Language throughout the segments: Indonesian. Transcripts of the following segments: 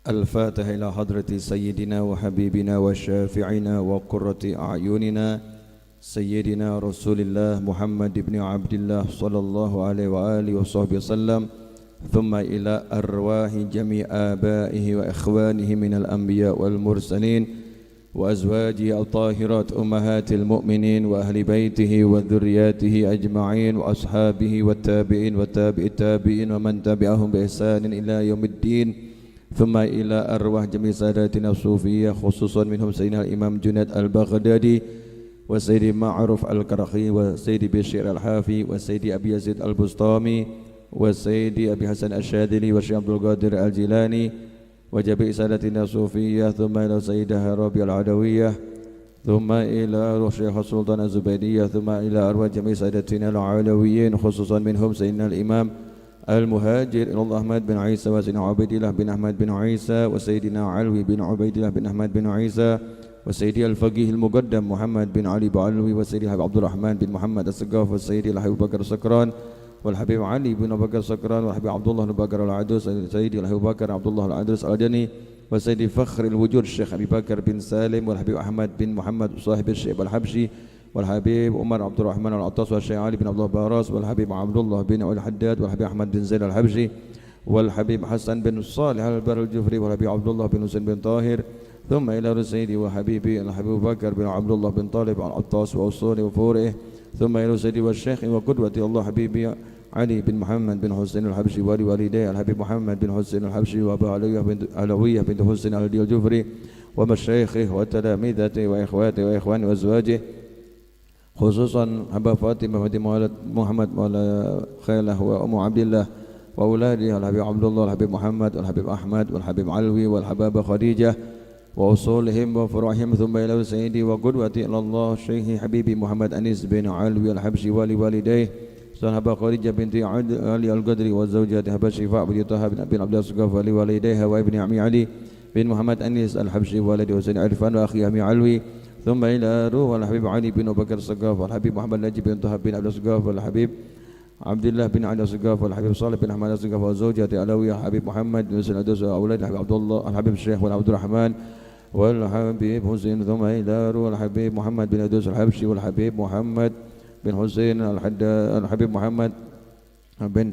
الفاتحة إلى حضرة سيدنا وحبيبنا وشافعنا وقرة أعيننا سيدنا رسول الله محمد بن عبد الله صلى الله عليه وآله وصحبه وسلم، ثم إلى أرواح جميع آبائه وإخوانه من الأنبياء والمرسلين وأزواجه الطاهرات أمهات المؤمنين وأهل بيته وذرياته أجمعين وأصحابه والتابعين والتابع التابعين ومن تبعهم بإحسان إلى يوم الدين، ثم إلى أرواح جميع ساداتنا الصوفية خصوصا منهم سيدنا الإمام جنيد البغدادي وسيدي معروف الكرخي وسيدي بشير الحافي وسيدي أبي يزيد البسطامي وسيدي أبي حسن الشاذلي والشيخ عبد القادر الجيلاني وجميع سادتنا الصوفية، ثم إلى سيدة ربيع العدوية، ثم إلى روح شيخ السلطان الزبيدية، ثم إلى أرواح جميع سادتنا العلويين خصوصا منهم سيدنا الإمام المهاجر إلى الله أحمد بن عيسى وسيدنا عبيد الله بن أحمد بن عيسى وسيدنا علوي بن عبيد الله بن أحمد بن عيسى وسيدي الفقيه المقدم محمد بن علي بعلوي وسيدي الحبيب عبد الرحمن بن محمد السقاف وسيدي الحبيب بكر السكران والحبيب علي بن بكر السكران والحبيب عبد الله بن بكر العدوس وسيدي الحبيب بكر عبد الله العدوس الأدني وسيدي فخر الوجود الشيخ أبي بكر بن سالم والحبيب أحمد بن محمد صاحب الشيخ الحبشي والحبيب عمر عبد الرحمن العطاس والشيخ علي بن عبد الله باراس والحبيب عبد الله بن علي الحداد والحبيب أحمد بن زيد الحبشي والحبيب حسن بن صالح البر الجفري والحبيب عبد الله بن حسين بن طاهر، ثم إلى سيدي وحبيبي الحبيب بكر بن عبد الله بن طالب العطاس وأصوله وفوره، ثم إلى سيدي والشيخ وقدوتي الله حبيبي علي بن محمد بن حسين الحبشي ولوالديه الحبيب محمد بن حسين الحبشي وأبا علوية بنت حسين الجفري ومشايخه وتلاميذته وإخواته وإخوانه وأزواجه، خصوصا أبا فاطمة بنت محمد مولى خيله وأم عبد الله وأولاده الحبيب عبد الله والحبيب محمد والحبيب أحمد والحبيب علوي والحبابة خديجة وأصولهم وفروعهم، ثم إلى سيدي وقدوتي إلى الله الشيخ حبيبي محمد أنيس بن علوي الحبشي ولوالديه صاحب خديجة بنت علي القدري والزوجات هبة شفاء بنت طه بن عبد الصقاف ولوالديها وابن عمي علي بن محمد أنيس الحبشي والد حسين عرفان وأخي عمي علوي، ثم إلى روح الحبيب علي بن بكر الصقاف والحبيب محمد نجيب بن طه بن عبد الصقاف والحبيب عبد الله بن علي الصقاف والحبيب صالح بن أحمد الصقاف وزوجته علوية الحبيب محمد بن سعد وأولاد الحبيب عبد الله الحبيب الشيخ والعبد الرحمن والحبيب حسين، ثم إلى روح الحبيب محمد بن أدوس الحبشي والحبيب محمد بن حسين الحبيب محمد بن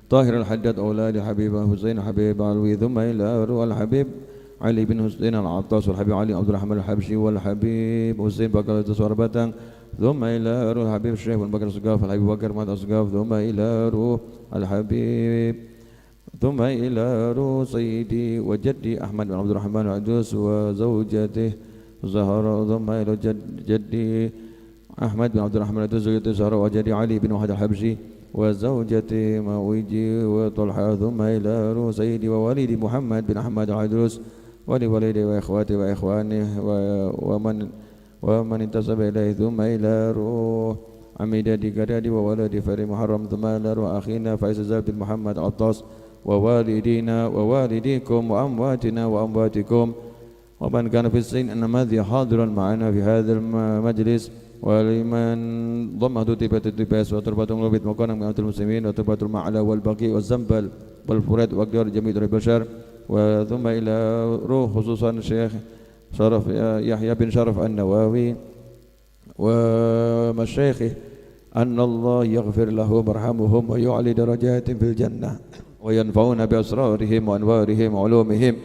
طاهر الحداد أولاد الحبيب حسين الحبيب علوي، ثم إلى روح الحبيب علي بن حسين العطاس والحبيب علي عبد الرحمن الحبشي والحبيب حسين بكر التسواربتان، ثم إلى روح الحبيب الشيخ بن بكر الصقاف الحبيب بكر مات الصقاف، ثم إلى روح الحبيب ثم إلى روح سيدي وجدي أحمد بن عبد الرحمن العدوس وزوجته زهرة، ثم إلى جدي أحمد بن عبد الرحمن العدوس وزوجته زهرة وجدي علي بن وحد الحبشي وزوجته ماويجي وطلحة، ثم إلى روح سيدي ووالدي محمد بن أحمد العدوس ولوالدي وإخواتي وإخوانه ومن انتسب إليه، ثم إلى روح عميدتي كدادي وولدي فري محرم، ثم إلى روح أخينا فايز زاد بن محمد عطاس ووالدينا ووالديكم وأمواتنا وأمواتكم ومن كان في السن إنما ذي حاضرا معنا في هذا المجلس، ولمن ضمه تيبة التباس وتربة الغبيت مكانا من المسلمين وتربة المعلى والبقي والزنبل والفرات وأقدار جميع البشر، وثم إلى روح خصوصا الشيخ شرف يحيى بن شرف النواوي ومشايخه أن الله يغفر لهم ويرحمهم ويعلي درجات في الجنة وينفعون بأسرارهم وأنوارهم وعلومهم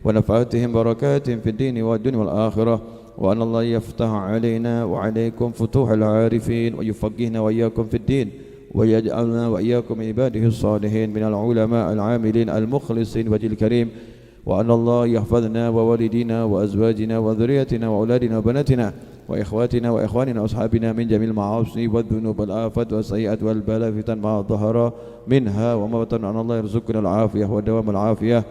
ونفعاتهم بركات في الدين والدنيا والآخرة، وأن الله يفتح علينا وعليكم فتوح العارفين ويفقهنا وإياكم في الدين ويجعلنا وإياكم عباده الصالحين من العلماء العاملين المخلصين وجه الكريم، وأن الله يحفظنا ووالدينا وأزواجنا وذريتنا وأولادنا وبناتنا وإخواتنا وإخواننا وأصحابنا من جميع المعاصي والذنوب والآفات والسيئات والبلاء فتن ما ظهر منها وما بطن، أن الله يرزقنا العافية ودوام العافية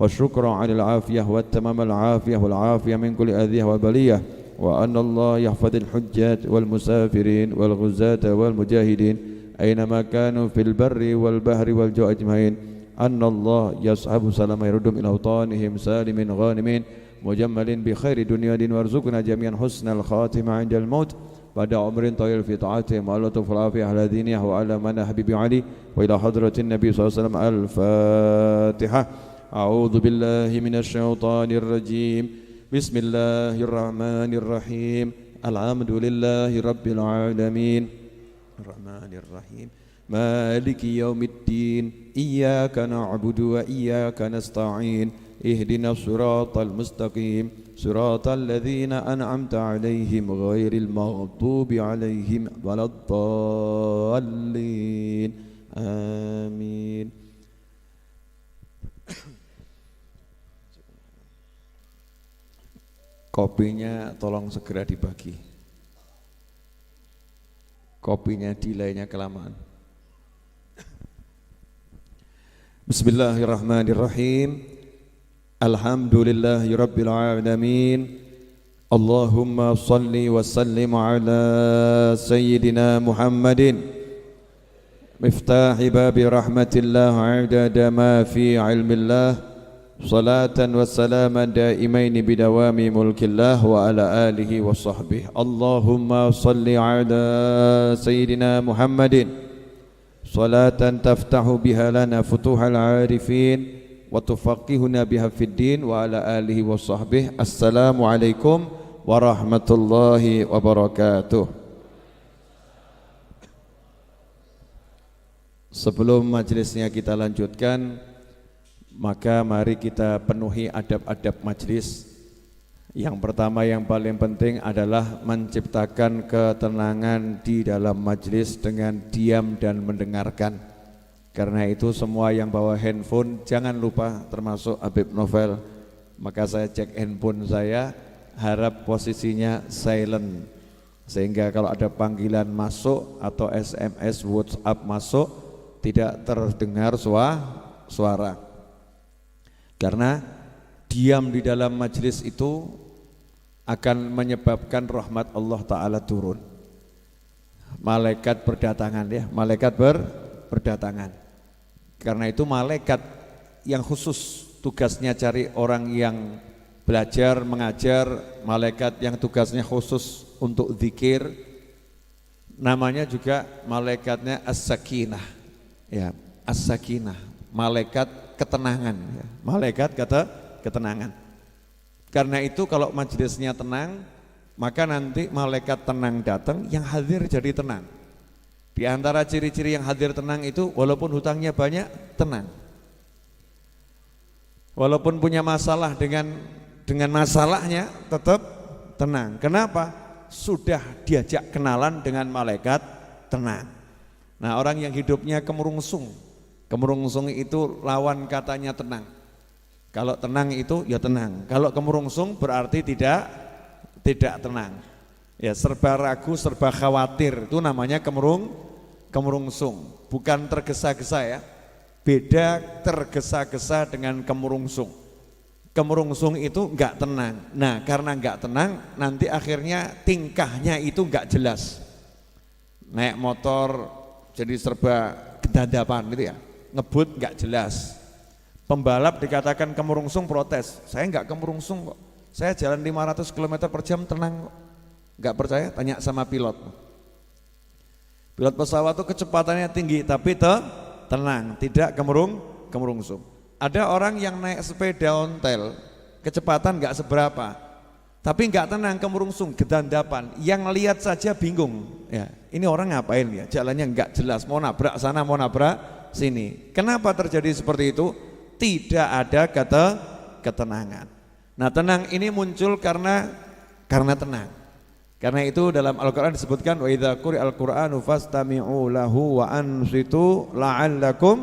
والشكر على العافية والتمام العافية والعافية من كل أذية والبلية، وأن الله يحفظ الحجاج والمسافرين والغزاة والمجاهدين أينما كانوا في البر والبحر والجو أجمعين، أن الله يصحب سلام يردهم إلى أوطانهم سالم غانمين مجمل بخير دنيا دين، وارزقنا جميعا حسن الخاتمة عند الموت بعد عمر طويل في طاعتهم، وعلى طف العافية على دينه وعلى من حبيب علي، وإلى حضرة النبي صلى الله عليه وسلم. الفاتحة. أعوذ بالله من الشيطان الرجيم بسم الله الرحمن الرحيم الحمد لله رب العالمين الرحمن الرحيم مالك يوم الدين إياك نعبد وإياك نستعين اهدنا الصراط المستقيم صراط الذين أنعمت عليهم غير المغضوب عليهم ولا الضالين آمين. Kopinya tolong segera dibagi. Kopinya delaynya kelamaan. Bismillahirrahmanirrahim. Alhamdulillahirabbil alamin. Allahumma salli wa sallim ala sayyidina Muhammadin miftahi babi rahmatillah adada ma fi ilmillah. Salatan wa salaman daimaini bidawami mulkillah wa ala alihi wa sahbihi. Allahumma salli ala sayyidina Muhammadin salatan taftahu biha lana futuhal arifin wa tufaqihuna biha fid din wa ala alihi wa sahbihi. Assalamu alaikum warahmatullahi wabarakatuh. Sebelum majelisnya kita lanjutkan, maka mari kita penuhi adab-adab majlis. Yang pertama yang paling penting adalah menciptakan ketenangan di dalam majlis dengan diam dan mendengarkan. Karena itu semua yang bawa handphone jangan lupa, termasuk Habib Novel. Maka saya cek handphone saya, harap posisinya silent. Sehingga kalau ada panggilan masuk atau SMS, WhatsApp masuk, tidak terdengar suara. Karena diam di dalam majlis itu akan menyebabkan rahmat Allah Ta'ala turun. Malaikat berdatangan ya, malaikat berdatangan. Karena itu malaikat yang khusus tugasnya cari orang yang belajar, mengajar, malaikat yang tugasnya khusus untuk zikir, namanya juga malaikatnya As-Sakinah. Ya, As-Sakinah, malaikat ketenangan ya. Malaikat kata ketenangan. Karena itu kalau majelisnya tenang, maka nanti malaikat tenang datang, yang hadir jadi tenang. Di antara ciri-ciri yang hadir tenang itu walaupun hutangnya banyak, tenang. Walaupun punya masalah dengan masalahnya tetap tenang. Kenapa? Sudah diajak kenalan dengan malaikat tenang. Nah, orang yang hidupnya kemerungsung itu lawan katanya tenang. Kalau tenang itu ya tenang. Kalau kemerungsung berarti tidak tenang. Ya, serba ragu, serba khawatir itu namanya kemerungsung. Bukan tergesa-gesa ya. Beda tergesa-gesa dengan kemerungsung. Kemerungsung itu enggak tenang. Nah, karena enggak tenang, nanti akhirnya tingkahnya itu enggak jelas. Naik motor jadi serba gedadapan gitu ya. Ngebut nggak jelas. Pembalap dikatakan kemerungsung, protes. Saya nggak kemerungsung kok. Saya jalan 500 km per jam tenang kok. Nggak percaya? Tanya sama pilot. Pilot pesawat itu kecepatannya tinggi tapi tenang, tidak kemerungsung. Ada orang yang naik sepeda ontel, kecepatan nggak seberapa, tapi nggak tenang, kemerungsung, gedandapan. Yang lihat saja bingung. Ya, ini orang ngapain ya? Jalannya nggak jelas, mau nabrak sana, mau nabrak sini. Kenapa terjadi seperti itu? Tidak ada ketenangan. Nah, tenang ini muncul karena tenang. Karena itu dalam Al-Qur'an disebutkan wa idza quri'al Qur'anu fastami'u lahu wa ansitu la'allakum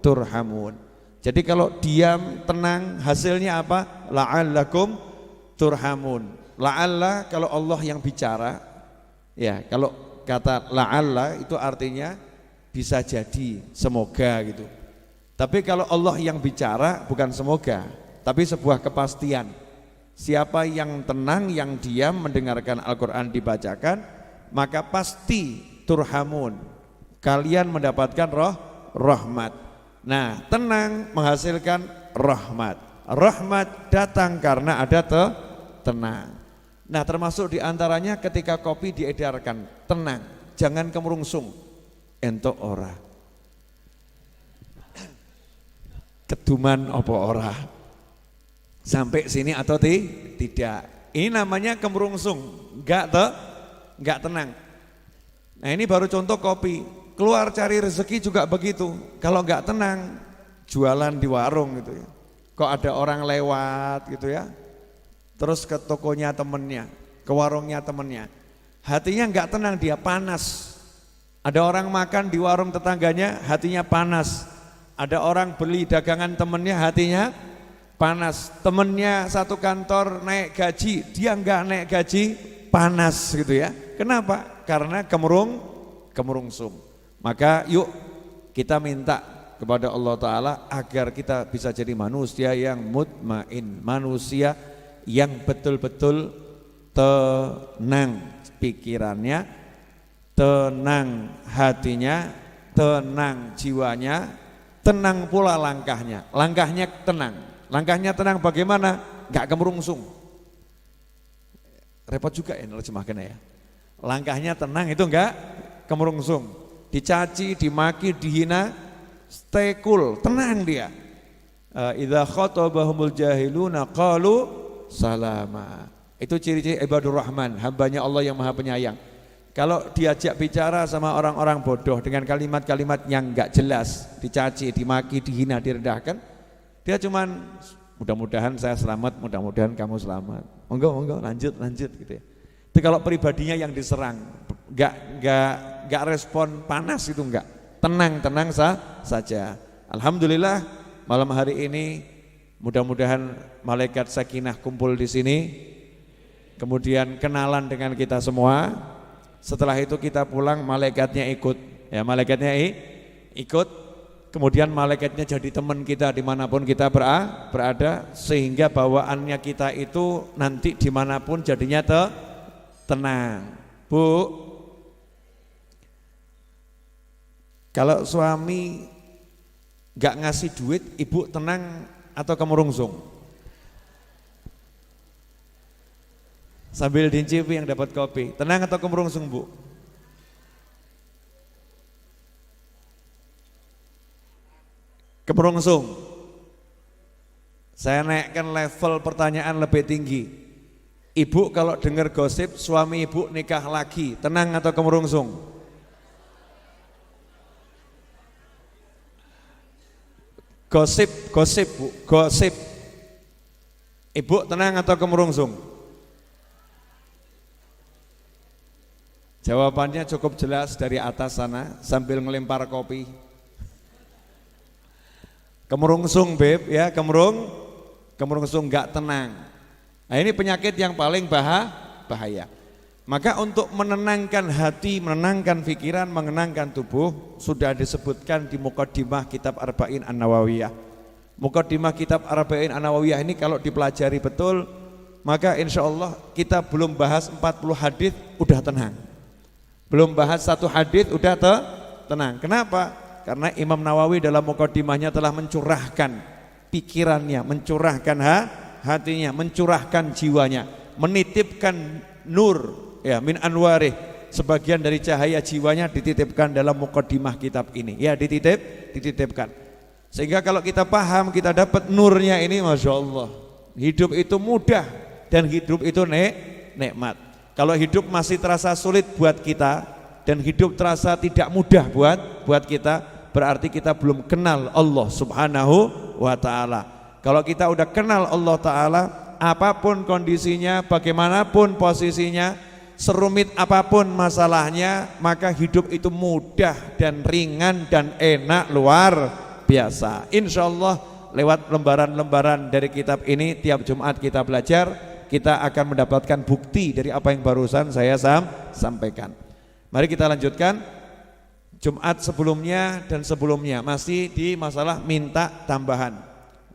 turhamun. Jadi kalau diam, tenang, hasilnya apa? La'allakum turhamun. La'alla kalau Allah yang bicara, ya kalau kata la'alla itu artinya bisa jadi, semoga gitu. Tapi kalau Allah yang bicara bukan semoga, tapi sebuah kepastian. Siapa yang tenang, yang diam mendengarkan Al-Quran dibacakan, maka pasti turhamun, kalian mendapatkan rahmat. Nah, tenang menghasilkan rahmat. Rahmat datang karena ada tenang. Nah, termasuk diantaranya ketika kopi diedarkan, tenang, jangan kemerungsung. Entok ora. keduman apa ora. Sampai sini atau tidak. Ini namanya kemerungsung, enggak tenang. Nah ini baru contoh kopi. Keluar cari rezeki juga begitu. Kalau enggak tenang, jualan di warung gitu ya. Kok ada orang lewat gitu ya. Terus ke tokonya temennya, ke warungnya temennya. Hatinya enggak tenang, dia panas. Ada orang makan di warung tetangganya, hatinya panas. Ada orang beli dagangan temennya, hatinya panas. Temennya satu kantor naik gaji, dia enggak naik gaji, panas gitu ya. Kenapa? Karena kemerungsung. Maka yuk kita minta kepada Allah Ta'ala agar kita bisa jadi manusia yang mutmain, manusia yang betul-betul tenang pikirannya, tenang hatinya, tenang jiwanya, tenang pula langkahnya. Langkahnya tenang. Langkahnya tenang bagaimana? Enggak kemerungsung. Repot juga ya nerjemahkannya ya. Langkahnya tenang itu enggak kemerungsung. Dicaci, dimaki, dihina, stay cool, tenang dia. Idza khatabahumul jahiluna qalu salama. Itu ciri-ciri ibadur rahman, hambanya Allah yang maha penyayang. Kalau diajak bicara sama orang-orang bodoh dengan kalimat-kalimat yang enggak jelas, dicaci, dimaki, dihina, direndahkan, dia cuman mudah-mudahan saya selamat, mudah-mudahan kamu selamat. Monggo, lanjut gitu ya. Itu kalau pribadinya yang diserang, enggak respon panas itu enggak. Tenang saja. Alhamdulillah malam hari ini mudah-mudahan malaikat sakinah kumpul di sini. Kemudian kenalan dengan kita semua. Setelah itu kita pulang malaikatnya ikut. Ya, malaikatnya ikut. Kemudian malaikatnya jadi teman kita dimanapun kita berada, sehingga bawaannya kita itu nanti dimanapun jadinya tenang. Bu, kalau suami gak ngasih duit, ibu tenang atau kemerungsung? Sambil dincipi yang dapat kopi, tenang atau kemerungsung bu? Kemerungsung. Saya naikkan level pertanyaan lebih tinggi. Ibu kalau dengar gosip suami ibu nikah lagi, tenang atau kemerungsung? Gosip bu, gosip. Ibu tenang atau kemerungsung? Jawabannya cukup jelas dari atas sana sambil ngelempar kopi. Kemerungsung beb ya, kemerungsung enggak tenang. Nah ini penyakit yang paling bahaya. Maka untuk menenangkan hati, menenangkan pikiran, menenangkan tubuh sudah disebutkan di Muqaddimah kitab Arba'in An-Nawawiyah. Muqaddimah kitab Arba'in An-Nawawiyah ini kalau dipelajari betul, maka insya Allah kita belum bahas 40 hadis udah tenang. Belum bahas satu hadis udah tenang. Kenapa? Karena Imam Nawawi dalam Muqaddimahnya telah mencurahkan pikirannya, mencurahkan hatinya, mencurahkan jiwanya, menitipkan nur ya min anwarih, sebagian dari cahaya jiwanya dititipkan dalam Muqaddimah kitab ini. Ya dititipkan. Sehingga kalau kita paham, kita dapat nurnya ini, Masya Allah, hidup itu mudah dan hidup itu nikmat. Kalau hidup masih terasa sulit buat kita dan hidup terasa tidak mudah buat kita, berarti kita belum kenal Allah Subhanahu wa ta'ala. Kalau kita udah kenal Allah Ta'ala, apapun kondisinya, bagaimanapun posisinya, serumit apapun masalahnya, maka hidup itu mudah dan ringan dan enak luar biasa. Insya Allah lewat lembaran-lembaran dari kitab ini, tiap Jumat kita belajar, kita akan mendapatkan bukti dari apa yang barusan saya sampaikan. Mari kita lanjutkan. Jumat sebelumnya dan sebelumnya masih di masalah minta tambahan.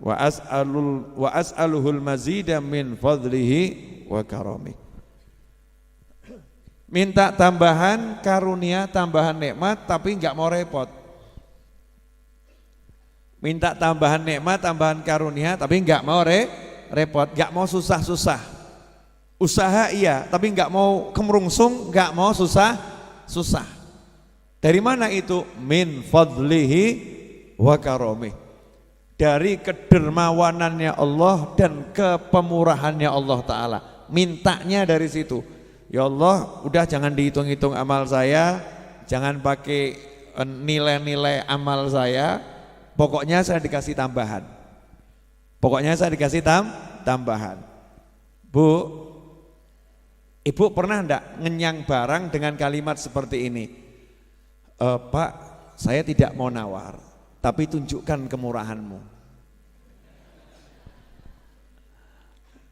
Wa as'aluhul mazida min fadlihi wa karami. Minta tambahan karunia, tambahan nikmat, tapi enggak mau repot. Minta tambahan nikmat, tambahan karunia, tapi enggak mau repot, enggak mau susah-susah. Usaha iya, tapi enggak mau kemerungsung, enggak mau susah. Dari mana itu? Min fadlihi wa karomih. dari kedermawanannya Allah dan kepemurahannya Allah Ta'ala. Mintanya dari situ. Ya Allah, udah jangan dihitung-hitung amal saya, jangan pakai nilai-nilai amal saya, pokoknya saya dikasih tambahan. Pokoknya saya dikasih tambahan. Bu, ibu pernah enggak ngenyang barang dengan kalimat seperti ini? Pak, saya tidak mau nawar, tapi tunjukkan kemurahanmu.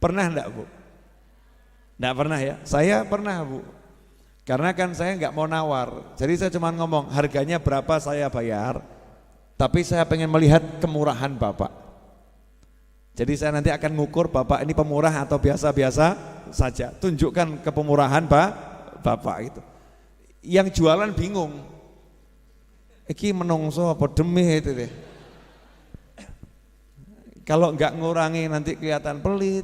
Pernah enggak, Bu? Enggak pernah ya? Saya pernah, Bu. Karena kan saya enggak mau nawar, jadi saya cuma ngomong harganya berapa saya bayar, tapi saya pengen melihat kemurahan Bapak. Jadi saya nanti akan ngukur Bapak ini pemurah atau biasa-biasa saja. Tunjukkan kepemurahan Bapak itu. Yang jualan bingung. Iki menungso apa demi itu deh. Kalau enggak ngurangi nanti kelihatan pelit,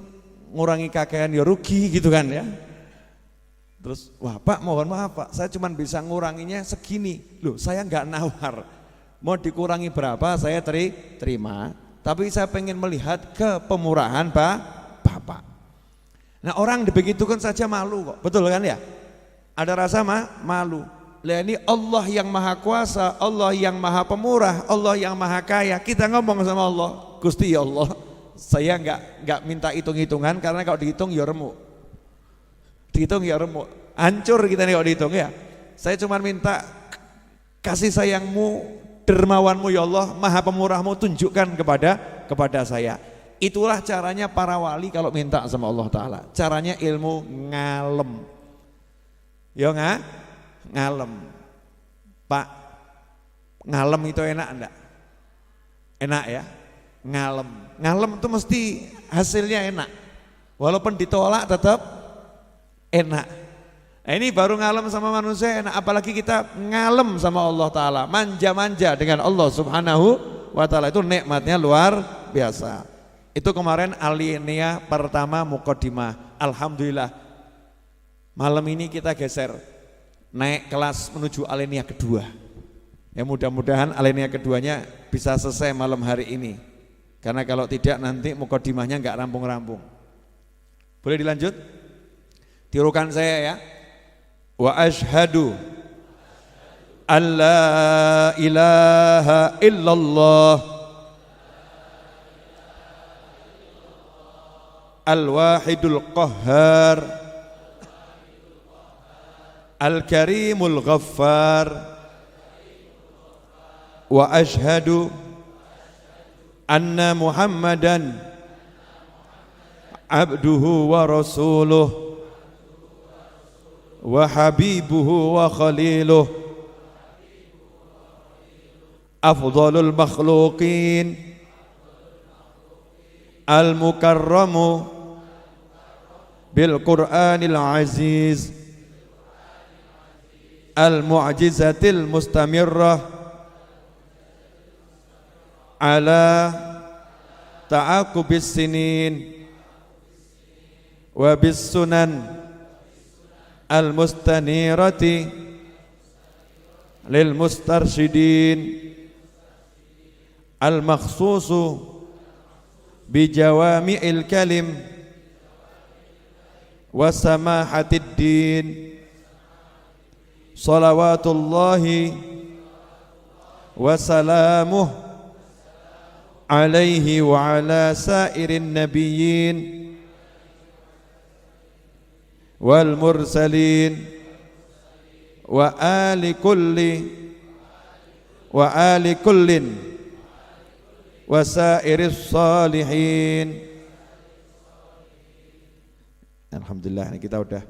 ngurangi kakean ya rugi gitu kan ya. Terus, wah Pak mohon maaf Pak, saya cuma bisa nguranginya segini. Loh saya enggak nawar, mau dikurangi berapa saya terima, tapi saya pengen melihat kepemurahan Bapak. Nah orang dibegitukan saja malu kok, betul kan ya? Ada rasa malu. Lah ini Allah yang maha kuasa, Allah yang maha pemurah, Allah yang maha kaya. Kita ngomong sama Allah, Gusti ya Allah, saya enggak minta hitung-hitungan karena kalau dihitung ya remuk. Dihitung ya remuk, hancur kita nih kalau dihitung ya. Saya cuma minta kasih sayangmu, dermawanmu ya Allah, maha pemurahmu tunjukkan kepada saya. Itulah caranya para wali kalau minta sama Allah Ta'ala. Caranya ilmu ngalem. Ya ngalem. Pak, ngalem itu enak enggak? Enak ya? Ngalem. Ngalem itu mesti hasilnya enak. Walaupun ditolak tetap enak. Nah, ini baru ngalem sama manusia enak, apalagi kita ngalem sama Allah Ta'ala, manja-manja dengan Allah Subhanahu wa Ta'ala, itu nikmatnya luar biasa. Itu kemarin alinea pertama muqaddimah. Alhamdulillah malam ini kita geser naik kelas menuju alinea kedua. Ya mudah-mudahan alinea keduanya bisa selesai malam hari ini, karena kalau tidak nanti muqaddimahnya enggak rampung-rampung. Boleh dilanjut? Tirukan saya ya. Wa ashhadu an la ilaha illallah al-wahidul qahhar al-karimul ghaffar wa ashhadu anna Muhammadan abduhu wa rasuluh wa habibuhu wa khaliluh afdhalul makhluqin al-mukarramu bil Qur'anil aziz al-mu'jizatil mustamirrah ala ta'aqubis sinin wa bis sunan al-mustanirati lil mustarsyidin al-makhsusu bi jawami'il kalim wa samahatid din salawatullahi wa salamuh alaihi wa ala sairin nabiyyin wal mursalin wa ali kullin wa sairis salihin. Alhamdulillah kita udah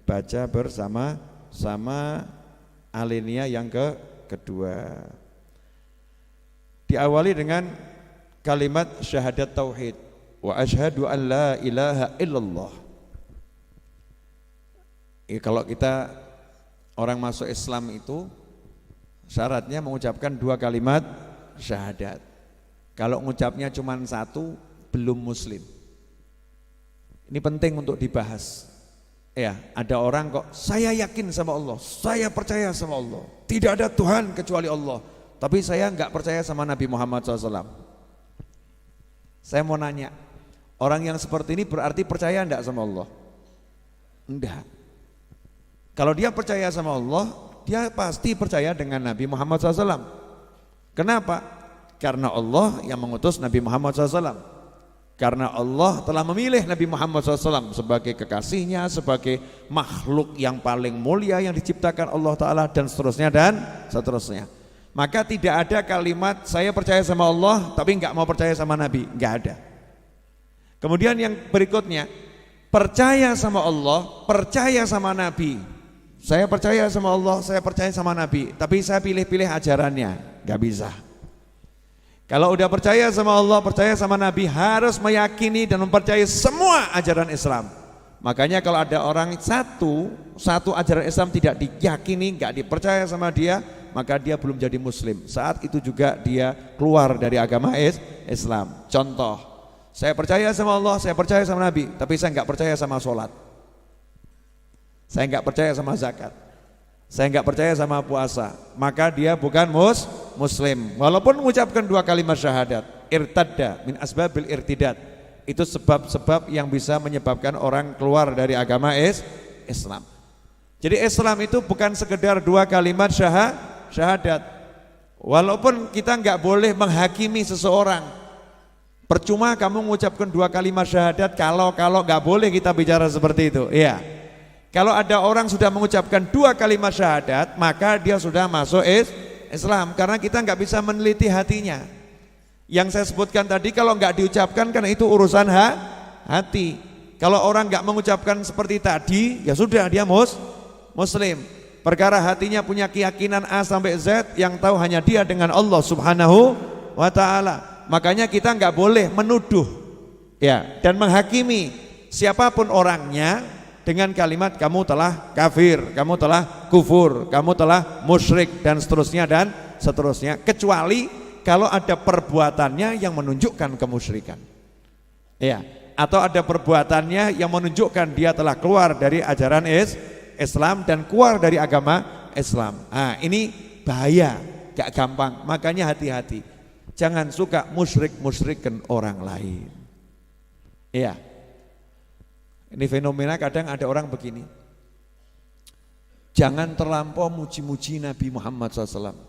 baca bersama-sama alinea yang kedua. Diawali dengan kalimat syahadat tauhid, wa asyhadu an la ilaha illallah. Kalau kita orang masuk Islam itu syaratnya mengucapkan 2 kalimat syahadat. Kalau mengucapnya cuma 1 belum muslim. Ini penting untuk dibahas. Ya, ada orang kok saya yakin sama Allah, saya percaya sama Allah, tidak ada Tuhan kecuali Allah, tapi saya enggak percaya sama Nabi Muhammad SAW. Saya mau nanya, orang yang seperti ini berarti percaya enggak sama Allah? Enggak. Kalau dia percaya sama Allah, dia pasti percaya dengan Nabi Muhammad SAW. Kenapa? Karena Allah yang mengutus Nabi Muhammad SAW. Karena Allah telah memilih Nabi Muhammad SAW sebagai kekasihnya, sebagai makhluk yang paling mulia yang diciptakan Allah Ta'ala, dan seterusnya dan seterusnya. Maka tidak ada kalimat saya percaya sama Allah tapi enggak mau percaya sama Nabi, enggak ada. Kemudian yang berikutnya, percaya sama Allah, percaya sama Nabi. Saya percaya sama Allah, saya percaya sama Nabi, tapi saya pilih-pilih ajarannya, enggak bisa. Kalau udah percaya sama Allah, percaya sama Nabi, harus meyakini dan mempercayai semua ajaran Islam. Makanya kalau ada orang satu ajaran Islam tidak diyakini, enggak dipercaya sama dia, maka dia belum jadi muslim. Saat itu juga dia keluar dari agama Islam. Contoh, saya percaya sama Allah, saya percaya sama Nabi, tapi saya enggak percaya sama sholat, saya enggak percaya sama zakat, saya enggak percaya sama puasa, maka dia bukan muslim. Walaupun mengucapkan 2 kalimat syahadat. Irtadda min asbabil irtidad. Itu sebab-sebab yang bisa menyebabkan orang keluar dari agama Islam. Jadi Islam itu bukan sekedar 2 kalimat syahadat. Walaupun kita enggak boleh menghakimi seseorang. Percuma kamu mengucapkan 2 kalimat syahadat kalau enggak boleh kita bicara seperti itu. Iya. Kalau ada orang sudah mengucapkan 2 kalimat syahadat, maka dia sudah masuk Islam, karena kita nggak bisa meneliti hatinya. Yang saya sebutkan tadi, kalau nggak diucapkan kan itu urusan hati. Kalau orang nggak mengucapkan seperti tadi, ya sudah dia muslim. Perkara hatinya punya keyakinan A sampai Z, yang tahu hanya dia dengan Allah Subhanahu wa Ta'ala. Makanya kita nggak boleh menuduh ya dan menghakimi siapapun orangnya dengan kalimat kamu telah kafir, kamu telah kufur, kamu telah musyrik, dan seterusnya dan seterusnya, kecuali kalau ada perbuatannya yang menunjukkan kemusyrikan, ya, atau ada perbuatannya yang menunjukkan dia telah keluar dari ajaran Islam dan keluar dari agama Islam. Nah, ini bahaya, gak gampang. Makanya hati-hati, jangan suka musyrik-musyrikan orang lain. Ya, ini fenomena kadang ada orang begini, jangan terlampau muji-muji Nabi Muhammad SAW.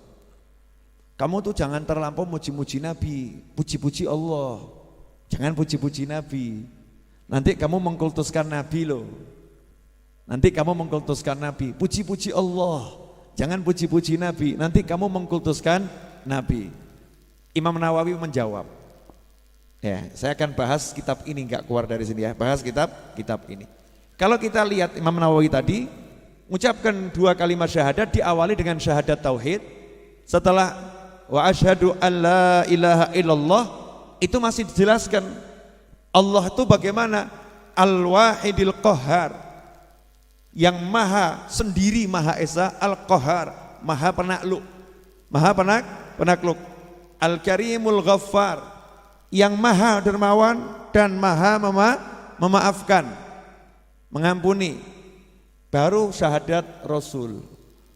Kamu tuh jangan terlampau muji-muji Nabi, puji-puji Allah. Jangan puji-puji Nabi, nanti kamu mengkultuskan Nabi loh. Nanti kamu mengkultuskan Nabi. Puji-puji Allah, jangan puji-puji Nabi, nanti kamu mengkultuskan Nabi. Imam Nawawi menjawab, ya, saya akan bahas kitab ini, enggak keluar dari sini ya, bahas kitab ini. Kalau kita lihat Imam Nawawi tadi mengucapkan 2 kalimat syahadat, diawali dengan syahadat tauhid. Setelah wa asyhadu an la ilaha illallah, itu masih dijelaskan Allah itu bagaimana, al-wahidil qahhar, yang maha sendiri, maha esa, al-qahhar, maha penakluk, al-karimul ghaffar, yang maha dermawan dan maha memaafkan, mengampuni. Baru syahadat Rasul,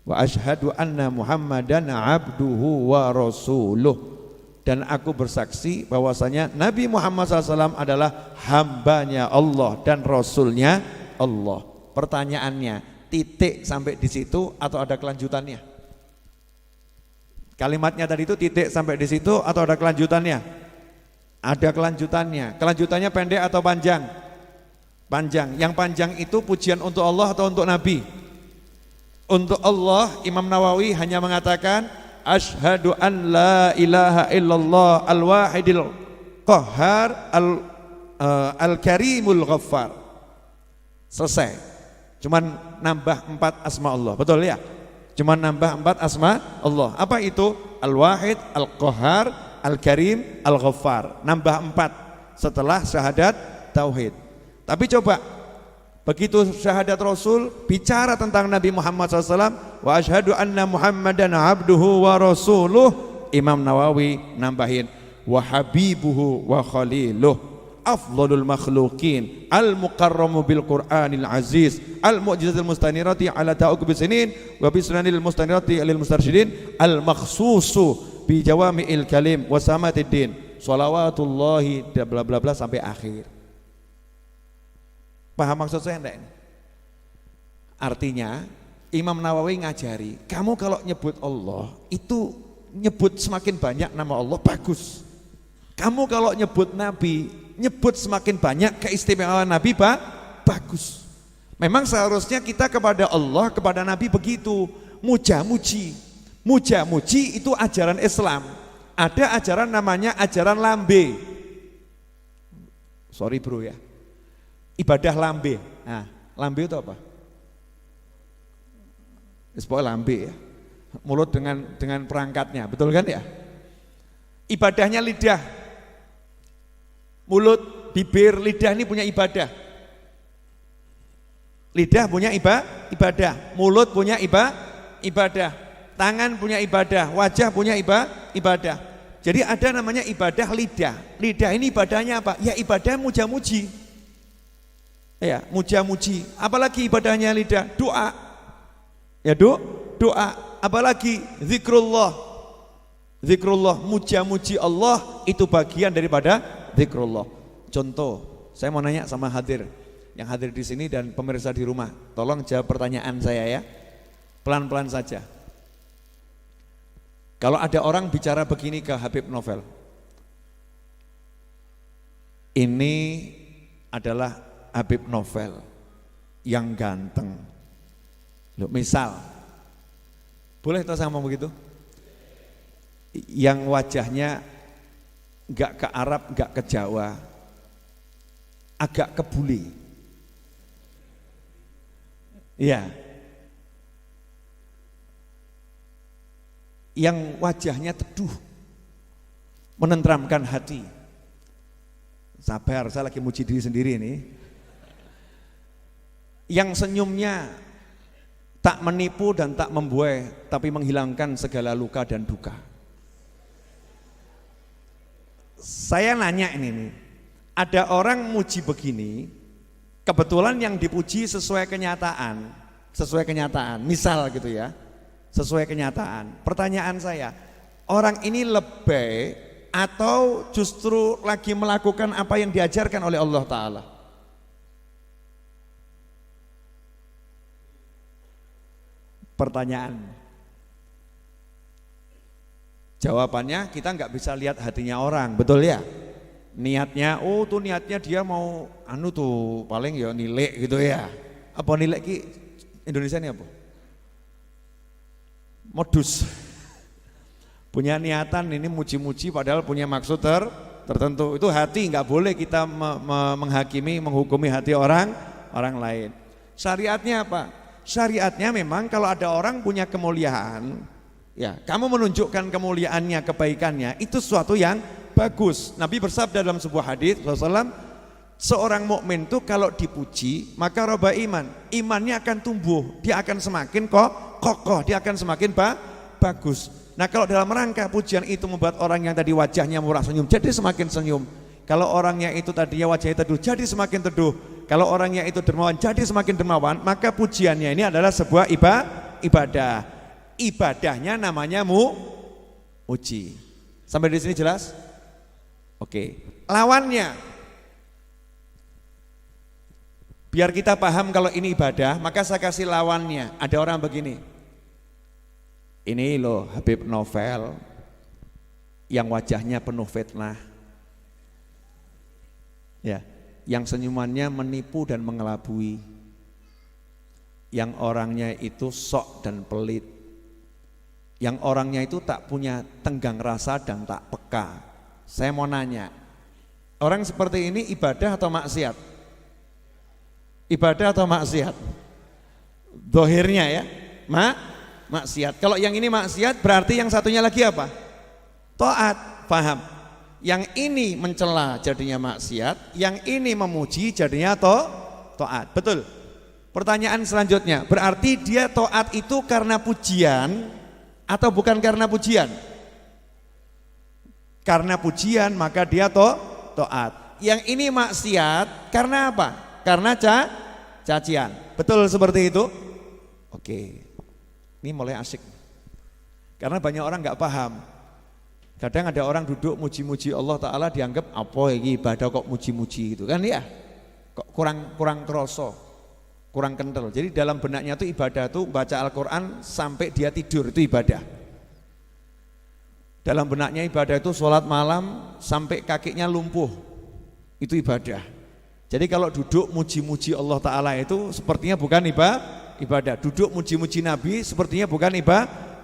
wa asyhadu anna Muhammadan abduhu wa rasuluh, dan aku bersaksi bahwasanya Nabi Muhammad SAW adalah hambanya Allah dan Rasulnya Allah. Pertanyaannya, titik sampai di situ atau ada kelanjutannya? Kalimatnya tadi itu titik sampai di situ atau ada kelanjutannya? Ada kelanjutannya. Kelanjutannya pendek atau panjang? Panjang. Yang panjang itu pujian untuk Allah atau untuk Nabi? Untuk Allah. Imam Nawawi hanya mengatakan asyhadu an la ilaha illallah al-wahidil qahhar al-karimul ghaffar. Selesai. Cuman nambah 4 asma Allah. Betul ya? Cuman nambah 4 asma Allah. Apa itu? Al-wahid, al-qahhar, al-karim, al-ghaffar. Nambah 4 setelah syahadat tauhid. Tapi coba, begitu syahadat Rasul bicara tentang Nabi Muhammad SAW, wa asyhadu anna Muhammadan abduhu wa rasuluh, Imam Nawawi nambahin wa habibuhu wa khaliluh, afdhalul makhluqin, al-mukarramu bil Qur'anil aziz, al-mu'jizatil mustanirati ala ta'uqub sinin wa bi sunanil mustanirati lil mustarsyidin, al-makhsusu bi jawami'il kalim wa samatid din, Sholawatullahi bla bla bla sampai akhir. Paham maksud saya enggak ini? Artinya Imam Nawawi ngajari, kamu kalau nyebut Allah itu nyebut semakin banyak nama Allah bagus. Kamu kalau nyebut Nabi, nyebut semakin banyak keistimewaan Nabi bagus. Memang seharusnya kita kepada Allah, kepada Nabi begitu, muja-muji. Muja-muji itu ajaran Islam. Ada ajaran namanya ajaran lambe. Sorry bro ya. Ibadah lambe. Nah, lambe itu apa? Pokoknya lambe ya. Mulut dengan perangkatnya, betul kan ya? Ibadahnya lidah. Mulut, bibir, lidah ini punya ibadah. Lidah punya ibadah, mulut punya ibadah, tangan punya ibadah, wajah punya ibadah. Jadi ada namanya ibadah lidah. Lidah ini ibadahnya apa? Ya ibadah muja-muji. Ya, muja-muji. Apalagi ibadahnya lidah? Doa. Ya doa. Apalagi zikrullah. Zikrullah, muja-muji Allah itu bagian daripada zikrullah. Contoh, saya mau nanya sama yang hadir di sini dan pemirsa di rumah. Tolong jawab pertanyaan saya ya. Pelan-pelan saja. Kalau ada orang bicara begini ke Habib Novel, ini adalah Habib Novel yang ganteng. Loh, misal, boleh kita sama begitu? Yang wajahnya enggak ke Arab, enggak ke Jawa, agak ke bule. Iya. Yang wajahnya teduh, menenteramkan hati. Sabar, saya lagi muji diri sendiri ini. Yang senyumnya tak menipu dan tak membuai, tapi menghilangkan segala luka dan duka. Saya nanya ini nih, ada orang muji begini, kebetulan yang dipuji sesuai kenyataan, misal gitu ya, sesuai kenyataan. Pertanyaan saya, orang ini lebay atau justru lagi melakukan apa yang diajarkan oleh Allah Ta'ala? Pertanyaan. Jawabannya kita nggak bisa lihat hatinya orang, betul ya? Niatnya, oh tuh niatnya dia mau tuh paling ya nilai gitu ya. Apa nilai ki Indonesia ini apa? Modus. Punya niatan ini muji-muji padahal punya maksud tertentu. Itu hati, nggak boleh kita menghakimi, menghukumi hati orang lain. Syariatnya apa? Syariatnya memang kalau ada orang punya kemuliaan, ya, kamu menunjukkan kemuliaannya, kebaikannya, itu sesuatu yang bagus. Nabi bersabda dalam sebuah hadis SAW, seorang mukmin itu kalau dipuji maka roba imannya akan tumbuh, dia akan semakin kokoh, dia akan semakin bagus. Nah kalau dalam rangka pujian itu membuat orang yang tadi wajahnya murah senyum jadi semakin senyum, kalau orangnya itu tadinya wajahnya teduh jadi semakin teduh, kalau orangnya itu dermawan jadi semakin dermawan, maka pujiannya ini adalah sebuah ibadah. Ibadahnya namanya muji. Sampai di sini jelas? Oke. Lawannya, biar kita paham kalau ini ibadah, maka saya kasih lawannya. Ada orang begini, ini loh Habib Novel yang wajahnya penuh fitnah, ya, yang senyumannya menipu dan mengelabui, yang orangnya itu sok dan pelit, yang orangnya itu tak punya tenggang rasa dan tak peka. Saya mau nanya, orang seperti ini ibadah atau maksiat? Ibadah atau maksiat? Dohirnya ya, maksiat. Kalau yang ini maksiat berarti yang satunya lagi apa? Taat, paham? Yang ini mencela jadinya maksiat, yang ini memuji jadinya taat. Betul? Pertanyaan selanjutnya, berarti dia taat itu karena pujian atau bukan karena pujian? Karena pujian maka dia taat. Yang ini maksiat karena apa? Karena cacian. Betul seperti itu? Oke. Ini mulai asik. Karena banyak orang nggak paham. Kadang ada orang duduk muji-muji Allah Ta'ala dianggap apa ini ibadah kok muji-muji gitu kan ya. Kok kurang kerasa, kurang kental. Jadi dalam benaknya itu ibadah itu baca Al-Quran sampai dia tidur itu ibadah. Dalam benaknya ibadah itu sholat malam sampai kakinya lumpuh, itu ibadah. Jadi kalau duduk muji-muji Allah Ta'ala itu sepertinya bukan ibadah. Duduk muji-muji Nabi sepertinya bukan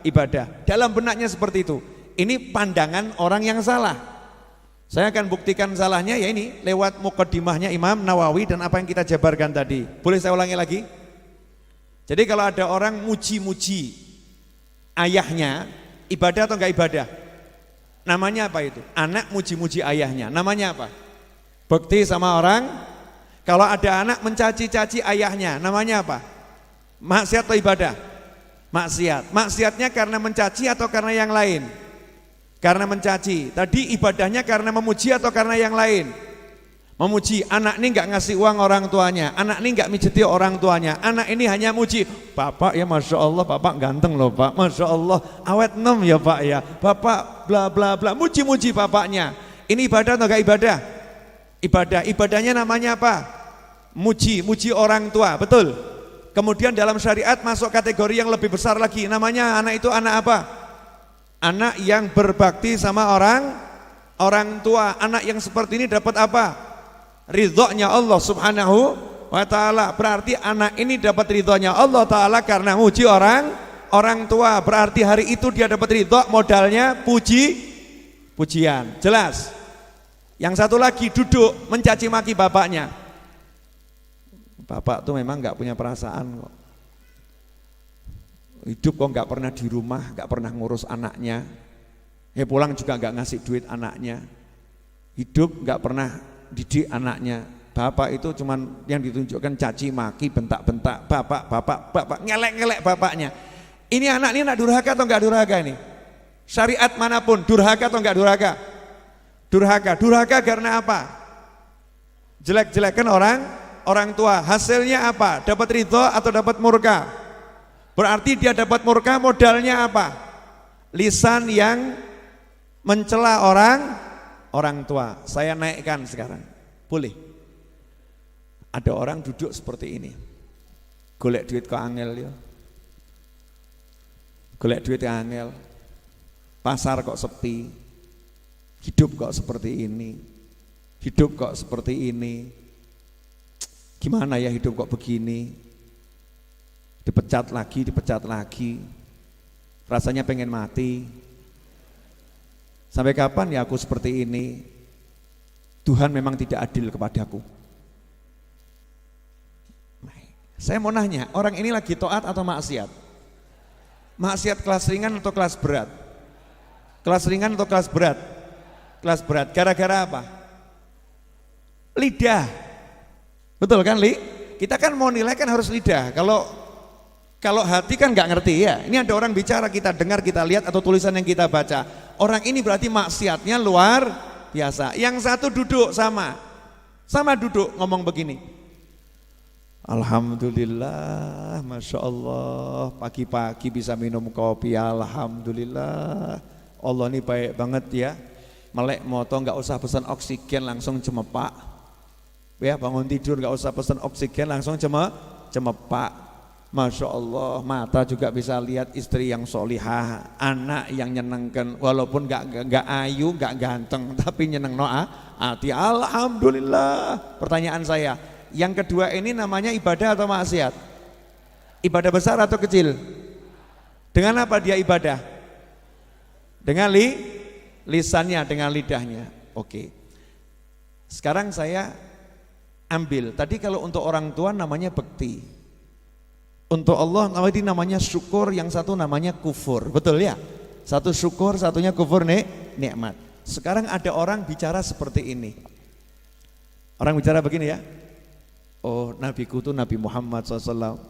ibadah. Dalam benaknya seperti itu. Ini pandangan orang yang salah. Saya akan buktikan salahnya ya ini lewat muqaddimahnya Imam Nawawi dan apa yang kita jabarkan tadi. Boleh saya ulangi lagi? Jadi kalau ada orang muji-muji ayahnya, ibadah atau enggak ibadah? Namanya apa itu? Anak muji-muji ayahnya. Namanya apa? Bekti sama orang. Kalau ada anak mencaci-caci ayahnya, namanya apa? Maksiat atau ibadah? Maksiat. Maksiatnya karena mencaci atau karena yang lain? Karena mencaci. Tadi ibadahnya karena memuji atau karena yang lain? Memuji. Anak ini enggak ngasih uang orang tuanya, anak ini enggak mijeti orang tuanya, anak ini hanya muji. Bapak ya Masya Allah, bapak ganteng loh Pak, Masya Allah awet nem ya Pak ya, bapak bla bla bla, muji-muji bapaknya. Ini ibadah atau enggak ibadah? Ibadah. Ibadahnya namanya apa? Muji orang tua, betul. Kemudian dalam syariat masuk kategori yang lebih besar lagi, namanya anak itu anak apa? Anak yang berbakti sama orang tua. Anak yang seperti ini dapat apa? Ridhonya Allah Subhanahu wa Ta'ala. Berarti anak ini dapat ridhonya Allah Ta'ala karena muji orang tua. Berarti hari itu dia dapat ridho, modalnya pujian. Jelas? Yang satu lagi duduk mencaci maki bapaknya. Bapak tuh memang enggak punya perasaan kok. Hidup kok enggak pernah di rumah, enggak pernah ngurus anaknya. Pulang juga enggak ngasih duit anaknya. Hidup enggak pernah didik anaknya. Bapak itu cuman yang ditunjukkan caci maki, bentak-bentak, bapak, ngelek-ngelek bapaknya. Ini anak ini nak durhaka atau enggak durhaka ini? Syariat manapun durhaka atau enggak durhaka? Durhaka karena apa? Jelek-jelekan orang tua. Hasilnya apa? Dapat ridho atau dapat murka? Berarti dia dapat murka, modalnya apa? Lisan yang mencela orang tua. Saya naikkan sekarang. Boleh. Ada orang duduk seperti ini. Golek duit kok angel ya. Golek duit angel. Pasar kok sepi. Hidup kok seperti ini. Hidup kok seperti ini. Gimana ya hidup kok begini? Dipecat lagi. Rasanya pengen mati. Sampai kapan ya aku seperti ini? Tuhan memang tidak adil kepadaku. Saya mau nanya, orang ini lagi taat atau maksiat? Maksiat kelas ringan atau kelas berat? Kelas ringan atau kelas berat? Kelas berat. Gara-gara apa? Lidah. Betul kan, Li? Kita kan mau nilai kan harus lidah. Kalau hati kan nggak ngerti ya. Ini ada orang bicara, kita dengar, kita lihat atau tulisan yang kita baca. Orang ini berarti maksiatnya luar biasa. Yang satu duduk sama duduk ngomong begini. Alhamdulillah, Masya Allah, pagi-pagi bisa minum kopi, Alhamdulillah. Allah ini baik banget ya. Melek moto nggak usah pesan oksigen langsung cemepak. Ya bangun tidur nggak usah pesan oksigen langsung cemepak. Masya Allah, mata juga bisa lihat istri yang solihah, anak yang nyenengkan, walaupun gak ayu, gak ganteng, tapi nyeneng hati. Alhamdulillah. Pertanyaan saya, yang kedua ini namanya ibadah atau maksiat? Ibadah besar atau kecil? Dengan apa dia ibadah? Dengan lisannya, dengan lidahnya. Oke. Sekarang saya ambil, tadi kalau untuk orang tua namanya bekti. Untuk Allah namanya syukur, yang satu namanya kufur, betul ya? Satu syukur, satunya kufur nikmat. Sekarang ada orang bicara seperti ini. Orang bicara begini ya. Oh, nabiku tuh Nabi Muhammad SAW.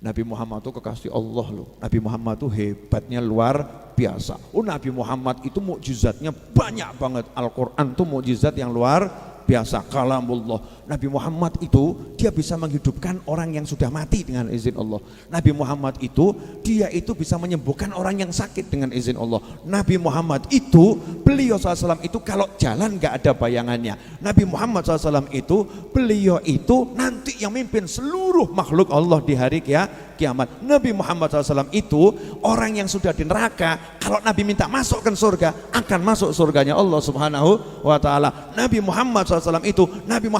Nabi Muhammad itu kekasih Allah loh. Nabi Muhammad itu hebatnya luar biasa. Oh, Nabi Muhammad itu mukjizatnya banyak banget. Al-Quran tuh mukjizat yang luar biasa, kalamullah. Nabi Muhammad itu dia bisa menghidupkan orang yang sudah mati dengan izin Allah. Nabi Muhammad itu dia itu bisa menyembuhkan orang yang sakit dengan izin Allah. Nabi Muhammad itu beliau SAW itu kalau jalan nggak ada bayangannya. Nabi Muhammad SAW itu beliau itu nanti yang mimpin seluruh makhluk Allah di hari kiamat. Nabi Muhammad SAW itu orang yang sudah di neraka, kalau Nabi minta masuk ke surga akan masuk surganya Allah Subhanahu wa Ta'ala. Nabi Muhammad SAW itu nabi.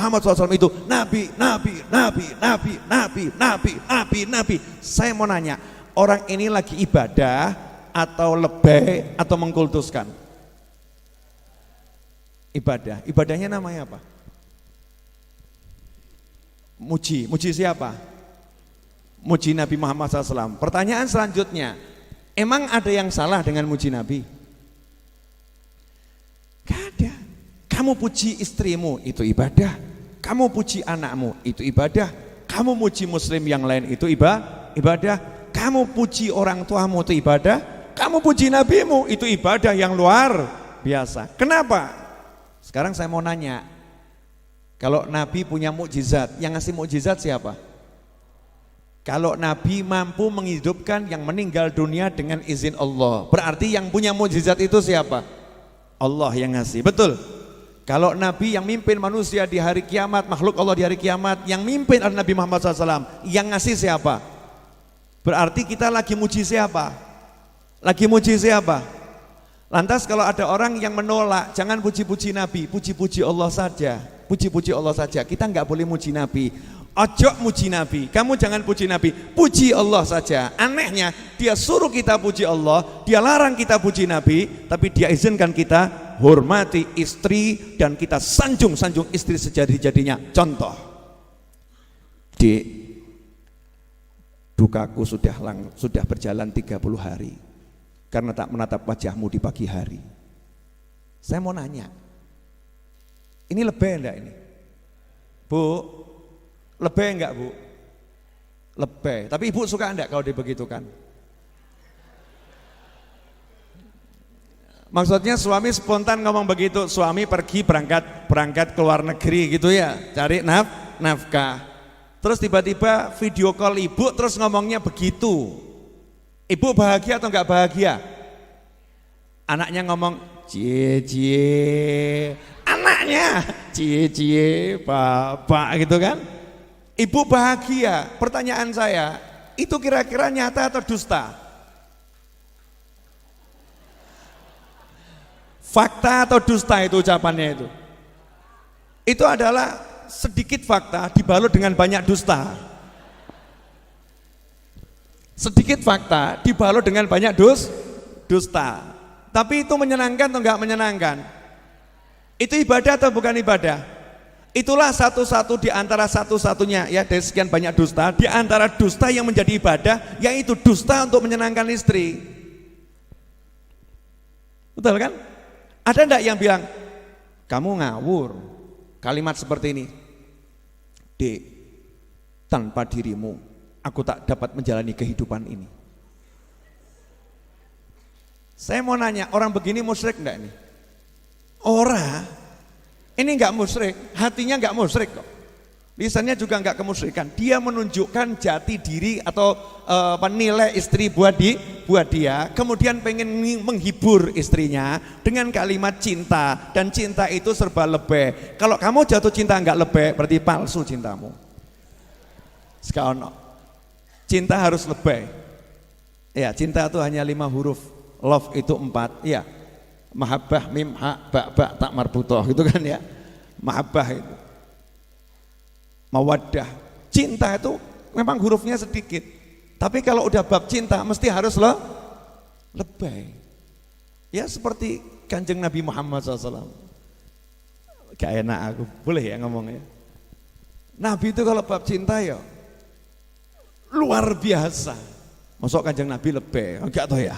Saya mau nanya, orang ini lagi ibadah atau lebay atau mengkultuskan? Ibadahnya namanya apa? Muji siapa? Muji Nabi Muhammad SAW. Pertanyaan selanjutnya, emang ada yang salah dengan muji Nabi? Gak ada. Kamu puji istrimu itu ibadah, kamu puji anakmu itu ibadah, kamu muji muslim yang lain itu ibadah, kamu puji orang tuamu itu ibadah, kamu puji nabimu itu ibadah yang luar biasa. Kenapa? Sekarang saya mau nanya, kalau Nabi punya mukjizat, yang ngasih mukjizat siapa? Kalau Nabi mampu menghidupkan yang meninggal dunia dengan izin Allah, berarti yang punya mukjizat itu siapa? Allah yang ngasih, betul? Kalau Nabi yang mimpin manusia di hari kiamat, makhluk Allah di hari kiamat, yang mimpin adalah Nabi Muhammad SAW, yang ngasih siapa? Berarti kita lagi muji siapa? Lagi muji siapa? Lantas kalau ada orang yang menolak, jangan puji-puji Nabi, puji-puji Allah saja, puji-puji Allah saja. Kita nggak boleh muji Nabi. Ojo muji Nabi, kamu jangan puji Nabi, puji Allah saja. Anehnya, dia suruh kita puji Allah, dia larang kita puji Nabi, tapi dia izinkan kita hormati istri dan kita sanjung istri sejadi-jadinya. Contoh, Dik, dukaku sudah berjalan 30 hari karena tak menatap wajahmu di pagi hari. Saya mau nanya, ini lebih enggak ini? Bu, lebih enggak Bu? Lebih, tapi ibu suka enggak kalau dibegitukan? Maksudnya suami spontan ngomong begitu, suami pergi berangkat ke luar negeri gitu ya, cari nafkah. Terus tiba-tiba video call ibu terus ngomongnya begitu. Ibu bahagia atau enggak bahagia? Anaknya ngomong cie, anaknya cie, bapak gitu kan. Ibu bahagia. Pertanyaan saya, itu kira-kira nyata atau dusta? Fakta atau dusta itu ucapannya itu? Itu adalah sedikit fakta dibalut dengan banyak dusta. Sedikit fakta dibalut dengan banyak dusta. Tapi itu menyenangkan atau enggak menyenangkan? Itu ibadah atau bukan ibadah? Itulah satu-satu di antara satu-satunya ya dari sekian banyak dusta, di antara dusta yang menjadi ibadah, yaitu dusta untuk menyenangkan istri. Betul kan? Ada enggak yang bilang, kamu ngawur, kalimat seperti ini, Dek, tanpa dirimu aku tak dapat menjalani kehidupan ini. Saya mau nanya, orang begini musyrik enggak ini? Orang, ini enggak musyrik, hatinya enggak musyrik kok. Lisannya juga enggak kemusyrikan. Dia menunjukkan jati diri atau nilai istri buat dia. Kemudian pengen menghibur istrinya dengan kalimat cinta. Dan cinta itu serba lebih. Kalau kamu jatuh cinta enggak lebih, berarti palsu cintamu. Sekarang cinta harus lebih. Ya, cinta itu hanya 5 huruf. Love itu 4. Ya, mahabbah, mim, ha, ba, tak marbutoh gitu kan ya. Mahabbah itu, mawaddah, cinta itu memang hurufnya sedikit, tapi kalau udah bab cinta mesti harus lebih. Ya seperti Kanjeng Nabi Muhammad SAW. Gak enak aku, boleh ya ngomongnya. Nabi itu kalau bab cinta ya luar biasa. Masuk Kanjeng Nabi lebih, enggak tahu ya.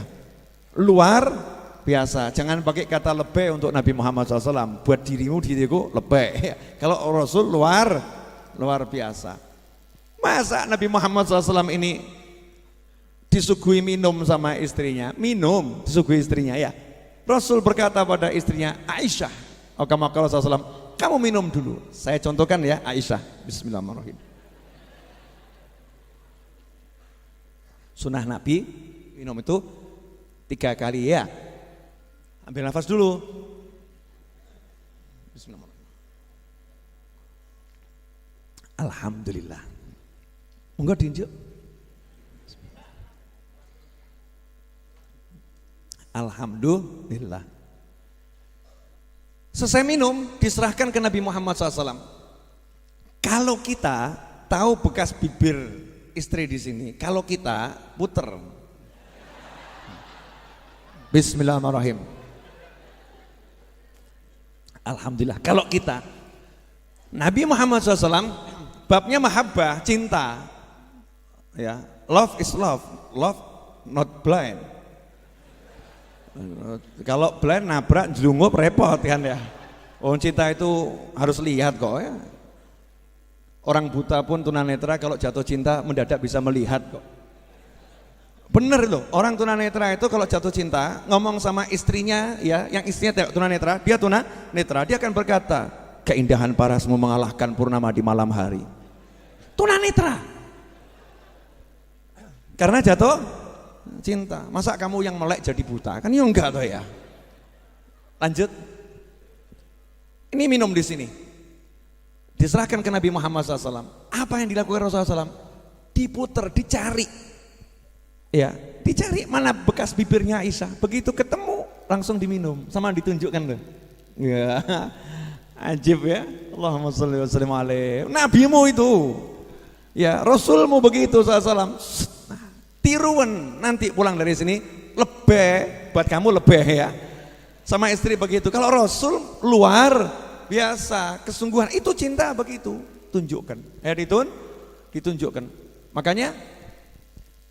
Luar biasa. Jangan pakai kata lebih untuk Nabi Muhammad SAW. Buat diriku lebih. Kalau Rasul luar biasa. Masa Nabi Muhammad SAW ini disuguhi minum sama istrinya? Minum, disuguhi istrinya ya. Rasul berkata pada istrinya Aisyah, kama qala SAW, kamu minum dulu. Saya contohkan ya, Aisyah. Bismillahirrahmanirrahim. Sunnah Nabi minum itu 3 kali ya. Ambil nafas dulu. Bismillahirrahmanirrahim. Alhamdulillah. Monggo diinjuk. Alhamdulillah. Selesai minum, diserahkan ke Nabi Muhammad SAW. Kalau kita tahu bekas bibir istri di sini, kalau kita puter. Bismillahirrahmanirrahim. Alhamdulillah. Kalau kita, Nabi Muhammad SAW, babnya mahabbah, cinta, ya, love is love, love not blind. Kalau blind nabrak jelungup repot kan ya. Oh, cinta itu harus lihat kok ya. Orang buta pun tunanetra kalau jatuh cinta mendadak bisa melihat kok. Bener loh, orang tunanetra itu kalau jatuh cinta ngomong sama istrinya ya, yang istrinya tunanetra, dia tunanetra, dia akan berkata, keindahan parasmu mengalahkan purnama di malam hari. Tunanetra. Karena jatuh cinta. Masa kamu yang melek jadi buta? Kan ya enggak toh ya. Lanjut. Ini minum di sini. Diserahkan ke Nabi Muhammad SAW. Apa yang dilakukan Rasulullah SAW? Diputer, dicari. Ya, dicari mana bekas bibirnya Aisyah. Begitu ketemu langsung diminum, sama ditunjukkan tuh. Ya, ajib ya. Allahumma sholli wa sallim alaihi. Nabimu itu. Ya, Rasulmu begitu SAW. Tiruan nanti pulang dari sini lebih buat kamu lebih ya. Sama istri begitu. Kalau Rasul luar biasa, kesungguhan itu cinta begitu. Tunjukkan. Ditunjukkan. Makanya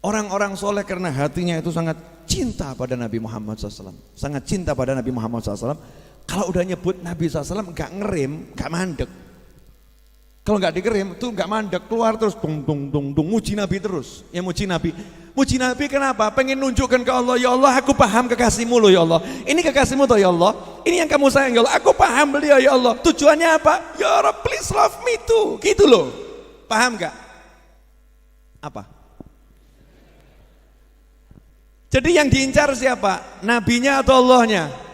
orang-orang soleh karena hatinya itu sangat cinta pada Nabi Muhammad SAW. Sangat cinta pada Nabi Muhammad SAW. Kalau udah nyebut Nabi SAW gak ngerem, gak mandek. Kalau nggak dikirim tuh nggak mandek, keluar terus tung muji Nabi terus. Ya muji Nabi. Muji Nabi kenapa? Pengen nunjukkan ke Allah, ya Allah aku paham kekasihmu loh ya Allah. Ini kekasihmu toh ya Allah. Ini yang kamu sayang ya Allah. Aku paham beliau ya Allah. Tujuannya apa? Ya Rabb please love me too. Gitu loh. Paham nggak? Apa? Jadi yang diincar siapa? Nabinya atau Allahnya?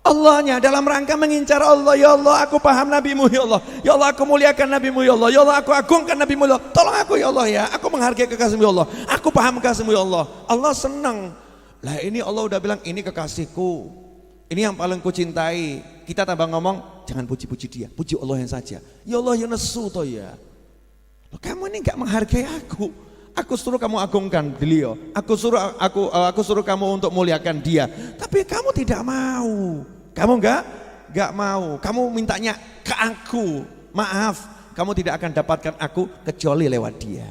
Allahnya, dalam rangka mengincar Allah. Ya Allah aku paham nabimu ya Allah. Ya Allah aku muliakan nabimu ya Allah. Ya Allah aku agungkan nabimu ya Allah. Tolong aku ya Allah ya. Aku menghargai kekasihmu ya Allah. Aku paham kekasihmu ya Allah. Allah senang. Lah ini Allah udah bilang ini kekasihku. Ini yang paling kucintai. Kita tambah ngomong jangan puji-puji dia, puji Allah yang saja. Ya Allah ya nesu toh ya. Loh, kamu ini enggak menghargai aku. Aku suruh kamu agungkan beliau. Aku suruh kamu untuk muliakan dia. Tapi kamu tidak mau. Kamu enggak mau. Kamu mintanya ke aku. Maaf, kamu tidak akan dapatkan aku kecuali lewat dia.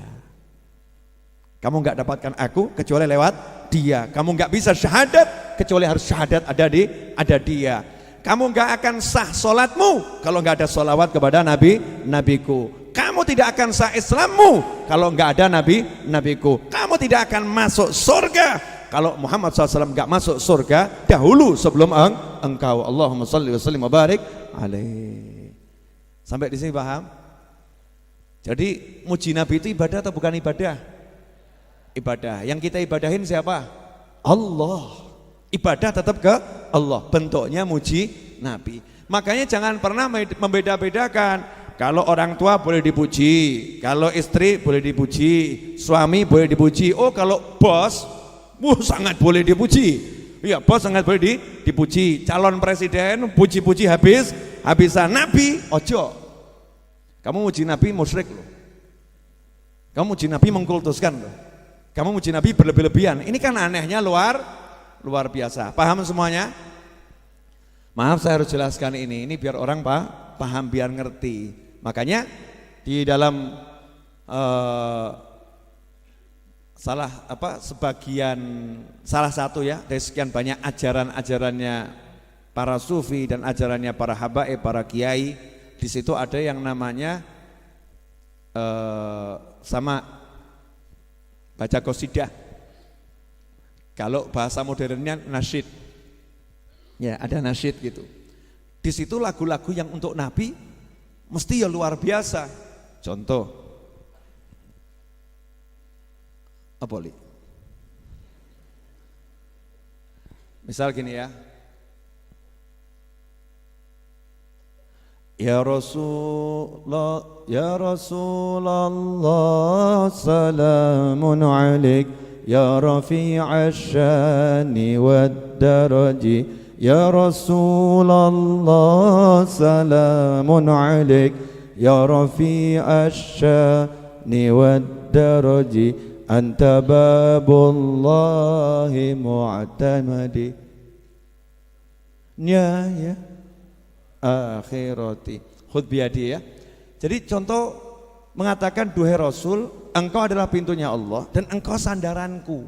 Kamu enggak dapatkan aku kecuali lewat dia. Kamu enggak bisa syahadat kecuali harus syahadat ada dia. Kamu enggak akan sah solatmu kalau enggak ada solawat kepada nabiku. Kamu tidak akan sah Islammu kalau enggak ada nabiku. Kamu tidak akan masuk surga kalau Muhammad SAW enggak masuk surga dahulu sebelum engkau. Allahumma sholli wa sallim wa barik alaihi. Sampai di sini paham? Jadi muji Nabi itu ibadah atau bukan ibadah? Ibadah. Yang kita ibadahin siapa? Allah. Ibadah tetap ke Allah. Bentuknya muji Nabi. Makanya jangan pernah membeda-bedakan. Kalau orang tua boleh dipuji, kalau istri boleh dipuji, suami boleh dipuji. Oh kalau bos, sangat boleh dipuji. Iya bos sangat boleh dipuji. Calon presiden puji-puji habisan. Nabi ojo. Kamu muji Nabi musyrik loh. Kamu muji Nabi mengkultuskan loh. Kamu muji Nabi berlebih-lebihan. Ini kan anehnya luar biasa. Paham semuanya? Maaf saya harus jelaskan ini biar orang paham biar ngerti. Makanya di dalam salah satu ya dari sekian banyak ajaran-ajarannya para sufi dan ajarannya para habaib, para kiai, di situ ada yang namanya sama baca qasidah. Kalau bahasa modernnya nasyid. Ya, ada nasyid gitu. Di situ lagu-lagu yang untuk Nabi mesti ya luar biasa. Contoh, apa li? Misal gini ya. Ya Rasulullah salamun alaik ya rafi'ash syani wad daraji ya Rasulullah salamun alaik ya rafi'ash syani wad daraji anta babullahi mu'tamadi ya akhirati khud biadi ya. Jadi contoh mengatakan duhai Rasul, engkau adalah pintunya Allah dan engkau sandaranku.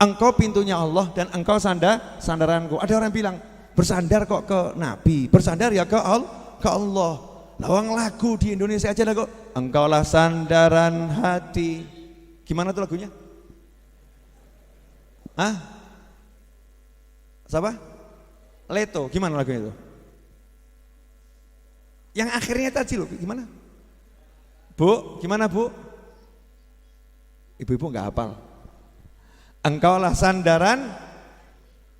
Engkau pintunya Allah dan engkau sandaranku. Ada orang bilang bersandar kok ke Nabi, bersandar ya ke Allah. Lawang lagu di Indonesia aja lah kok. Engkaulah sandaran hati. Gimana tuh lagunya? Siapa? Leto, gimana lagunya itu? Yang akhirnya tadi loh, gimana? Bu, gimana Bu? Ibu-ibu nggak hafal. Engkaulah sandaran,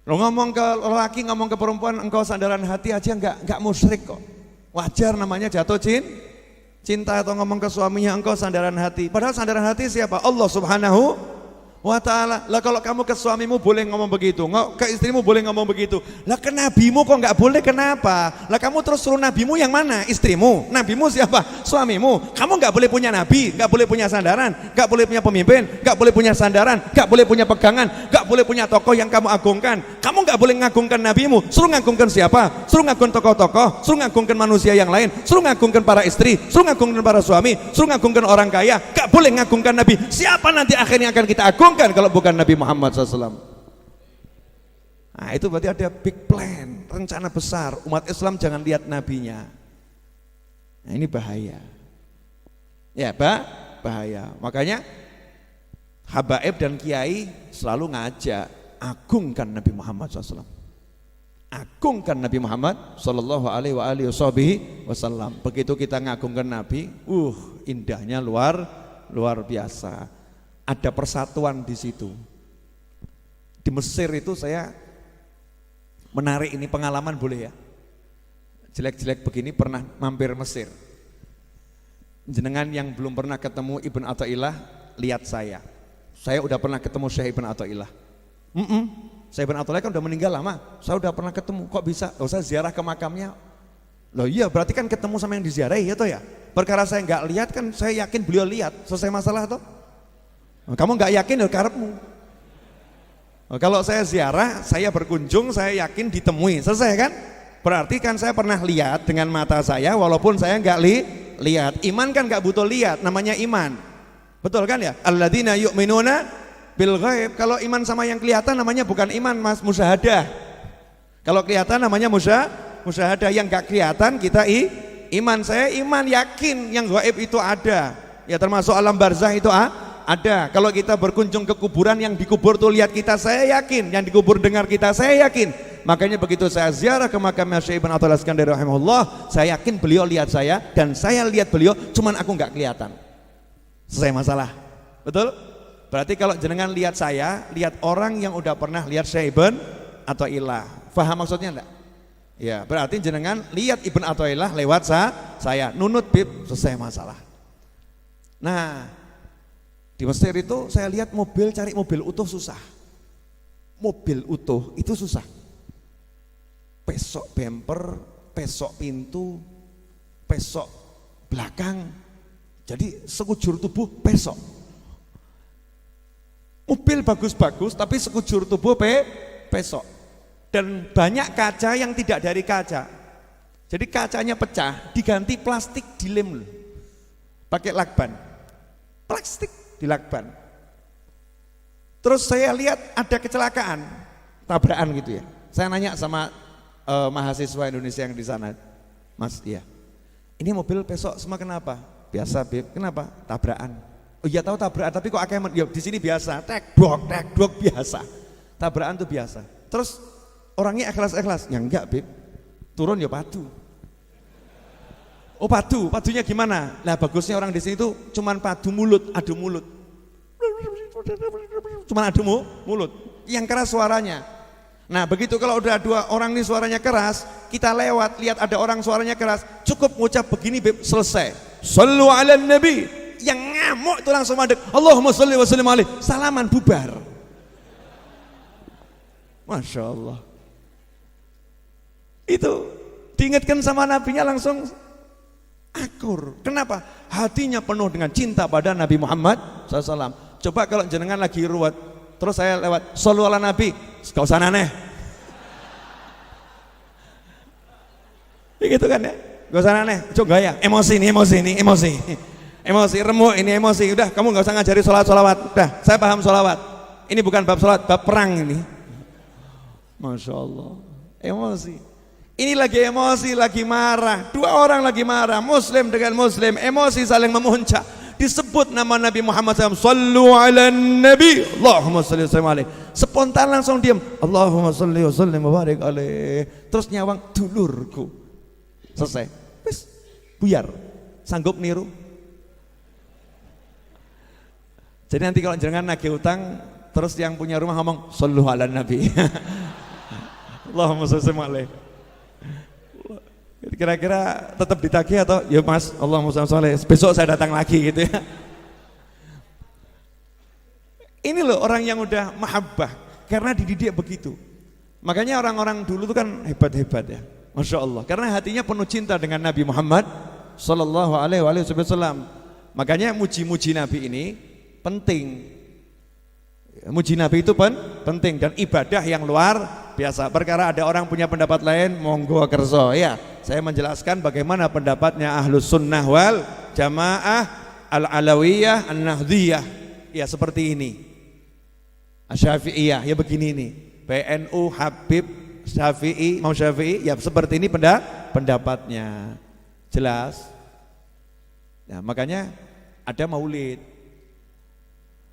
lo ngomong ke lelaki, ngomong ke perempuan, engkau sandaran hati aja nggak musyrik kok. Wajar namanya jatuh cinta atau ngomong ke suaminya engkau sandaran hati. Padahal sandaran hati siapa? Allah Subhanahu wa ta'ala. Lah kalau kamu ke suamimu boleh ngomong begitu, ke istrimu boleh ngomong begitu, lah ke nabimu kok nggak boleh, kenapa? Lah kamu terus suruh nabimu yang mana? Istrimu. Nabimu siapa? Suamimu. Kamu nggak boleh punya nabi, nggak boleh punya sandaran, nggak boleh punya pemimpin, nggak boleh punya sandaran, nggak boleh punya pegangan, nggak boleh punya tokoh yang kamu agungkan. Kamu nggak boleh ngagungkan nabimu. Suruh ngagungkan siapa? Suruh ngagungkan tokoh-tokoh, suruh ngagungkan manusia yang lain, suruh ngagungkan para istri, suruh ngagungkan para suami, suruh ngagungkan orang kaya. Nggak boleh ngagungkan nabi. Siapa nanti akhirnya akan kita agungkan kalau bukan Nabi Muhammad SAW? Nah itu berarti ada big plan, rencana besar. Umat Islam jangan lihat nabinya. Nah ini bahaya. Ya bahaya. Makanya habaib dan kiai selalu ngajak agungkan Nabi Muhammad SAW. Agungkan Nabi Muhammad Sallallahu Alaihi Wasallam. Begitu kita ngagungkan Nabi, indahnya luar biasa. Ada persatuan di situ. Di Mesir itu saya menarik ini pengalaman, boleh ya? Jelek-jelek begini pernah mampir Mesir. Jenengan yang belum pernah ketemu Ibn Athaillah, lihat saya. Saya udah pernah ketemu Syekh Ibn Athaillah. Syekh Ibn Athaillah kan udah meninggal lama. Saya udah pernah ketemu. Kok bisa? Saya ziarah ke makamnya. Loh iya, berarti kan ketemu sama yang diziarahi ya toh ya. Perkara saya nggak lihat kan saya yakin beliau lihat. Selesai masalah toh. Kamu nggak yakin ya karepmu. Kalau saya ziarah, saya berkunjung, saya yakin ditemui, selesai kan? Berarti kan saya pernah lihat dengan mata saya, walaupun saya nggak lihat. Iman kan nggak butuh lihat, namanya iman. Betul kan ya? Alladzina yu'minuna bil ghaib. Kalau iman sama yang kelihatan namanya bukan iman, Mas, musyahadah. Kalau kelihatan namanya musyahadah. Yang nggak kelihatan kita iman. Saya iman, yakin yang gaib itu ada. Ya termasuk alam barzah itu ada. Kalau kita berkunjung ke kuburan, yang dikubur tuh lihat kita, saya yakin. Yang dikubur dengar kita, saya yakin. Makanya begitu saya ziarah ke makamnya Syekh Ibn Athaillah Iskandari rahimahullah, saya yakin beliau lihat saya dan saya lihat beliau, cuman aku nggak kelihatan. Selesai masalah. Betul? Berarti kalau jenengan lihat saya, lihat orang yang udah pernah lihat Syekh Ibn Athaillah. Faham maksudnya enggak? Ya, berarti jenengan lihat Ibn Athaillah lewat saya. Nunut bib, selesai masalah. Nah, di Mesir itu saya lihat mobil, cari mobil utuh susah. Mobil utuh itu susah. Pesok bumper, pesok pintu, pesok belakang. Jadi sekujur tubuh pesok. Mobil bagus-bagus tapi sekujur tubuh pesok. Dan banyak kaca yang tidak dari kaca. Jadi kacanya pecah, diganti plastik dilem. Pakai lakban. Plastik dilakban. Terus saya lihat ada kecelakaan, tabrakan gitu ya. Saya nanya sama mahasiswa Indonesia yang di sana, Mas, iya. Ini mobil pesok semua kenapa? Biasa, Beb. Kenapa? Tabrakan. Oh iya tahu tabrakan, tapi kok akhirnya ya, di sini biasa, tek dok biasa. Tabrakan tuh biasa. Terus orangnya ikhlas-ikhlas. Ya enggak, Beb. Turun ya padu. Oh padunya gimana? Nah bagusnya orang di sini tuh cuman adu mulut. Cuman adu mulut. Yang keras suaranya. Nah begitu kalau udah dua orang ini suaranya keras, kita lewat lihat ada orang suaranya keras, cukup ngucap begini, Beb, selesai. Shallu ala nabi. Yang ngamuk itu langsung madek. Allahumma shalli wa sallim alaihi. Salaman bubar. Masya Allah. Itu diingatkan sama nabinya langsung akur. Kenapa? Hatinya penuh dengan cinta pada Nabi Muhammad SAW. Coba kalau jenengan lagi ruwet, terus saya lewat shollu ala nabi, gak usah aneh. Gitu kan ya? Gak usah aneh, coba gaya, emosi, remuk ini emosi. Udah, kamu gak usah ngajari sholawat. Udah, saya paham sholawat. Ini bukan bab sholat, bab perang ini. Masya Allah, emosi. Ini lagi emosi, lagi marah. Dua orang lagi marah, muslim dengan muslim, emosi saling memuncak. Disebut nama Nabi Muhammad SAW, Sallu ala nabi, Allahumma salli wa sallim alaihi. Spontan langsung diam, Allahumma salli wa sallim wa barik alaihi. Terus nyawang, dulurku. Selesai, wis, buyar. Sanggup niru? Jadi nanti kalau jangan nagih utang, terus yang punya rumah ngomong, Sallu ala nabi, Allahumma salli wa sallim alaihi. Kira-kira tetap ditagih atau ya Mas, Allahumma sholli alaihi, besok saya datang lagi gitu ya. Ini loh orang yang udah mahabbah karena dididik begitu. Makanya orang-orang dulu itu kan hebat-hebat ya, Masya Allah, karena hatinya penuh cinta dengan Nabi Muhammad Sallallahu alaihi wasallam. Makanya muji-muji Nabi ini penting. Muji Nabi itu penting dan ibadah yang luar biasa. Perkara ada orang punya pendapat lain, monggo kerso ya. Saya menjelaskan bagaimana pendapatnya Ahlus Sunnah wal Jamaah Al-Alawiyah An-Nahdiyah. Ya seperti ini. Asy-Syafi'iyah ya begini nih. PNU Habib Syafi'i, Imam Syafi'i ya seperti ini pendapatnya. Jelas? Ya, makanya ada maulid.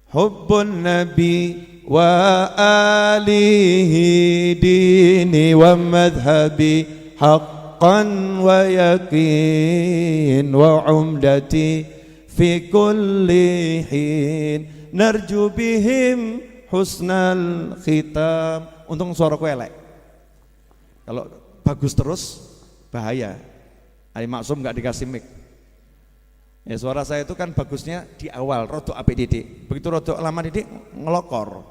Hubbun Nabi wa alihi dini wa madhabi haqqan wa yakin wa umdati fi kulli hin narju bihim husnal khitam. Untung suaraku elek. Kalau bagus terus bahaya. Ali Maksum gak dikasih mic. Ya, suara saya itu kan bagusnya di awal, rodok apik didik. Begitu rodok lama didik ngelokor.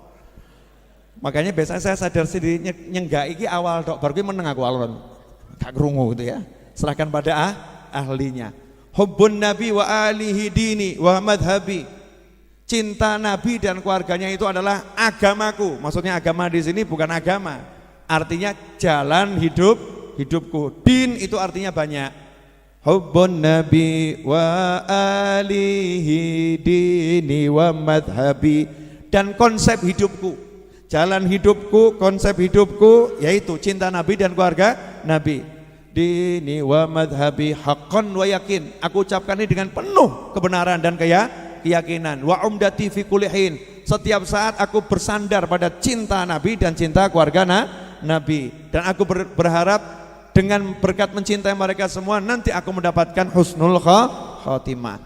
Makanya biasanya saya sadar sendiri nyenggak iki awal dok, baru meneng aku alon. Gak krungu gitu ya. Serahkan pada ahlinya. Hubbun Nabi wa alihi dini wa madhabi. Cinta Nabi dan keluarganya itu adalah agamaku. Maksudnya agama di sini bukan agama. Artinya jalan hidupku. Din itu artinya banyak. Hubbun Nabi wa alihi dini wa madhabi. Dan konsep hidupku, jalan hidupku, konsep hidupku yaitu cinta Nabi dan keluarga Nabi. Dini wa madhabi haqqan wa yakin. Aku ucapkan ini dengan penuh kebenaran dan keyakinan. Wa umdati fi kulli hin. Setiap saat aku bersandar pada cinta Nabi dan cinta keluarga Nabi. Dan aku berharap dengan berkat mencintai mereka semua nanti aku mendapatkan husnul khotimah.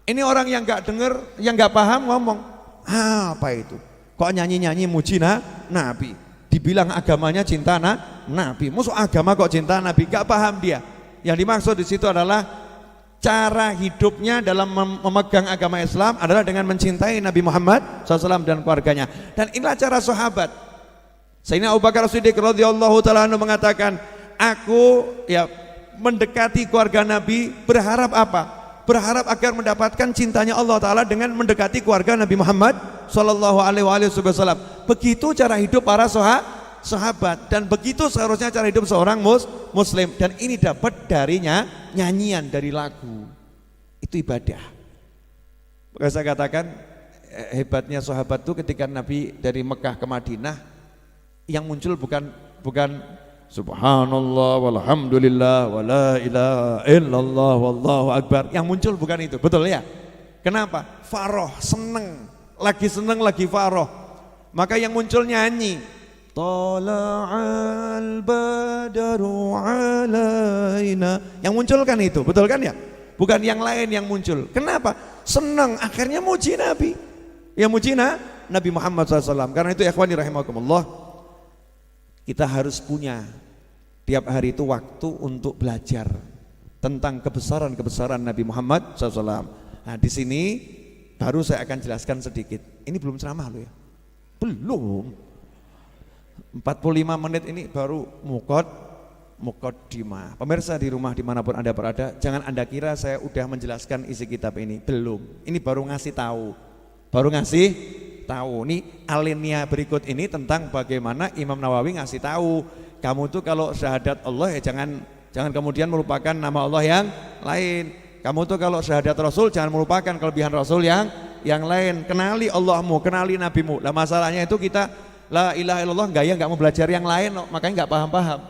Ini orang yang gak dengar, yang gak paham ngomong, apa itu? Kok nyanyi-nyanyi muji Nabi? Dibilang agamanya cinta Nabi. Musuh agama kok cinta Nabi? Gak paham dia. Yang dimaksud di situ adalah cara hidupnya dalam memegang agama Islam adalah dengan mencintai Nabi Muhammad SAW dan keluarganya. Dan inilah cara sahabat. Sayyidina Abu Bakar As-Siddiq radhiyallahu ta'ala anhu mengatakan, aku ya mendekati keluarga Nabi berharap apa? Berharap agar mendapatkan cintanya Allah Ta'ala dengan mendekati keluarga Nabi Muhammad Sallallahu alaihi wasallam. Begitu cara hidup para sahabat dan begitu seharusnya cara hidup seorang muslim. Dan ini dapat darinya nyanyian dari lagu. Itu ibadah. Maka saya katakan hebatnya sahabat itu ketika Nabi dari Mekah ke Madinah yang muncul bukan Subhanallah walhamdulillah wala ilaha illallah wallahu akbar. Yang muncul bukan itu, betul ya? Kenapa? Faroh, seneng, lagi faroh. Maka yang muncul nyanyi. Tala'al badaru alaina. Yang muncul kan itu, betul kan ya? Bukan yang lain yang muncul. Kenapa? Senang, akhirnya muji Nabi. Yang muji Nabi Muhammad SAW. Karena itu ikhwani rahimakumullah, kita harus punya tiap hari itu waktu untuk belajar tentang kebesaran-kebesaran Nabi Muhammad SAW. Nah di sini baru saya akan jelaskan sedikit. Ini belum ceramah loh ya. Belum. 45 menit ini baru muqaddimah. Pemirsa di rumah dimanapun Anda berada, jangan Anda kira saya udah menjelaskan isi kitab ini. Belum. Ini baru ngasih tahu. Ini alinea berikut ini tentang bagaimana Imam Nawawi ngasih tahu. Kamu tuh kalau syahadat Allah ya jangan kemudian melupakan nama Allah yang lain. Kamu tuh kalau syahadat Rasul jangan melupakan kelebihan Rasul yang lain. Kenali Allahmu, kenali Nabimu. Lah masalahnya itu kita la ilaha illallah nggak mau belajar yang lain, makanya nggak paham.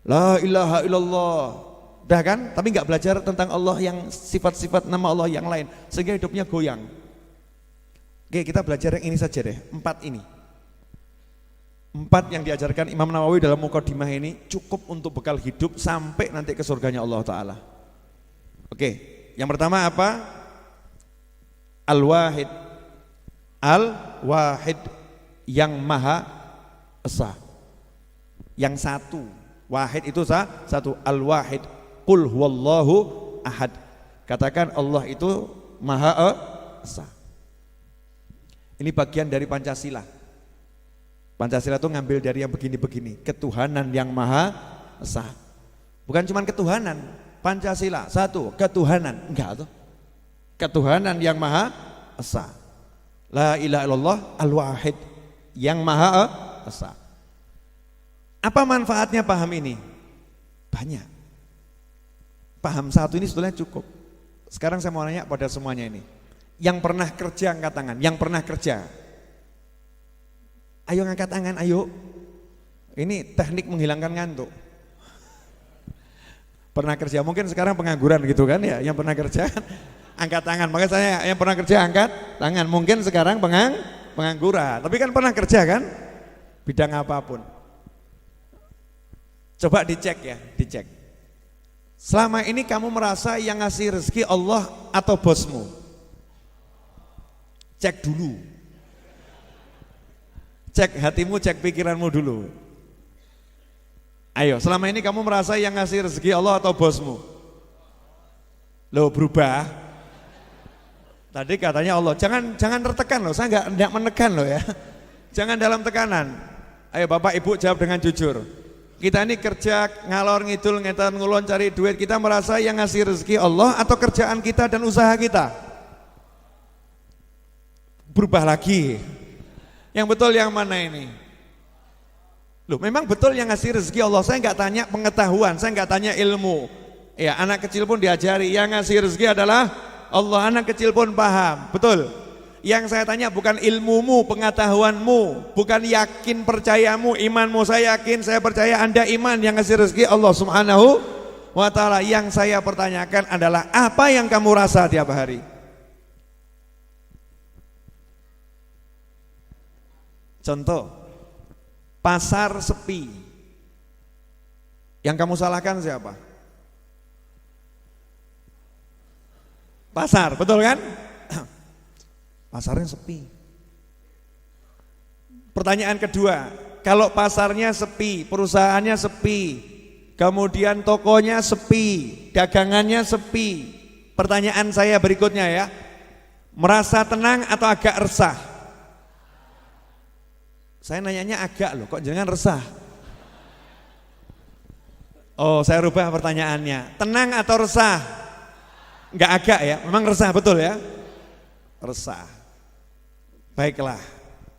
La ilaha illallah, dah kan? Tapi nggak belajar tentang Allah yang sifat-sifat nama Allah yang lain, sehingga hidupnya goyang. Oke, kita belajar yang ini saja deh, 4 ini. 4 yang diajarkan Imam Nawawi dalam Muqaddimah ini cukup untuk bekal hidup sampai nanti ke surganya Allah Ta'ala. Oke, yang pertama apa? Al-Wahid. Al-Wahid, yang Maha Esa, yang satu. Wahid itu satu. Al-Wahid. Qul huwallahu ahad. Katakan Allah itu Maha Esa. Ini bagian dari Pancasila. Pancasila itu ngambil dari yang begini-begini, ketuhanan yang Maha Esa. Bukan cuma ketuhanan. Pancasila satu, ketuhanan. Enggak tuh. Ketuhanan yang Maha Esa. La ilaha illallah al-wahid, yang Maha Esa. Apa manfaatnya paham ini? Banyak. Paham satu ini sebetulnya cukup. Sekarang saya mau nanya pada semuanya ini. Yang pernah kerja angkat tangan, yang pernah kerja. Ayo ngangkat tangan, ayo. Ini teknik menghilangkan ngantuk. Pernah kerja, mungkin sekarang pengangguran gitu kan ya, yang pernah kerja angkat tangan. Makanya saya yang pernah kerja angkat tangan. Mungkin sekarang pengangguran, tapi kan pernah kerja kan, bidang apapun. Coba dicek ya, dicek. Selama ini kamu merasa yang ngasih rezeki Allah atau bosmu? Cek dulu. Cek hatimu, cek pikiranmu dulu. Ayo, selama ini kamu merasa yang ngasih rezeki Allah atau bosmu? Loh, berubah. Tadi katanya Allah, jangan tertekan loh, saya enggak menekan loh ya. Jangan dalam tekanan. Ayo Bapak Ibu jawab dengan jujur. Kita ini kerja ngalor ngidul ngetan ngulon cari duit, kita merasa yang ngasih rezeki Allah atau kerjaan kita dan usaha kita? Berubah lagi. Yang betul yang mana ini? Loh, memang betul yang ngasih rezeki Allah. Saya enggak tanya pengetahuan, saya enggak tanya ilmu. Ya, anak kecil pun diajari yang ngasih rezeki adalah Allah, anak kecil pun paham, betul. Yang saya tanya bukan ilmumu, pengetahuanmu, bukan yakin percayamu, imanmu. Saya yakin, saya percaya Anda iman yang ngasih rezeki Allah Subhanahu wa ta'ala. Yang saya pertanyakan adalah apa yang kamu rasa tiap hari? Contoh, pasar sepi. Yang kamu salahkan siapa? Pasar, betul kan? Pasarnya sepi. Pertanyaan kedua, kalau pasarnya sepi, perusahaannya sepi, kemudian tokonya sepi, dagangannya sepi. Pertanyaan saya berikutnya ya, merasa tenang atau agak resah? Saya nanyanya agak loh, kok jangan resah? Oh, saya rubah pertanyaannya, tenang atau resah? Enggak agak ya, memang resah, betul ya? Resah. Baiklah,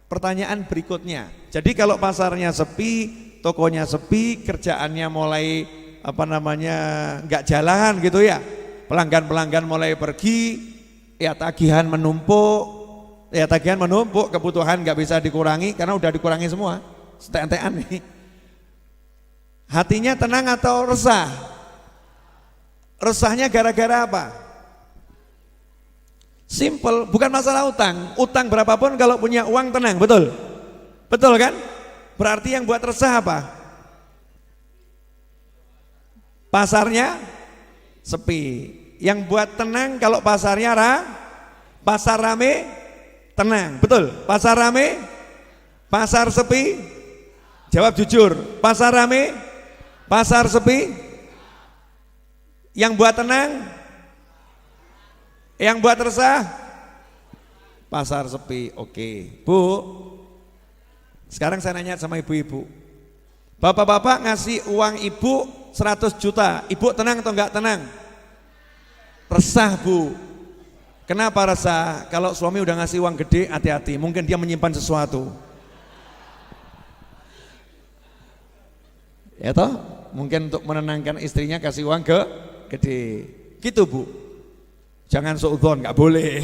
pertanyaan berikutnya. Jadi kalau pasarnya sepi, tokonya sepi, kerjaannya mulai enggak jalan gitu ya. Pelanggan-pelanggan mulai pergi, ya tagihan menumpuk, kebutuhan enggak bisa dikurangi karena udah dikurangi semua. Setek-entekan nih. Hatinya tenang atau resah? Resahnya gara-gara apa? Simple, bukan masalah utang. Utang berapapun kalau punya uang tenang, betul? Betul kan? Berarti yang buat resah apa? Pasarnya sepi. Yang buat tenang kalau pasarnya pasar rame tenang. Betul? Pasar rame, pasar sepi. Jawab jujur. Pasar rame, pasar sepi. Yang buat tenang, yang buat resah, pasar sepi. Oke, Bu. Sekarang saya nanya sama ibu-ibu. Bapak-bapak ngasih uang ibu 100 juta. Ibu tenang atau enggak tenang? Resah, Bu. Kenapa resah? Kalau suami udah ngasih uang gede, hati-hati. Mungkin dia menyimpan sesuatu. Ya toh? Mungkin untuk menenangkan istrinya kasih uang gede. Gitu, Bu. Jangan suudzon, enggak boleh.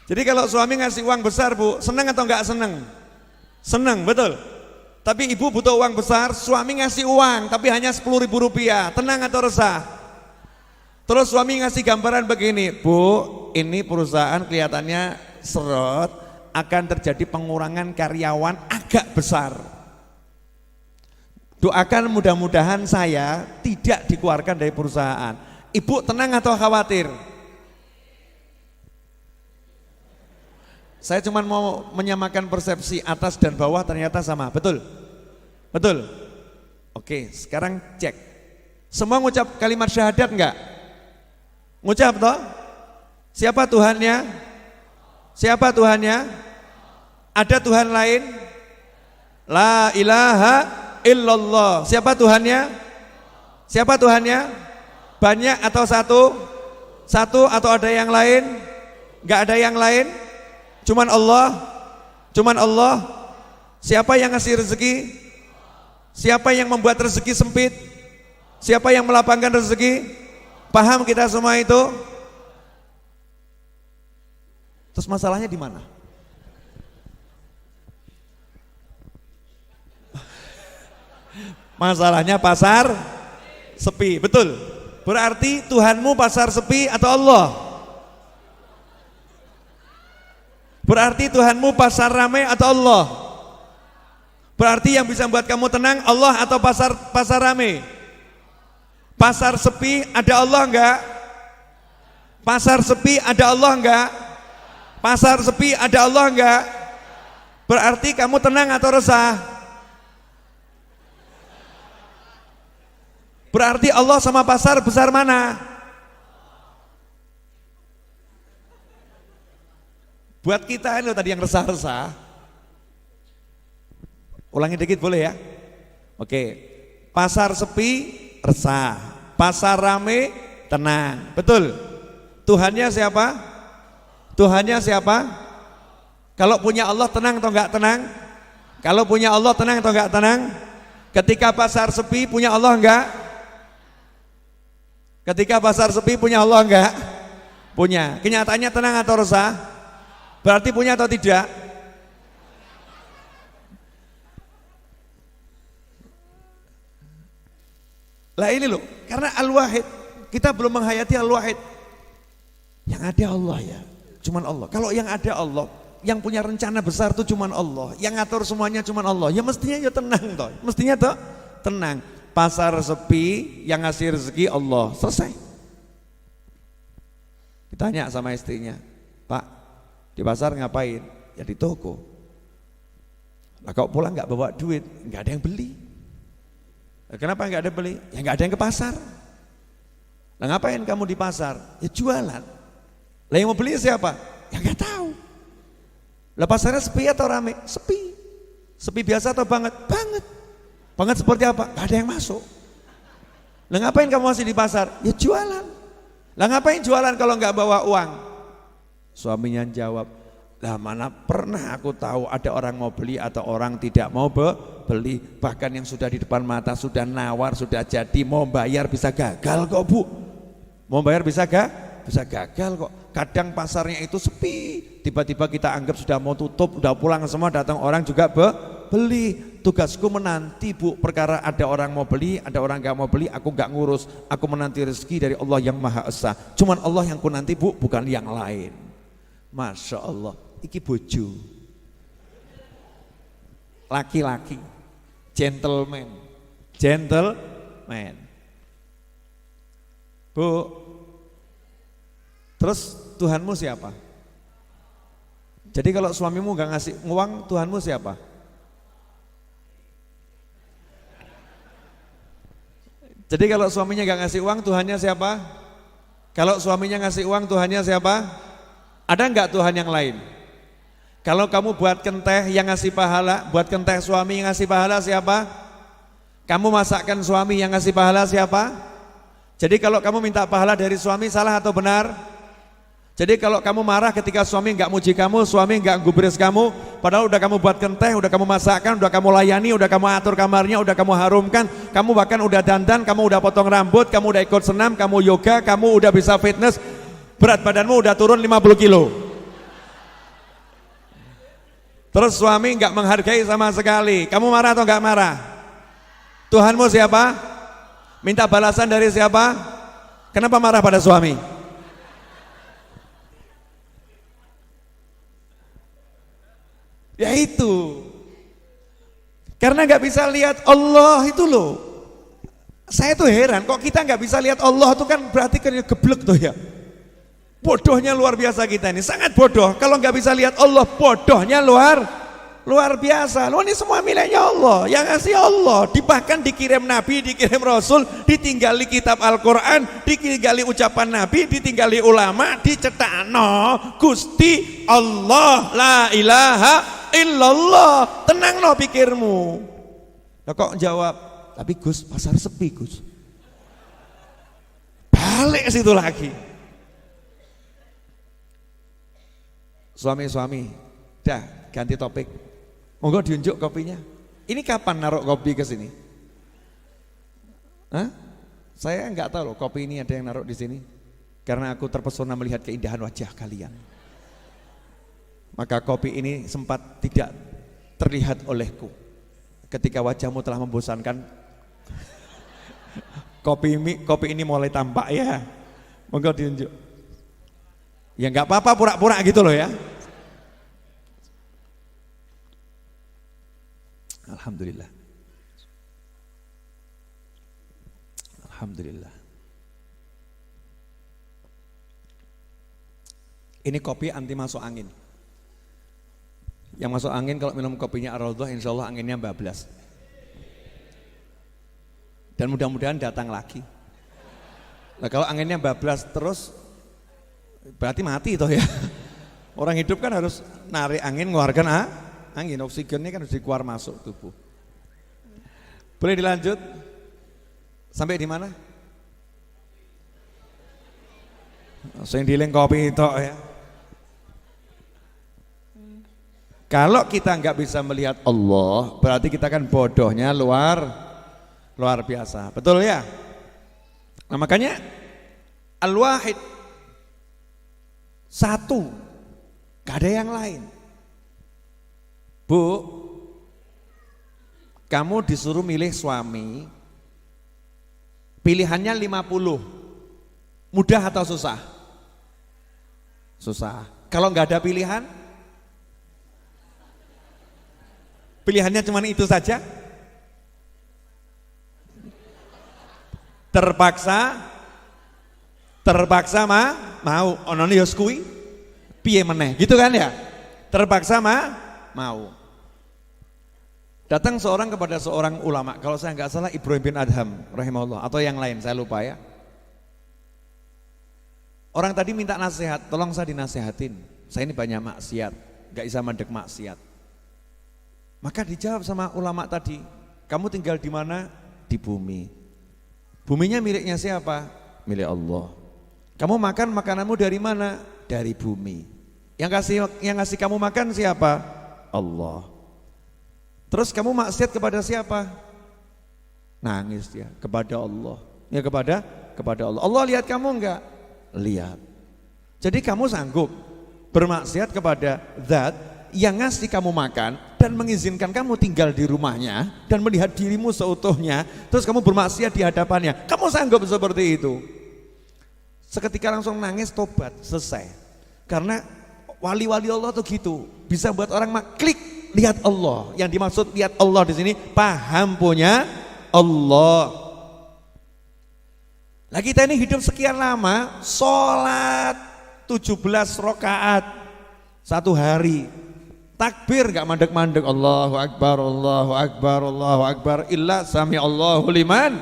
Jadi kalau suami ngasih uang besar, Bu, senang atau enggak senang? Senang, betul. Tapi ibu butuh uang besar, suami ngasih uang tapi hanya 10.000 rupiah, tenang atau resah? Terus suami ngasih gambaran begini, Bu, ini perusahaan kelihatannya seret, akan terjadi pengurangan karyawan agak besar. Doakan mudah-mudahan saya tidak dikeluarkan dari perusahaan. Ibu tenang atau khawatir? Saya cuma mau menyamakan persepsi atas dan bawah, ternyata sama, betul? Betul? Oke, sekarang cek. Semua ngucap kalimat syahadat enggak? Ngucap toh? Siapa Tuhannya? Siapa Tuhannya? Ada Tuhan lain? La ilaha illallah. Siapa Tuhannya? Siapa Tuhannya? Banyak atau satu? Satu atau ada yang lain? Enggak ada yang lain? Cuman Allah? Cuman Allah? Siapa yang ngasih rezeki? Siapa yang membuat rezeki sempit? Siapa yang melapangkan rezeki? Paham kita semua itu? Terus masalahnya di mana? Masalahnya pasar sepi, betul. Berarti Tuhanmu pasar sepi atau Allah? Berarti Tuhanmu pasar ramai atau Allah? Berarti yang bisa membuat kamu tenang Allah atau pasar ramai? Pasar sepi ada Allah enggak? Pasar sepi ada Allah enggak? Pasar sepi ada Allah enggak? Berarti kamu tenang atau resah? Berarti Allah sama pasar besar mana? Buat kita ini tadi yang resah-resah. Ulangi dikit boleh ya? Oke. Pasar sepi resah, pasar rame tenang. Betul? Tuhannya siapa? Tuhannya siapa? Kalau punya Allah tenang atau enggak tenang? Kalau punya Allah tenang atau enggak tenang? Ketika pasar sepi punya Allah enggak? Ketika pasar sepi punya Allah enggak? Punya. Kenyataannya tenang atau resah? Berarti punya atau tidak? Lah ini loh, karena Al-Wahid, kita belum menghayati Al-Wahid. Yang ada Allah ya, cuman Allah. Kalau yang ada Allah, yang punya rencana besar itu cuman Allah, yang ngatur semuanya cuman Allah. Ya mestinya ya tenang toh. Mestinya toh tenang. Pasar sepi, yang ngasih rezeki Allah. Selesai. Ditanya sama istrinya, Pak, di pasar ngapain? Ya di toko. Lah kau pulang nggak bawa duit, nggak ada yang beli. Kenapa nggak ada beli? Ya nggak ada yang ke pasar. Nah ngapain kamu di pasar? Ya jualan. Lah yang mau beli siapa? Ya nggak tahu. Lah pasarnya sepi atau rame? Sepi. Sepi biasa atau banget? Banget. Banget seperti apa? Gak ada yang masuk. Lah ngapain kamu masih di pasar? Ya jualan. Lah ngapain jualan kalau nggak bawa uang? Suaminya jawab, lah mana pernah aku tahu ada orang mau beli atau orang tidak mau beli. Bahkan yang sudah di depan mata sudah nawar, sudah jadi, mau bayar bisa gagal kok Bu. Mau bayar bisa gagal kok. Kadang pasarnya itu sepi, tiba-tiba kita anggap sudah mau tutup, udah pulang semua, datang orang juga beli. Tugasku menanti Bu, perkara ada orang mau beli, ada orang gak mau beli, aku gak ngurus. Aku menanti rezeki dari Allah yang Maha Esa. Cuman Allah yang ku nanti Bu, bukan yang lain. Masya Allah, iki bojo. laki-laki, gentleman, gentleman. Bu, terus Tuhanmu siapa? Jadi kalau suamimu gak ngasih uang, Tuhanmu siapa? Jadi kalau suaminya gak ngasih uang, Tuhannya siapa? Kalau suaminya ngasih uang, Tuhannya siapa? Ada enggak Tuhan yang lain? Kalau kamu buat kenteh yang ngasih pahala, buat kenteh suami yang ngasih pahala siapa? Kamu masakkan suami yang ngasih pahala siapa? Jadi kalau kamu minta pahala dari suami salah atau benar? Jadi kalau kamu marah ketika suami enggak muji kamu, suami enggak gubris kamu, padahal udah kamu buat kenteh, udah kamu masakkan, udah kamu layani, udah kamu atur kamarnya, udah kamu harumkan, kamu bahkan udah dandan, kamu udah potong rambut, kamu udah ikut senam, kamu yoga, kamu udah bisa fitness, berat badanmu udah turun 50 kilo. Terus suami enggak menghargai sama sekali, kamu marah atau enggak marah? Tuhanmu siapa? Minta balasan dari siapa? Kenapa marah pada suami? Ya itu, karena nggak bisa lihat Allah itu loh. Saya tuh heran, kok kita nggak bisa lihat Allah itu kan berarti kan geblek tuh ya. Bodohnya luar biasa kita ini, sangat bodoh. Kalau nggak bisa lihat Allah, bodohnya luar biasa. Loh ini semua miliknya Allah, yang ngasih Allah. Bahkan dikirim Nabi, dikirim Rasul, ditinggali kitab Al-Quran, ditinggali ucapan Nabi, ditinggali ulama, dicetakno Gusti Allah, la ilaha illallah. Tenang no pikirmu. Nah, kok jawab, tapi Gus pasar sepi Gus. Balik situ lagi. Suami-suami, dah ganti topik. Monggo diunjuk kopinya. Ini kapan naruh kopi ke sini? Hah? Saya enggak tahu loh kopi ini ada yang naruh di sini. Karena aku terpesona melihat keindahan wajah kalian. Maka kopi ini sempat tidak terlihat olehku. Ketika wajahmu telah membosankan, kopi ini mulai tampak ya. Monggo diunjuk. Ya enggak apa-apa pura-pura gitu loh ya. Alhamdulillah. Alhamdulillah. Ini kopi anti masuk angin. Yang masuk angin kalau minum kopinya Ar-Raudhah insya Allah anginnya bablas. Dan mudah-mudahan datang lagi. Nah kalau anginnya bablas terus berarti mati toh ya. Orang hidup kan harus narik angin, ngeluarkan angin, oksigennya kan harus keluar masuk tubuh. Boleh dilanjut? Sampai di mana? Sing diling kopi itu ya. Kalau kita nggak bisa melihat Allah, berarti kita kan bodohnya luar biasa. Betul ya? Nah makanya Al-Wahid satu, gak ada yang lain. Bu, kamu disuruh milih suami, pilihannya 50, mudah atau susah? Susah. Kalau nggak ada pilihan, pilihannya cuma itu saja, terpaksa mau onone yo kuwi piye meneh gitu kan ya, terpaksa mau. Datang seorang kepada seorang ulama, kalau saya nggak salah Ibrahim bin Adham rahimahullah atau yang lain saya lupa ya. Orang tadi minta nasihat, tolong saya dinasehatin, saya ini banyak maksiat, nggak bisa mandek maksiat. Maka dijawab sama ulama tadi, kamu tinggal di mana? Di bumi. Buminya miliknya siapa? Milik Allah. Kamu makan makananmu dari mana? Dari bumi. Yang ngasih kamu makan siapa? Allah. Terus kamu maksiat kepada siapa? Nangis dia kepada Allah. Ya kepada Allah. Allah lihat kamu enggak? Lihat. Jadi kamu sanggup bermaksiat kepada zat yang ngasih kamu makan dan mengizinkan kamu tinggal di rumahnya dan melihat dirimu seutuhnya, terus kamu bermaksiat di hadapannya. Kamu sanggup seperti itu? Seketika langsung nangis, tobat, selesai. Karena wali-wali Allah tuh gitu, bisa buat orang klik, lihat Allah. Yang dimaksud lihat Allah di sini paham punya Allah. Lah kita ini hidup sekian lama, sholat 17 rakaat satu hari. Takbir gak mandek-mandek, Allahu Akbar, Allahu Akbar, Allahu Akbar, illa sami Allahu liman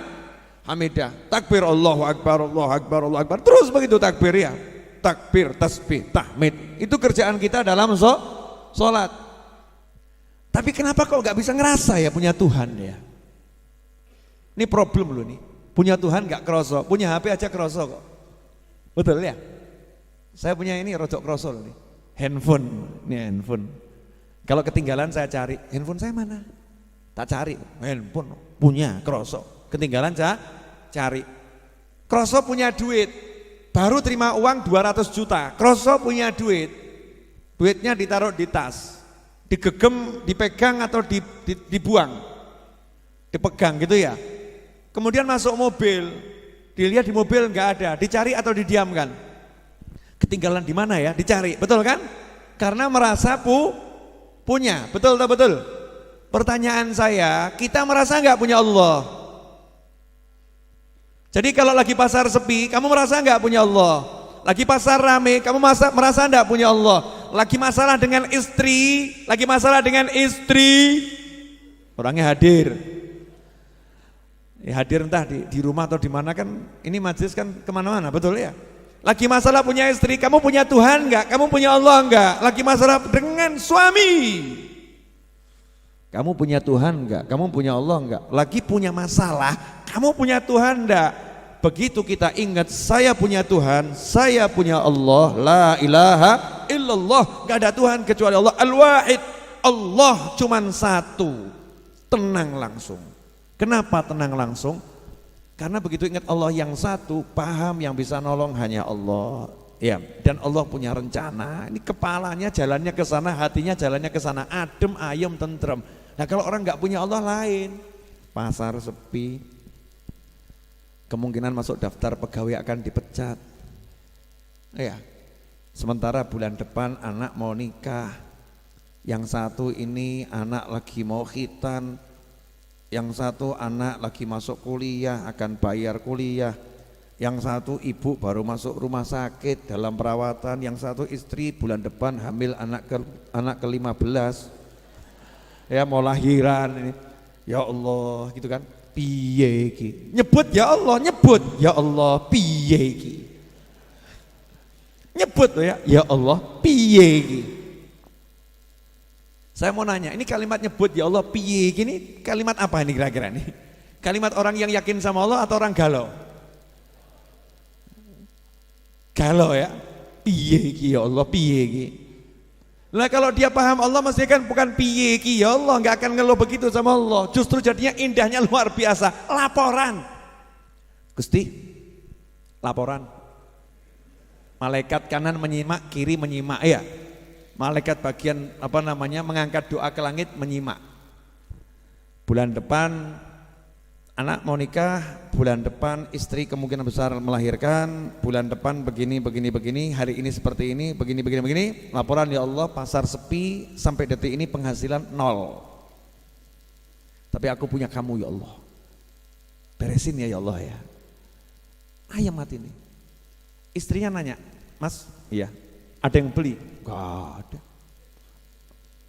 hamidah. Takbir Allahu Akbar, Allahu Akbar, Allahu Akbar. Terus begitu takbir ya. Takbir, tasbih, tahmid. Itu kerjaan kita dalam sholat. Tapi kenapa kok gak bisa ngerasa ya punya Tuhan ya? Ini problem loh nih. Punya Tuhan gak kroso, punya HP aja kroso kok. Betul ya? Saya punya ini rodok kroso loh nih. Handphone, ini handphone. Kalau ketinggalan saya cari, handphone saya mana? Tak cari, handphone punya kroso. Ketinggalan saya cari. Kroso punya duit, baru terima uang 200 juta. Kroso punya duit, duitnya ditaruh di tas, digegem, dipegang atau dibuang, dipegang gitu ya. Kemudian masuk mobil, dilihat di mobil nggak ada, dicari atau didiamkan. Ketinggalan di mana ya? Dicari, betul kan? Karena merasa punya, betul tak betul? Pertanyaan saya, kita merasa nggak punya Allah? Jadi kalau lagi pasar sepi, kamu merasa nggak punya Allah? Lagi pasar rame, kamu merasa nggak punya Allah? Lagi masalah dengan istri, orangnya hadir. Ya, hadir entah di rumah atau di mana kan, ini majelis kan kemana-mana, betul ya? Lagi masalah punya istri, kamu punya Tuhan enggak? Kamu punya Allah enggak? Lagi masalah dengan suami, kamu punya Tuhan enggak? Kamu punya Allah enggak? Lagi punya masalah, kamu punya Tuhan enggak? Begitu kita ingat saya punya Tuhan, saya punya Allah, la ilaha illallah, enggak ada Tuhan kecuali Allah, al-wahid, Allah cuman satu, tenang langsung. Kenapa tenang langsung? Karena begitu ingat Allah yang satu, paham yang bisa nolong hanya Allah. Ya, dan Allah punya rencana. Ini kepalanya jalannya ke sana, hatinya jalannya ke sana, adem, ayem, tentrem. Nah, kalau orang nggak punya Allah lain, pasar sepi, kemungkinan masuk daftar pegawai akan dipecat. Ya. Sementara bulan depan anak mau nikah, yang satu ini anak lagi mau khitan, yang satu anak lagi masuk kuliah akan bayar kuliah, yang satu ibu baru masuk rumah sakit dalam perawatan, yang satu istri bulan depan hamil anak ke-15 ya mau lahiran ini. Ya Allah gitu kan, piye iki nyebut ya Allah piye iki nyebut ya Allah piye iki. Saya mau nanya, ini kalimat nyebut ya Allah piye gini, kalimat apa ini kira-kira nih? Kalimat orang yang yakin sama Allah atau orang galau? Galau ya, piye ki ya Allah piye ki. Nah kalau dia paham Allah mesti kan bukan piye ki ya Allah, nggak akan ngeluh begitu sama Allah. Justru jadinya indahnya luar biasa, laporan. Gusti, laporan. Malaikat kanan menyimak, kiri menyimak ya. Malaikat bagian mengangkat doa ke langit menyimak. Bulan depan anak mau nikah, bulan depan istri kemungkinan besar melahirkan, bulan depan begini, hari ini seperti ini, begini. Laporan ya Allah, pasar sepi sampai detik ini penghasilan 0. Tapi aku punya kamu ya Allah. Beresin ya Allah ya. Ayam mati nih. Istrinya nanya, "Mas, iya. Ada yang beli?" Gak ada.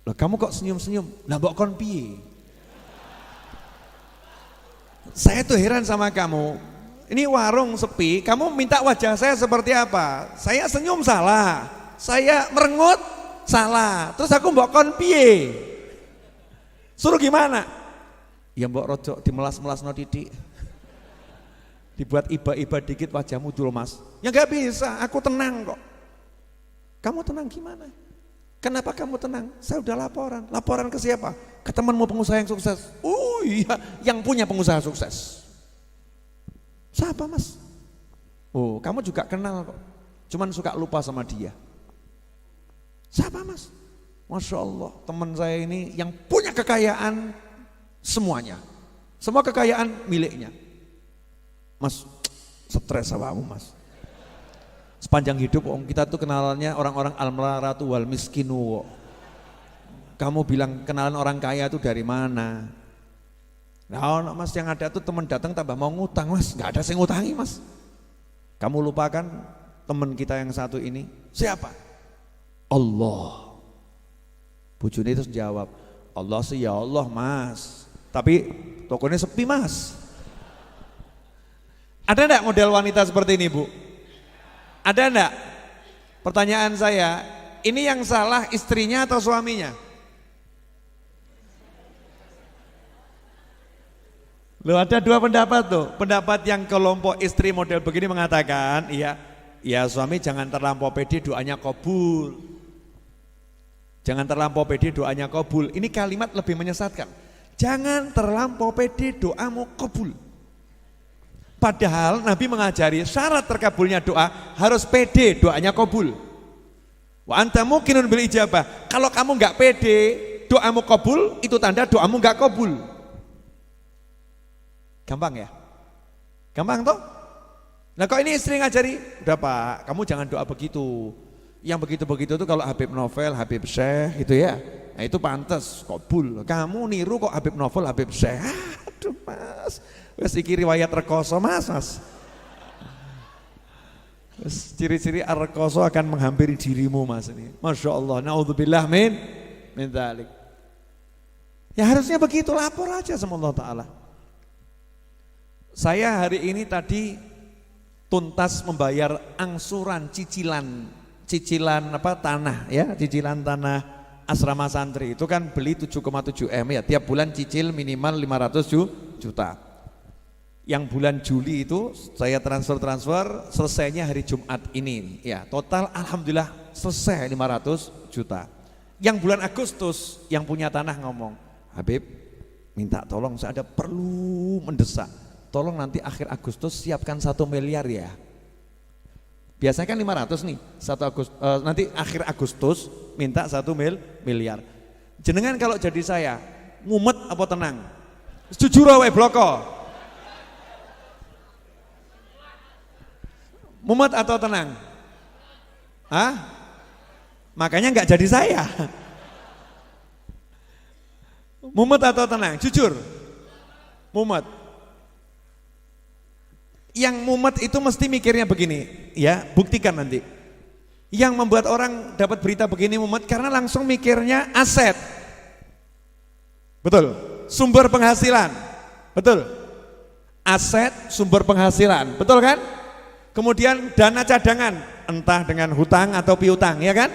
Lah kamu kok senyum-senyum? Lah mbok kon piye? Saya tuh heran sama kamu. Ini warung sepi, kamu minta wajah saya seperti apa? Saya senyum salah, saya merengut salah. Terus aku mbok kon piye? Suruh gimana? Ya mbok rojok dimelas-melas no titik. Dibuat iba-iba dikit wajahmu dulu Mas. Ya gak bisa, aku tenang kok. Kamu tenang gimana? Kenapa kamu tenang? Saya udah laporan. Laporan ke siapa? Ke temanmu pengusaha yang sukses. Oh iya, yang punya pengusaha sukses. Siapa Mas? Oh, kamu juga kenal kok. Cuman suka lupa sama dia. Siapa Mas? Masya Allah, teman saya ini yang punya kekayaan semuanya. Semua kekayaan miliknya. Mas, stres sama kamu Mas. Sepanjang hidup kita tuh kenalannya orang-orang al-maratu wal miskinu. Kamu bilang kenalan orang kaya itu dari mana? Nah, mas yang ada tuh teman datang tambah mau ngutang mas, nggak ada yang ngutangi mas. Kamu lupakan teman kita yang satu ini siapa? Allah. Bojone itu jawab, Allah sih ya Allah mas, tapi tokonya sepi mas. Ada enggak model wanita seperti ini Bu? Ada enggak? Pertanyaan saya, ini yang salah istrinya atau suaminya? Loh, ada dua pendapat tuh. Pendapat yang kelompok istri model begini mengatakan, iya, ya suami jangan terlampau pede, doanya kabul. Jangan terlampau pede, doanya kabul. Ini kalimat lebih menyesatkan. Jangan terlampau pede, doamu kabul. Padahal Nabi mengajari syarat terkabulnya doa harus pede, doanya kabul. Wa anta muqinun bil ijabah. Kalau kamu enggak pede, doamu kabul, itu tanda doamu enggak kabul. Gampang ya? Gampang toh? Nah kok ini istri ngajari, udah Pak, kamu jangan doa begitu. Yang begitu-begitu itu kalau Habib Novel, Habib Syekh gitu ya. Nah itu pantas, kabul. Kamu niru kok Habib Novel, Habib Syekh. Aduh mas, wes iki riwayat rekoso mas. Ciri-ciri rekoso akan menghampiri dirimu mas ini. Masya Allah, naudzubillah min dzalik. Ya harusnya begitu, lapor aja sama Allah Ta'ala. Saya hari ini tadi tuntas membayar angsuran cicilan apa tanah ya, cicilan tanah asrama santri itu kan beli 7,7 M ya, tiap bulan cicil minimal 500 juta. Yang bulan Juli itu saya transfer selesainya hari Jumat ini ya, total alhamdulillah selesai 500 juta. Yang bulan Agustus yang punya tanah ngomong, Habib minta tolong saya ada perlu mendesak, tolong nanti akhir Agustus siapkan 1 miliar ya. Biasanya kan 500 nih, nanti akhir Agustus minta 1 miliar. Jenengan kalau jadi saya, ngumet apa tenang? Jujur wae bloko. Mumet atau tenang? Hah? Makanya nggak jadi saya. Mumet atau tenang? Jujur. Mumet. Yang mumet itu mesti mikirnya begini, ya, buktikan nanti. Yang membuat orang dapat berita begini mumet karena langsung mikirnya aset. Betul. Sumber penghasilan. Betul. Aset, sumber penghasilan. Betul kan? Kemudian dana cadangan, entah dengan hutang atau piutang, ya kan?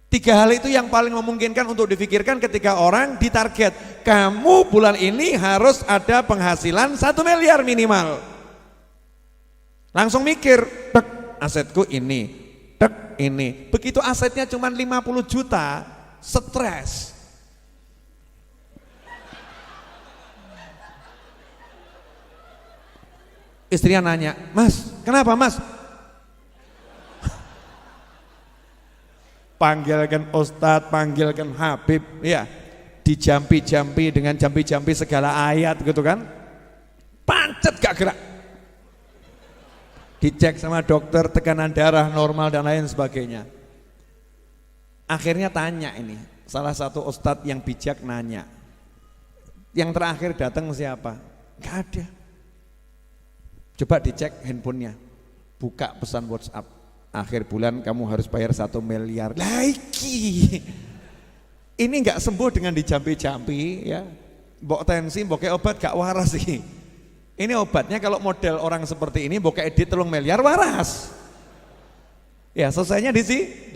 3 hal itu yang paling memungkinkan untuk difikirkan ketika orang ditarget. Kamu bulan ini harus ada penghasilan 1 miliar minimal. Langsung mikir, tek, asetku ini, tek, ini. Begitu asetnya cuma 50 juta, stres. Istrinya nanya, Mas, kenapa Mas? Panggilkan Ustadz, panggilkan Habib, ya, dijampi-jampi dengan jampi-jampi segala ayat gitu kan, pancet gak gerak. Dicek sama dokter tekanan darah normal dan lain sebagainya. Akhirnya tanya ini, salah satu ustadz yang bijak nanya, yang terakhir datang siapa? Gak ada. Coba dicek handphonenya, buka pesan WhatsApp, akhir bulan kamu harus bayar 1 miliar. Lagi ini gak sembuh dengan dijampi-jampi ya, mbok tensi, mbok obat gak waras sih. Ini obatnya kalau model orang seperti ini bokeh edit 3 miliar waras. Ya selesainya di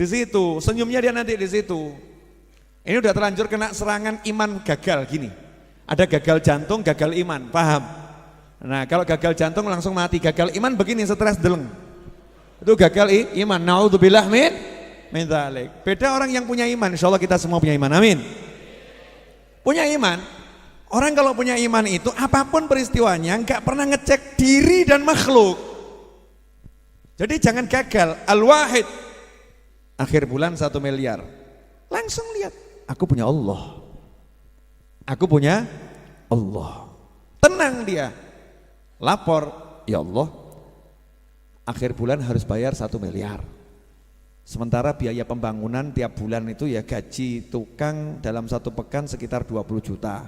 situ, senyumnya dia nanti di situ. Ini udah terlanjur kena serangan iman gagal gini. Ada gagal jantung, gagal iman, paham? Nah kalau gagal jantung langsung mati, gagal iman begini stres deleng. Itu gagal iman. Naudzubillah min dzalik. Beda orang yang punya iman, insyaallah kita semua punya iman. Amin. Punya iman. Orang kalau punya iman itu apapun peristiwanya nggak pernah ngecek diri dan makhluk. Jadi jangan gagal. Al-Wahid akhir bulan 1 miliar. Langsung lihat, aku punya Allah. Aku punya Allah. Tenang dia. Lapor, ya Allah, akhir bulan harus bayar 1 miliar. Sementara biaya pembangunan tiap bulan itu ya gaji tukang dalam 1 pekan sekitar 20 juta.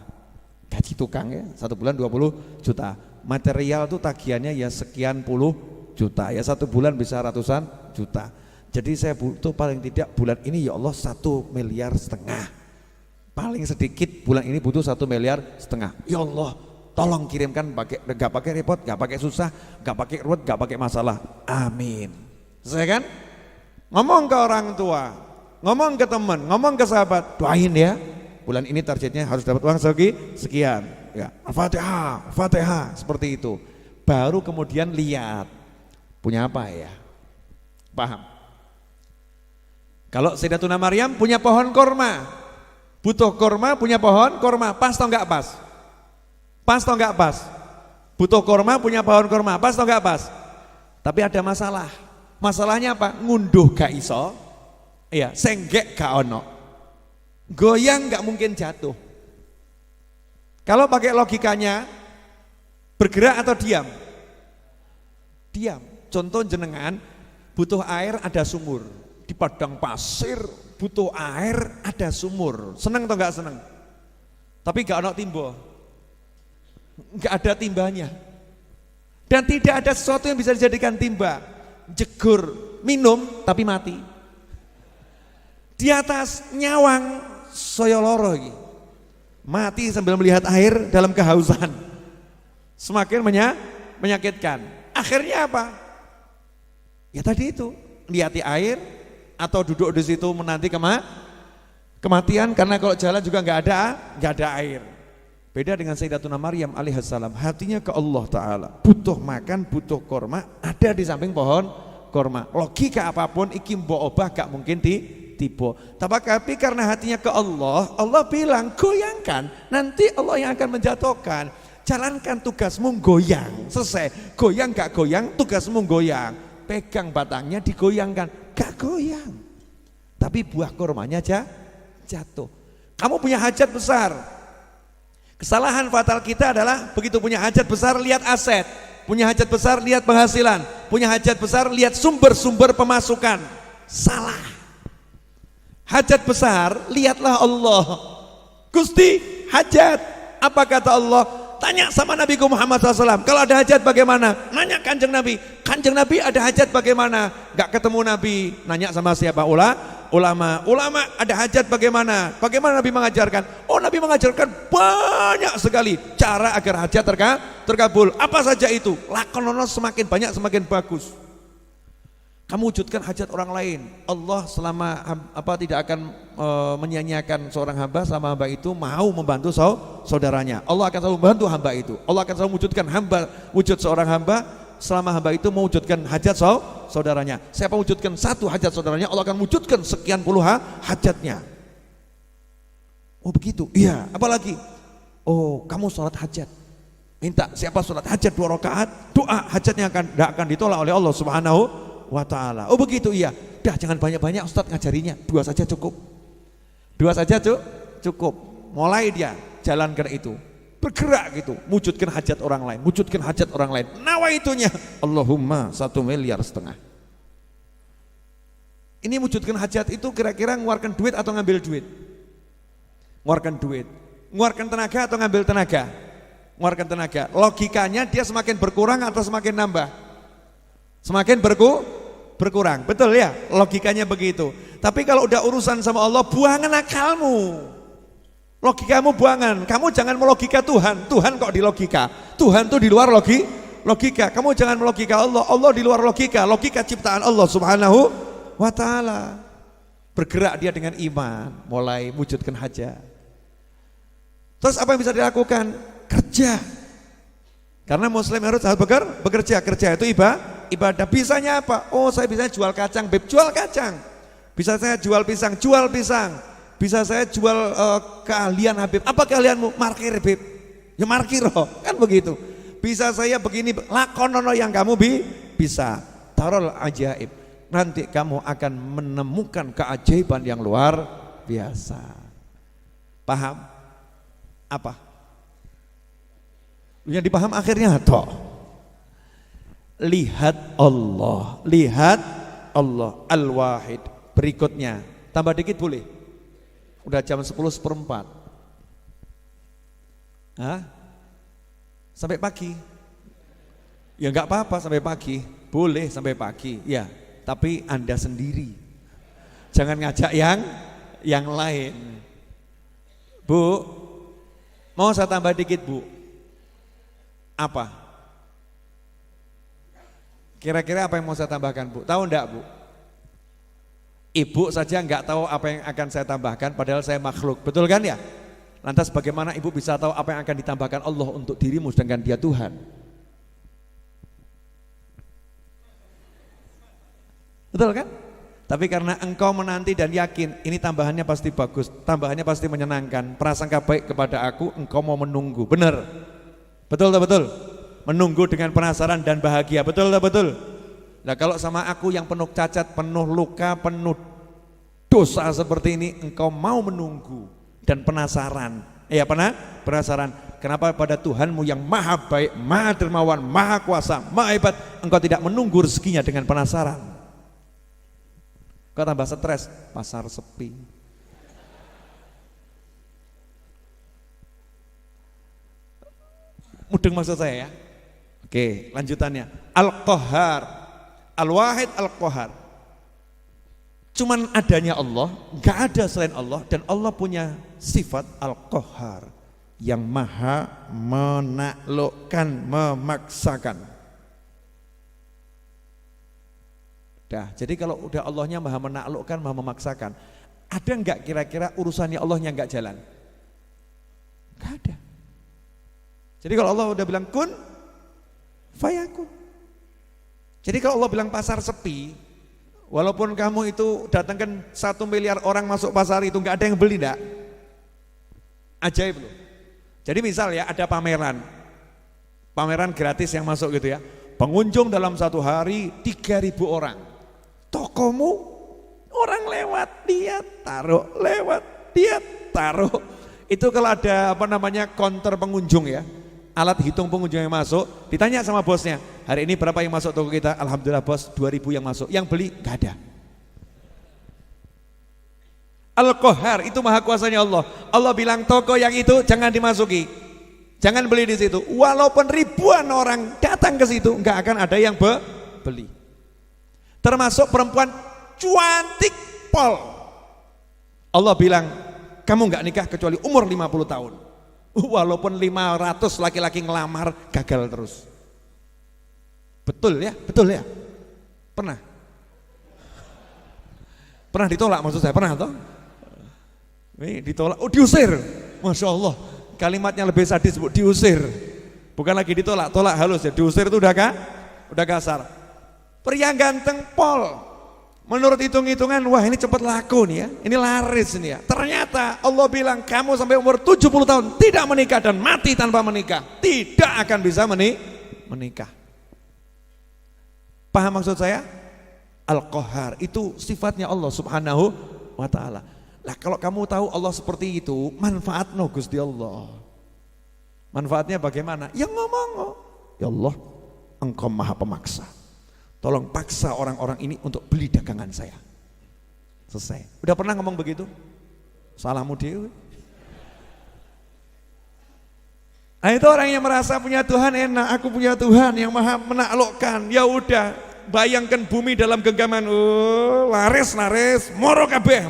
Gaji tukang ya, 1 bulan 20 juta. Material tuh tagihannya ya sekian puluh juta. Ya 1 bulan bisa ratusan juta. Jadi saya butuh paling tidak bulan ini ya Allah 1,5 miliar. Paling sedikit bulan ini butuh 1,5 miliar. Ya Allah, tolong kirimkan gak pakai repot, gak pakai susah, gak pakai ruwet, gak pakai masalah. Amin. Selesai kan? Ngomong ke orang tua, ngomong ke teman, ngomong ke sahabat, doain ya. Bulan ini targetnya harus dapat uang sekian. Ya, Al-Fatihah, Al-Fatihah, seperti itu. Baru kemudian lihat punya apa ya? Paham? Kalau Sayyidatuna Maryam punya pohon korma, butuh korma, punya pohon korma, pas atau enggak pas? Pas atau enggak pas? Butuh korma, punya pohon korma, pas atau enggak pas? Tapi ada masalah. Masalahnya apa? Ngunduh gak iso, iya, senggek gak ono, goyang gak mungkin jatuh. Kalau pakai logikanya, bergerak atau diam? Diam. Contoh jenengan, butuh air ada sumur, di padang pasir butuh air ada sumur, seneng atau gak seneng? Tapi gak ono timbo, gak ada timbanya, dan tidak ada sesuatu yang bisa dijadikan timba. Jegur, minum tapi mati. Di atas nyawang soyoloro lagi. Mati sambil melihat air dalam kehausan. Semakin menyakitkan. Akhirnya apa? Ya tadi itu, lihati air atau duduk di situ menanti kematian, karena kalau jalan juga nggak ada air. Beda dengan Sayyidatuna Maryam alaihissalam, hatinya ke Allah Ta'ala, butuh makan, butuh korma, ada di samping pohon korma. Logika apapun iki mbok obah gak mungkin tiba. Tapi karena hatinya ke Allah, Allah bilang goyangkan, nanti Allah yang akan menjatuhkan. Jalankan tugasmu goyang, selesai. Goyang gak goyang, tugasmu goyang. Pegang batangnya digoyangkan, gak goyang. Tapi buah kormanya jatuh. Kamu punya hajat besar. Kesalahan fatal kita adalah begitu punya hajat besar lihat aset, punya hajat besar lihat penghasilan, punya hajat besar lihat sumber-sumber pemasukan. Salah. Hajat besar lihatlah Allah. Gusti, hajat. Apa kata Allah? Tanya sama Nabi Muhammad SAW. Kalau ada hajat bagaimana? Nanya Kanjeng Nabi. Kanjeng Nabi ada hajat bagaimana? Gak ketemu Nabi. Nanya sama siapa? Ulama ada hajat bagaimana? Bagaimana Nabi mengajarkan? Oh, Nabi mengajarkan banyak sekali cara agar hajat terkabul. Apa saja itu? Lakonono semakin banyak semakin bagus. Kamu wujudkan hajat orang lain. Allah selama tidak akan menyia-nyiakan seorang hamba selama hamba itu mau membantu saudaranya. Allah akan selalu membantu hamba itu. Allah akan selalu wujudkan wujud seorang hamba selama hamba itu mewujudkan hajat saudaranya. Siapa wujudkan satu hajat saudaranya, Allah akan wujudkan sekian puluh hajatnya. Oh begitu? Iya. Apalagi? Oh, kamu sholat hajat. Minta siapa sholat hajat 2 rakaat, doa hajatnya akan ditolak oleh Allah Subhanahu wa ta'ala. Oh begitu? Iya. Dah jangan banyak-banyak Ustadz ngajarinya, 2 saja cukup. 2 saja cukup. Mulai dia jalankan itu. Bergerak gitu, wujudkan hajat orang lain, wujudkan hajat orang lain. Nawaitunya Allahumma 1,5 miliar. Ini wujudkan hajat itu kira-kira ngeluarkan duit atau ngambil duit? Ngeluarkan duit. Ngeluarkan tenaga atau ngambil tenaga? Ngeluarkan tenaga. Logikanya dia semakin berkurang atau semakin nambah? Semakin berkurang. Betul ya? Logikanya begitu. Tapi kalau udah urusan sama Allah, buangan akalmu. Logikamu buangan. Kamu jangan melogika Tuhan. Tuhan kok di logika. Tuhan tuh di luar logika. Kamu jangan melogika Allah. Allah di luar logika. Logika ciptaan Allah Subhanahu wa ta'ala. Bergerak dia dengan iman, mulai wujudkan hajat. Terus apa yang bisa dilakukan? Kerja. Karena muslim harus bekerja. Kerja itu ibadah. Bisanya apa? Oh, saya bisa jual kacang, Beb. Jual kacang. Bisa saya jual pisang, jual pisang. Bisa saya jual keahlian Habib. Apa keahlianmu? Markir Habib. Ya markir kan begitu. Bisa saya begini, lakonono yang kamu bisa. Tarol ajaib. Nanti kamu akan menemukan keajaiban yang luar biasa. Paham? Apa? Yang dipaham akhirnya toh. Lihat Allah, lihat Allah Al-Wahid. Berikutnya, tambah dikit boleh? Udah jam 10:04. Hah? Sampai pagi? Ya enggak apa-apa sampai pagi, boleh sampai pagi, ya. Tapi Anda sendiri, jangan ngajak yang lain. Bu, mau saya tambah dikit Bu? Apa? Kira-kira apa yang mau saya tambahkan Bu? Tahu enggak Bu? Ibu saja enggak tahu apa yang akan saya tambahkan, padahal saya makhluk, betul kan ya? Lantas bagaimana ibu bisa tahu apa yang akan ditambahkan Allah untuk dirimu sedangkan dia Tuhan? Betul kan? Tapi karena engkau menanti dan yakin ini tambahannya pasti bagus, tambahannya pasti menyenangkan, prasangka baik kepada aku, engkau mau menunggu. Benar? Betul tak betul? Menunggu dengan penasaran dan bahagia. Betul tak betul? Nah kalau sama aku yang penuh cacat, penuh luka, penuh dosa seperti ini, engkau mau menunggu dan penasaran. Ya penasaran. Kenapa pada Tuhanmu yang maha baik, maha dermawan, maha kuasa, maha hebat, engkau tidak menunggu rezekinya dengan penasaran? Kau tambah stres, pasar sepi. Mudeng maksud saya ya. Oke, lanjutannya. Al-Qahhar, Al-Wahid Al-Qahhar. Cuman adanya Allah, enggak ada selain Allah, dan Allah punya sifat Al-Qahhar yang maha menaklukkan, memaksakan. Dah, jadi kalau udah Allahnya maha menaklukkan, maha memaksakan, ada enggak kira-kira urusannya Allahnya enggak jalan? Enggak ada. Jadi kalau Allah udah bilang kun, fayakun. Jadi kalau Allah bilang pasar sepi, walaupun kamu itu datangkan 1 miliar orang masuk pasar itu enggak ada yang beli enggak? Ajaib loh. Jadi misal ya ada pameran gratis yang masuk gitu ya. Pengunjung dalam 1 hari 3.000 orang. Tokomu orang lewat dia taruh, lewat dia taruh. Itu kalau ada counter pengunjung ya, alat hitung pengunjung yang masuk, ditanya sama bosnya, hari ini berapa yang masuk toko kita? Alhamdulillah bos, 2.000 yang masuk. Yang beli gak ada. Al-Qahhar itu maha kuasanya Allah. Allah bilang toko yang itu jangan dimasuki, jangan beli di situ. Walaupun ribuan orang datang ke situ, nggak akan ada yang beli. Termasuk perempuan cantik pol. Allah bilang, kamu nggak nikah kecuali umur 50 tahun. Walaupun 500 laki-laki ngelamar, gagal terus. Betul ya? Betul ya? Pernah? Pernah ditolak maksud saya? Pernah toh? Ini ditolak, oh diusir. Masya Allah, kalimatnya lebih sadis, diusir. Bukan lagi ditolak, tolak halus ya. Diusir itu udah kasar. Pria ganteng pol, menurut hitung-hitungan, wah ini cepat laku nih ya, ini laris nih ya. Ternyata Allah bilang kamu sampai umur 70 tahun tidak menikah dan mati tanpa menikah, tidak akan bisa menikah. Paham maksud saya? Al-Qahhar itu sifatnya Allah subhanahu wa ta'ala. Nah kalau kamu tahu Allah seperti itu, manfaatnya Gusti Allah. Manfaatnya bagaimana? Ya ngomong, ya Allah engkau maha pemaksa. Tolong paksa orang-orang ini untuk beli dagangan saya. Selesai. Udah pernah ngomong begitu? Salahmu dewe. Nah itu orang yang merasa punya Tuhan enak, aku punya Tuhan yang maha menaklukkan. Ya udah, bayangkan bumi dalam genggaman, laris, moro kabeh.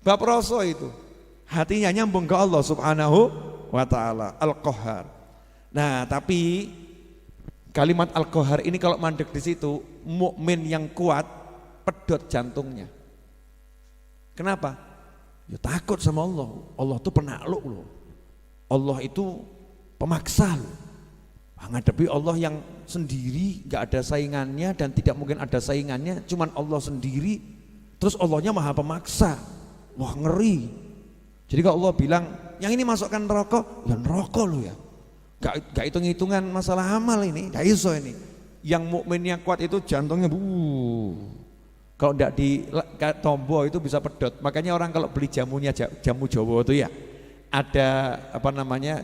Bab Raso itu. Hatinya nyambung ke Allah subhanahu wa ta'ala. Al-Qahhar. Nah tapi kalimat Al-Qahhar ini kalau mandek di situ, mukmin yang kuat pedot jantungnya. Kenapa? Ya takut sama Allah. Allah itu penakluk loh. Allah itu pemaksa loh. Menghadapi Allah yang sendiri, gak ada saingannya dan tidak mungkin ada saingannya, cuman Allah sendiri. Terus Allahnya maha pemaksa. Wah ngeri. Jadi kalau Allah bilang, yang ini masukkan neraka, ya neraka loh ya. Gak hitung-hitungan masalah amal ini, gak iso ini. Yang mukmin yang kuat itu jantungnya kalau tidak di tombo itu bisa pedot. Makanya orang kalau beli jamunya jamu Jawa itu ya, ada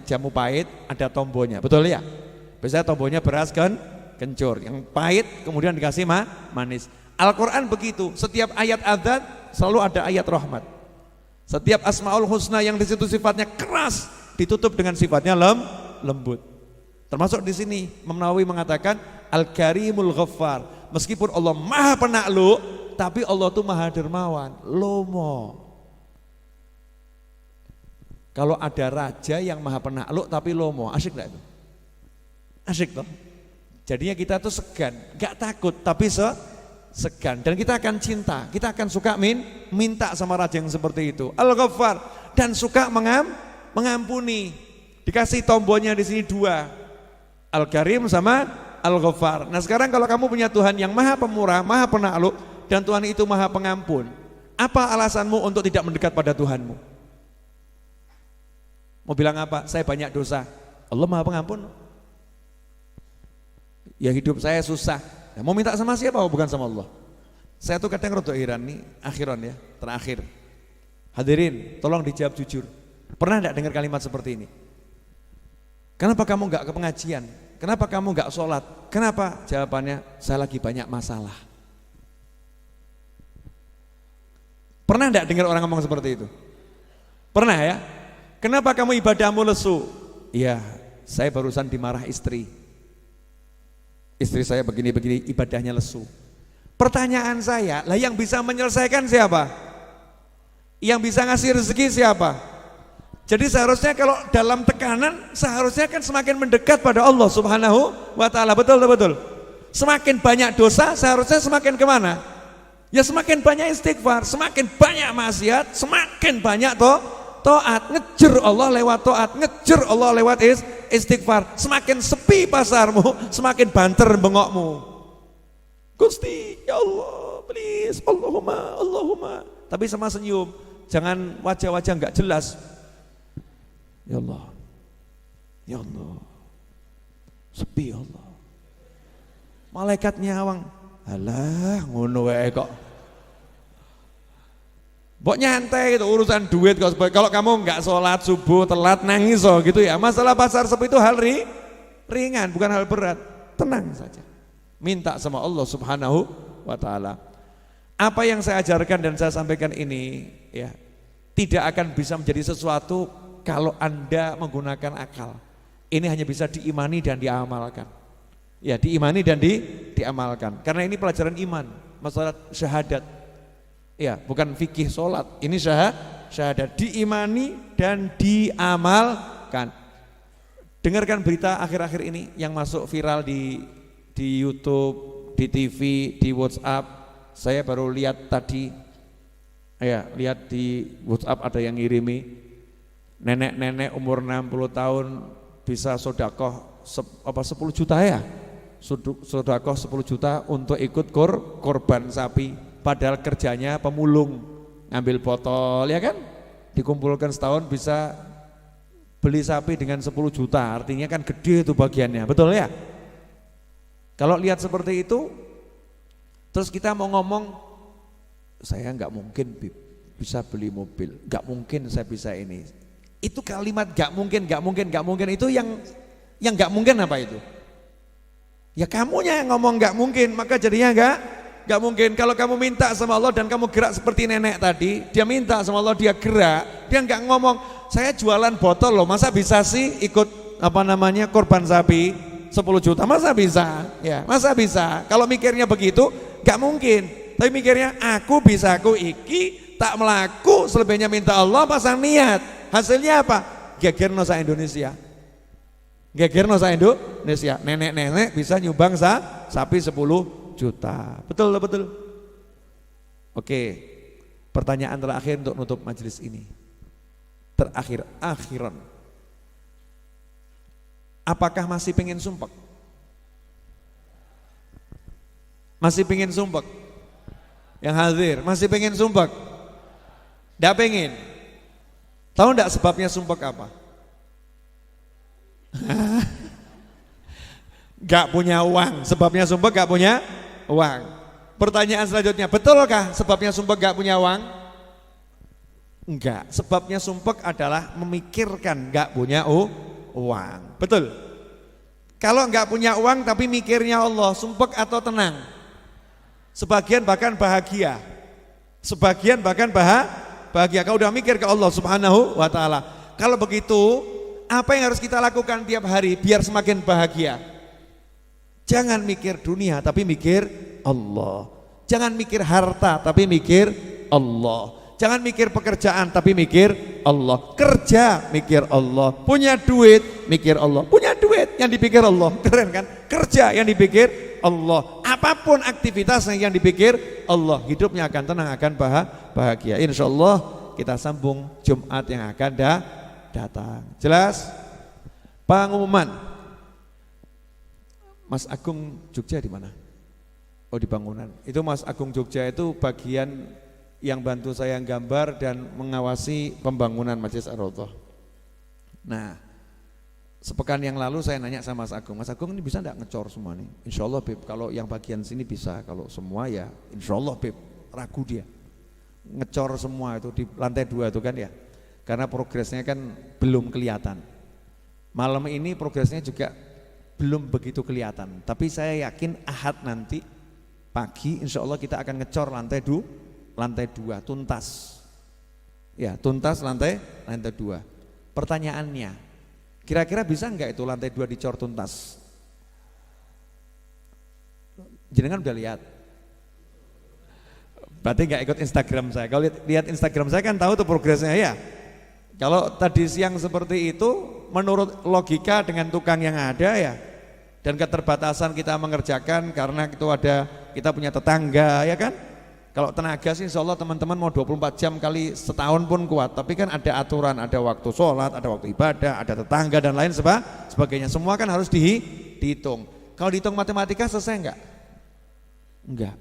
jamu pahit, ada tombonya, betul ya. Biasanya tombonya beras kan, kencur, yang pahit kemudian dikasih manis. Al-Quran begitu, setiap ayat adzan selalu ada ayat rahmat. Setiap Asmaul Husna yang di situ sifatnya keras ditutup dengan sifatnya lembut. Termasuk di sini Imam Nawawi mengatakan Al-Karimul Ghaffar. Meskipun Allah Maha Penakluk, tapi Allah itu Maha Dermawan, lomo. Kalau ada raja yang Maha Penakluk tapi lomo, asyik enggak itu? Asyik toh? Jadinya kita tuh segan, enggak takut tapi segan, dan kita akan cinta, kita akan suka minta sama raja yang seperti itu. Al-Ghaffar, dan suka mengampuni. Dikasih tombolnya di sini dua, Al-Karim sama Al-Ghaffar. Nah sekarang kalau kamu punya Tuhan yang Maha Pemurah, Maha Penakluk, dan Tuhan itu Maha Pengampun, apa alasanmu untuk tidak mendekat pada Tuhanmu? Mau bilang apa? Saya banyak dosa. Allah Maha Pengampun. Ya hidup saya susah. Ya, mau minta sama siapa? Bukan sama Allah. Saya tuh kadang rodo heran nih, akhiran ya, terakhir. Hadirin, tolong dijawab jujur. Pernah enggak dengar kalimat seperti ini? Kenapa kamu enggak ke pengajian? Kenapa kamu enggak sholat? Kenapa? Jawabannya, saya lagi banyak masalah. Pernah enggak dengar orang ngomong seperti itu? Pernah ya? Kenapa kamu ibadahmu lesu? Iya, saya barusan dimarah istri. Istri saya begini-begini, ibadahnya lesu. Pertanyaan saya, lah yang bisa menyelesaikan siapa? Yang bisa ngasih rezeki siapa? Jadi seharusnya kalau dalam tekanan, seharusnya kan semakin mendekat pada Allah Subhanahu wa ta'ala. Betul. Semakin banyak dosa, seharusnya semakin kemana? Ya semakin banyak istighfar, semakin banyak maksiat, semakin banyak taat, ngejer Allah lewat taat, ngejer Allah lewat istighfar. Semakin sepi pasarmu, semakin banter bengokmu. Gusti, ya Allah, please, Allahumma. Tapi sama senyum, jangan wajah-wajah enggak jelas. Ya Allah, sepi ya Allah. Malaikat nyawang, alah ngono wae kok. Mbok nyantai gitu, urusan duit kok. Kalau kamu enggak sholat subuh telat nangis gitu ya. Masalah pasar sepi itu hal ringan, bukan hal berat. Tenang saja. Minta sama Allah Subhanahu wa ta'ala. Apa yang saya ajarkan dan saya sampaikan ini ya, tidak akan bisa menjadi sesuatu kalau Anda menggunakan akal. Ini hanya bisa diimani dan diamalkan. Ya, diimani dan diamalkan. Karena ini pelajaran iman, masalah syahadat. Ya, bukan fikih sholat, ini syahadat, diimani dan diamalkan. Dengarkan berita akhir-akhir ini yang masuk viral di YouTube, di TV, di WhatsApp. Saya baru lihat tadi, ya lihat di WhatsApp ada yang ngirimi, nenek-nenek umur 60 tahun bisa sodakoh 10 juta ya, sodakoh 10 juta untuk ikut korban sapi. Padahal kerjanya pemulung, ngambil botol ya kan, dikumpulkan setahun bisa beli sapi dengan 10 juta, artinya kan gede itu bagiannya, betul ya? Kalau lihat seperti itu, terus kita mau ngomong, saya nggak mungkin bisa beli mobil, nggak mungkin saya bisa ini. Itu kalimat nggak mungkin itu yang nggak mungkin apa itu? Ya kamunya yang ngomong nggak mungkin, maka jadinya nggak mungkin. Kalau kamu minta sama Allah dan kamu gerak seperti nenek tadi, dia minta sama Allah, dia gerak, dia nggak ngomong saya jualan botol loh, masa bisa sih ikut korban sapi 10 juta, masa bisa? Ya, masa bisa? Kalau mikirnya begitu nggak mungkin. Tapi mikirnya aku bisa, aku iki tak melaku, selebihnya minta Allah, pasang niat. Hasilnya apa? Gegerno sa Indonesia. Nenek-nenek bisa nyumbang sapi 10 juta. Betul. Oke. Pertanyaan terakhir untuk nutup majelis ini. Akhiran. Apakah masih pengen sumpek? Masih pengen sumpek? Yang hadir, masih pengen sumpek? Nggak pengen? Tahu enggak sebabnya sumpek apa? Gak punya uang, sebabnya sumpek gak punya uang. Pertanyaan selanjutnya, betulkah sebabnya sumpek gak punya uang? Enggak, sebabnya sumpek adalah memikirkan gak punya uang. Betul? Kalau enggak punya uang tapi mikirnya Allah, sumpek atau tenang? Sebagian bahkan bahagia. Sebagian bahkan bahagia kalau udah mikir ke Allah Subhanahu wa taala. Kalau begitu, apa yang harus kita lakukan tiap hari biar semakin bahagia? Jangan mikir dunia tapi mikir Allah. Jangan mikir harta tapi mikir Allah. Jangan mikir pekerjaan tapi mikir Allah. Kerja mikir Allah. Punya duit mikir Allah. Punya duit yang dipikir Allah. Keren kan? Kerja yang dipikir Allah. Apapun aktivitasnya yang dipikir Allah. Hidupnya akan tenang, akan bahagia. Insya Allah kita sambung Jumat yang akan datang. Jelas? Pengumuman. Mas Agung Jogja di mana? Oh, di bangunan. Itu Mas Agung Jogja itu bagian yang bantu saya gambar dan mengawasi pembangunan Masjid Ar-Raudhah. Nah, sepekan yang lalu saya nanya sama Mas Agung ini bisa enggak ngecor semua nih? Insya Allah Beb, kalau yang bagian sini bisa, kalau semua ya insya Allah Beb, ragu dia. Ngecor semua itu di lantai 2 itu kan ya. Karena progresnya kan belum kelihatan. Malam ini progresnya juga belum begitu kelihatan, tapi saya yakin Ahad nanti pagi insya Allah kita akan ngecor lantai 2 tuntas. Ya, tuntas lantai 2. Pertanyaannya, kira-kira bisa enggak itu lantai 2 dicor tuntas? Jenengan udah lihat? Berarti enggak ikut Instagram saya. Kalau lihat Instagram saya kan tahu tuh progresnya ya. Kalau tadi siang seperti itu, menurut logika dengan tukang yang ada ya, dan keterbatasan kita mengerjakan karena itu kita punya tetangga ya kan. Kalau tenaga sih insya Allah teman-teman mau 24 jam kali setahun pun kuat, tapi kan ada aturan, ada waktu sholat, ada waktu ibadah, ada tetangga dan lain sebagainya. Semua kan harus dihitung. Kalau dihitung matematika selesai enggak? Enggak.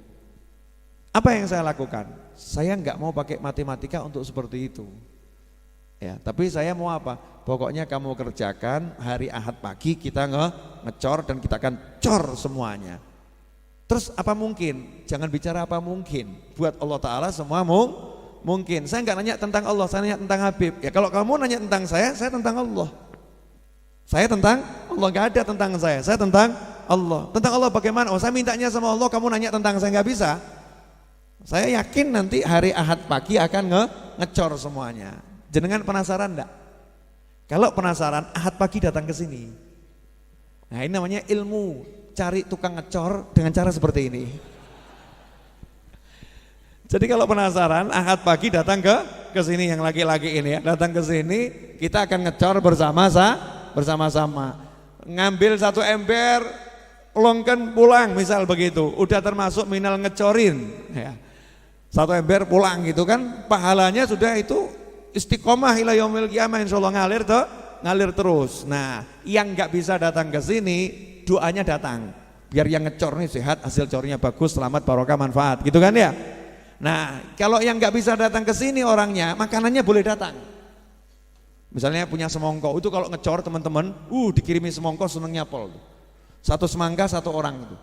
Apa yang saya lakukan? Saya enggak mau pakai matematika untuk seperti itu. Ya, tapi saya mau apa? Pokoknya kamu kerjakan, hari Ahad pagi kita ngecor dan kita akan cor semuanya. Terus apa mungkin? Jangan bicara apa mungkin. Buat Allah Ta'ala semua mungkin. Saya enggak nanya tentang Allah, saya nanya tentang Habib. Ya kalau kamu nanya tentang saya tentang Allah. Saya tentang Allah, enggak ada tentang saya tentang Allah. Tentang Allah bagaimana? Oh, saya mintanya sama Allah, kamu nanya tentang saya, enggak bisa. Saya yakin nanti hari Ahad pagi akan ngecor semuanya. Jenengan penasaran enggak? Kalau penasaran, Ahad pagi datang ke sini. Nah, ini namanya ilmu, cari tukang ngecor dengan cara seperti ini. Jadi kalau penasaran, Ahad pagi datang ke sini, yang laki-laki ini ya, datang ke sini, kita akan ngecor bersama-sama. Ngambil 1 ember, longkan pulang misal begitu, udah termasuk minal ngecorin ya. 1 ember pulang gitu kan, pahalanya sudah itu istiqomah ila yaumil qiyamah, insyaallah ngalir terus. Nah, yang nggak bisa datang ke sini, doanya datang. Biar yang ngecor nih sehat, hasil cornya bagus, selamat, barokah, manfaat, gitu kan ya. Nah, kalau yang nggak bisa datang ke sini orangnya, makanannya boleh datang. Misalnya punya semongko, itu kalau ngecor teman-teman, dikirimi semongko senengnya pol. 1 semangka 1 orang itu.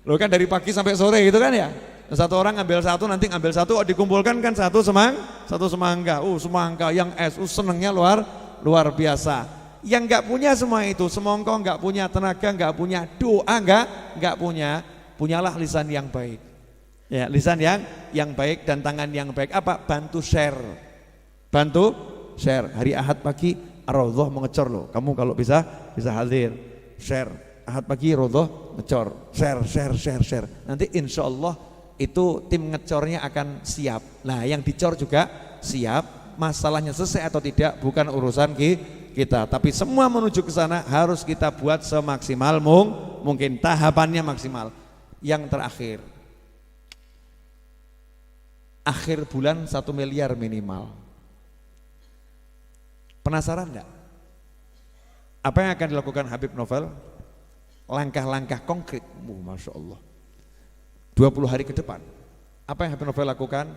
Loh kan dari pagi sampai sore gitu kan ya. 1 orang ngambil 1, nanti ngambil 1, dikumpulkan kan 1 semangka. Semangka yang senengnya luar biasa. Yang enggak punya semua itu, semongko enggak punya, tenaga enggak punya, doa enggak punya, punyalah lisan yang baik. Ya, lisan yang baik dan tangan yang baik. Apa? Bantu share. Hari Ahad pagi Ar-Raudhah mengecor loh. Kamu kalau bisa hadir. Share. Ahad pagi Raudhah ngecor. Share. Nanti insya Allah itu tim ngecornya akan siap. Nah, yang dicor juga siap. Masalahnya selesai atau tidak bukan urusan kita, tapi semua menuju ke sana harus kita buat semaksimal mungkin, tahapannya maksimal. Yang terakhir, akhir bulan 1 miliar minimal. Penasaran enggak? Apa yang akan dilakukan Habib Novel? Langkah-langkah konkret, Masya Allah, 20 hari ke depan. Apa yang Habib Novel lakukan?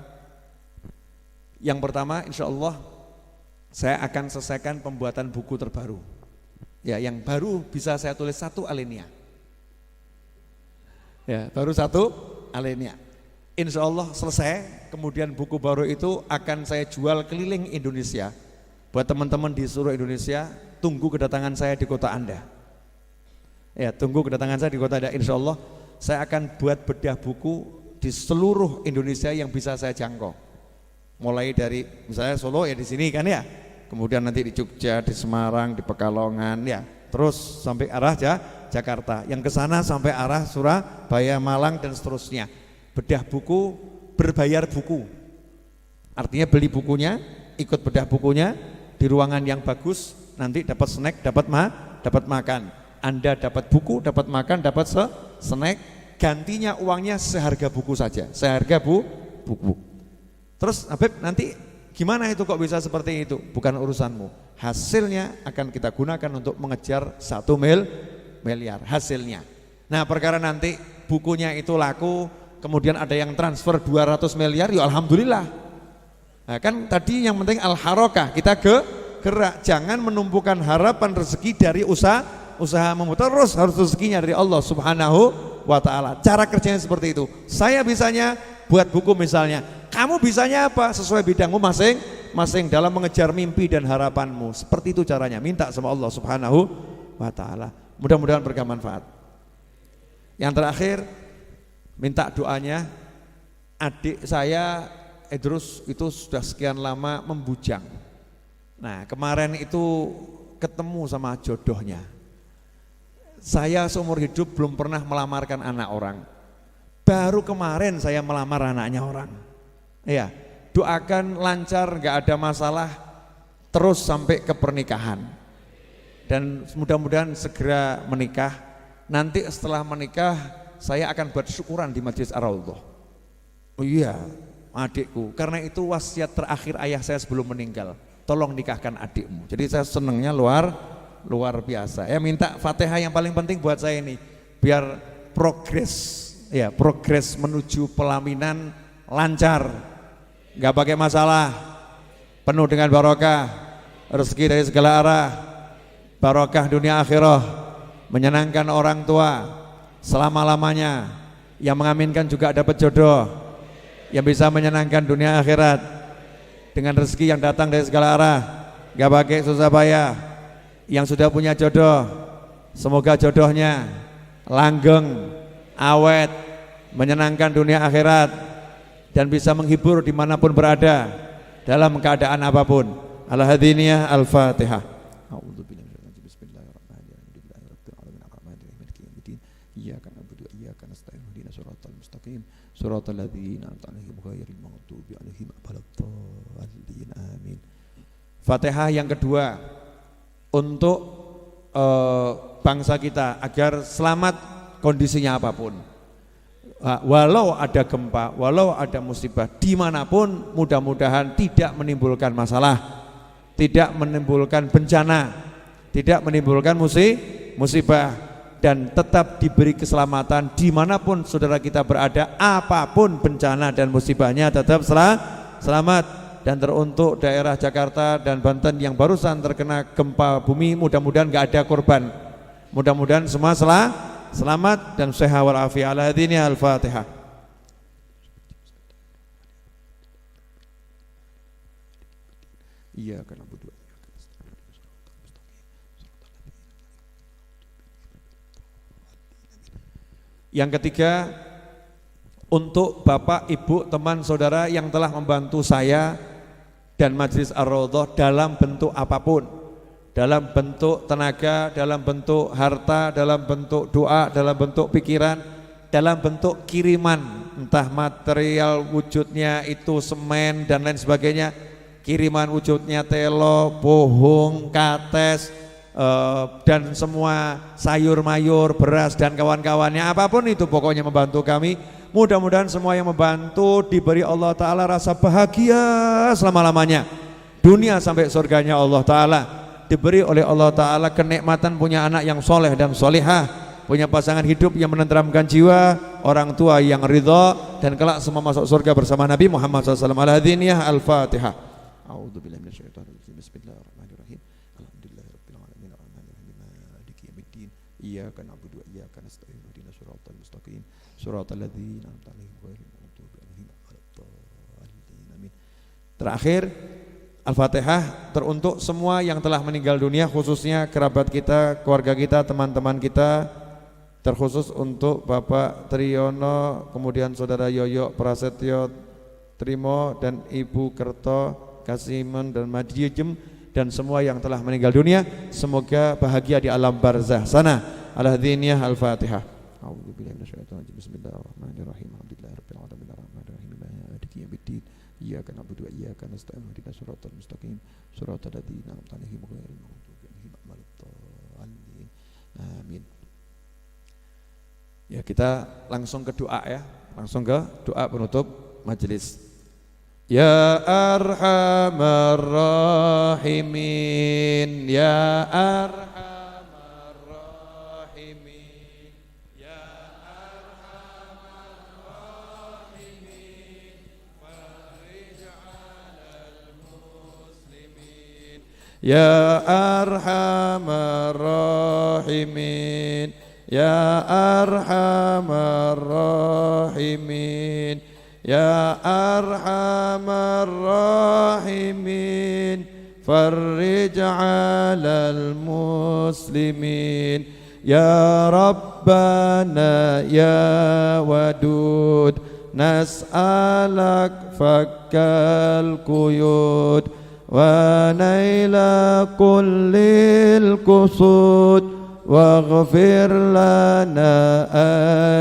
Yang pertama, insya Allah saya akan selesaikan pembuatan buku terbaru. Ya, yang baru bisa saya tulis 1 alinea. Ya, baru 1 alinea. Insya Allah selesai, kemudian buku baru itu akan saya jual keliling Indonesia. Buat teman-teman di seluruh Indonesia, tunggu kedatangan saya di kota Anda. Ya, tunggu kedatangan saya di kota Anda. Insya Allah saya akan buat bedah buku di seluruh Indonesia yang bisa saya jangkau. Mulai dari misalnya Solo ya di sini kan ya, kemudian nanti di Jogja, di Semarang, di Pekalongan ya, terus sampai arah Jakarta, yang ke sana sampai arah Surabaya, Malang dan seterusnya. Bedah buku, berbayar buku. Artinya beli bukunya, ikut bedah bukunya di ruangan yang bagus, nanti dapat snack, dapat makan. Anda dapat buku, dapat makan, dapat snack, gantinya uangnya seharga buku saja, seharga buku. Terus Habib nanti gimana itu kok bisa seperti itu? Bukan urusanmu. Hasilnya akan kita gunakan untuk mengejar 1 miliar hasilnya. Nah, perkara nanti bukunya itu laku, kemudian ada yang transfer 200 miliar, ya alhamdulillah. Nah, kan tadi yang penting al-harokah, kita gerak, jangan menumpukan harapan rezeki dari usahamu, terus harus rezekinya dari Allah Subhanahu wa ta'ala. Cara kerjanya seperti itu. Saya bisanya buat buku misalnya, kamu bisanya apa? Sesuai bidangmu masing-masing dalam mengejar mimpi dan harapanmu. Seperti itu caranya, minta sama Allah Subhanahu wa ta'ala. Mudah-mudahan bermanfaat. Yang terakhir, minta doanya. Adik saya Idrus itu sudah sekian lama membujang. Nah, kemarin itu ketemu sama jodohnya. Saya seumur hidup belum pernah melamarkan anak orang. Baru kemarin saya melamar anaknya orang. Ya, doakan lancar, nggak ada masalah, terus sampai ke pernikahan. Dan mudah-mudahan segera menikah. Nanti setelah menikah saya akan buat syukuran di Majlis Ar-Raudhah. Oh iya, adikku, karena itu wasiat terakhir ayah saya sebelum meninggal. Tolong nikahkan adikmu. Jadi saya senangnya luar biasa. Ya, minta Fatihah yang paling penting buat saya ini, biar progres menuju pelaminan lancar, nggak pakai masalah, penuh dengan barokah, rezeki dari segala arah, barokah dunia akhirah, menyenangkan orang tua selama-lamanya, yang mengaminkan juga dapat jodoh yang bisa menyenangkan dunia akhirat dengan rezeki yang datang dari segala arah, nggak pakai susah payah. Yang sudah punya jodoh, semoga jodohnya langgeng, awet, menyenangkan dunia akhirat dan bisa menghibur dimanapun berada dalam keadaan apapun. Al-Hadiniyah Al-Fatihah. Iyyaka na'budu wa iyyaka nasta'in ihdinas siratal mustaqim siratal ladzina an'amta 'alaihim ghairil maghdubi 'alaihim waladdallin. Amin. Fatihah yang kedua untuk bangsa kita agar selamat kondisinya apapun. Walau ada gempa, walau ada musibah dimanapun, mudah-mudahan tidak menimbulkan masalah, tidak menimbulkan bencana, tidak menimbulkan musibah, dan tetap diberi keselamatan dimanapun saudara kita berada. Apapun bencana dan musibahnya tetap selamat. Dan teruntuk daerah Jakarta dan Banten yang barusan terkena gempa bumi, mudah-mudahan gak ada korban, mudah-mudahan semua selamat dan sehat walafiat. Al-Hadiniyah Al-Fatihah. Iyyaka na'budu wa iyyaka nasta'in. Yang ketiga, untuk Bapak, Ibu, teman, saudara yang telah membantu saya dan Majlis Ar-Raudhah dalam bentuk apapun, dalam bentuk tenaga, dalam bentuk harta, dalam bentuk doa, dalam bentuk pikiran, dalam bentuk kiriman, entah material wujudnya itu semen dan lain sebagainya, kiriman wujudnya telo, pohong, kates, dan semua sayur mayur, beras dan kawan-kawannya, apapun itu pokoknya membantu kami. Mudah-mudahan semua yang membantu diberi Allah Ta'ala rasa bahagia selama-lamanya, dunia sampai surganya Allah Ta'ala. Diberi oleh Allah Ta'ala kenikmatan punya anak yang soleh dan solihah, punya pasangan hidup yang menenteramkan jiwa, orang tua yang ridha, dan kelak semua masuk surga bersama Nabi Muhammad SAW. Al-Hadiniyah Al-Fatihah. A'udzubillahi minasyaitonirrajim. Bismillahirrahmanirrahim. Alhamdulillahirabbil alamin arrahmanirrahim maliki yaumiddin. Iyyaka na'budu wa iyyaka nasta'in ihdinas siratal mustaqim siratal ladzina an'amta 'alaihim ghairil maghdubi 'alaihim waladdallin. Amin. Terakhir, Al-Fatihah teruntuk semua yang telah meninggal dunia, khususnya kerabat kita, keluarga kita, teman-teman kita, terkhusus untuk Bapak Triyono, kemudian Saudara Yoyo Prasetyo Trimo dan Ibu Kerto Kasimen dan Madiyujem dan semua yang telah meninggal dunia, semoga bahagia di alam barzah sana. Al-Hadiniyah Al-Fatihah. A'udzubillahi minasyaitonir rajim. Bismillahirrahmanirrahim. Alhamdulillahirabbil alamin arrahmanirrahim maliki yaumiddin. Iyyaka na'budu wa iyyaka nasta'in. Ihdinas siratal mustaqim. Siratal ladzina an'amta 'alaihim ghairil maghdubi 'alaihim waladdallin. Amin. Ya, kita langsung ke doa ya. Langsung ke doa penutup majelis. Ya Arhamar Rahimin, ya Arhamar Rahimin, ya Arhamar Rahimin, farij 'alal muslimin, ya Arhamar Rahimin, ya Arhamar Rahimin, ya Arhamar Rahimin, farij 'alal muslimin, ya Rabbana ya Wadud, nas'alak fakkal quyud wa naila kullil qusud waghfir lana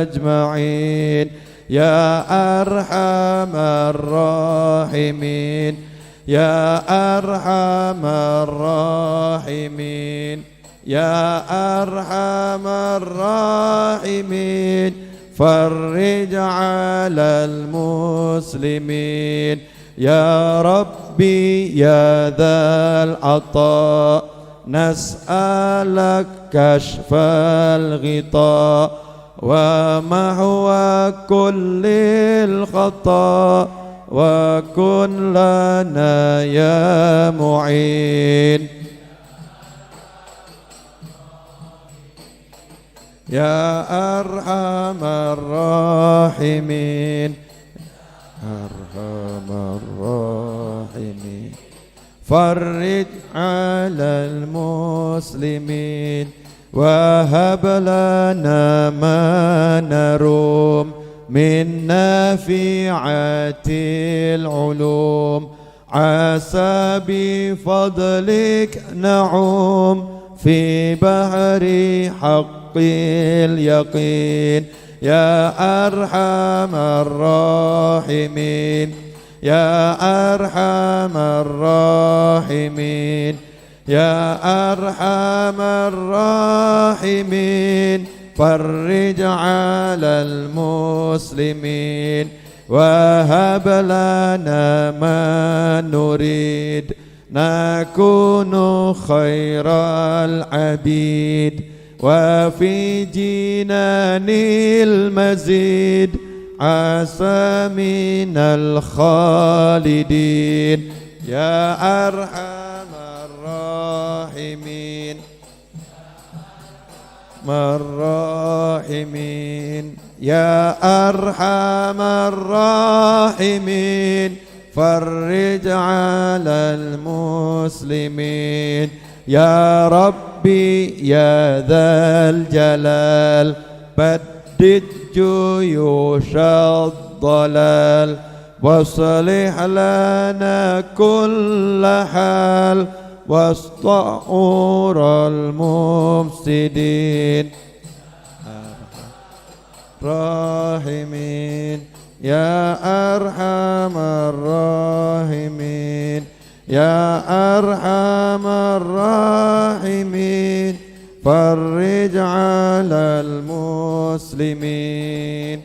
ajma'in. Ya Arhamar Rahimin, ya Arhamar Rahimin, ya Arhamar Rahimin, farij 'alal muslimin, ya Rabbi ya dzal 'atha, nas'alak kashfal ghita wa mahwa kullil khata wa kun lana ya mu'in. Ya Arhamar Rahimin, Arhamar Rahimin, farij 'alal muslimin, wahab lana ma narum min nafi'atil ulum, asa bi fadlik na'um fi bahri haqqil yaqin. Ya Arhamar Rahimin, ya Arhamar Rahimin, ya Arhamar Rahimin, farij 'alal muslimin, wahab lana ma nurid, nakunu khairal abid, wa fi jinanil mazid, asa minal khalidin. Ya Arhamar Rahimin, Marrahimin, ya Arhamar Rahimin, farij 'alal muslimin, ya Rabbi ya dzal jalal, baddid juyushad dalal, waslih lana kulla hal, wasta'ural mufsidin. Rahimin, ya Arhamar Rahimin, ya Arhamar Rahimin, farij 'alal muslimin.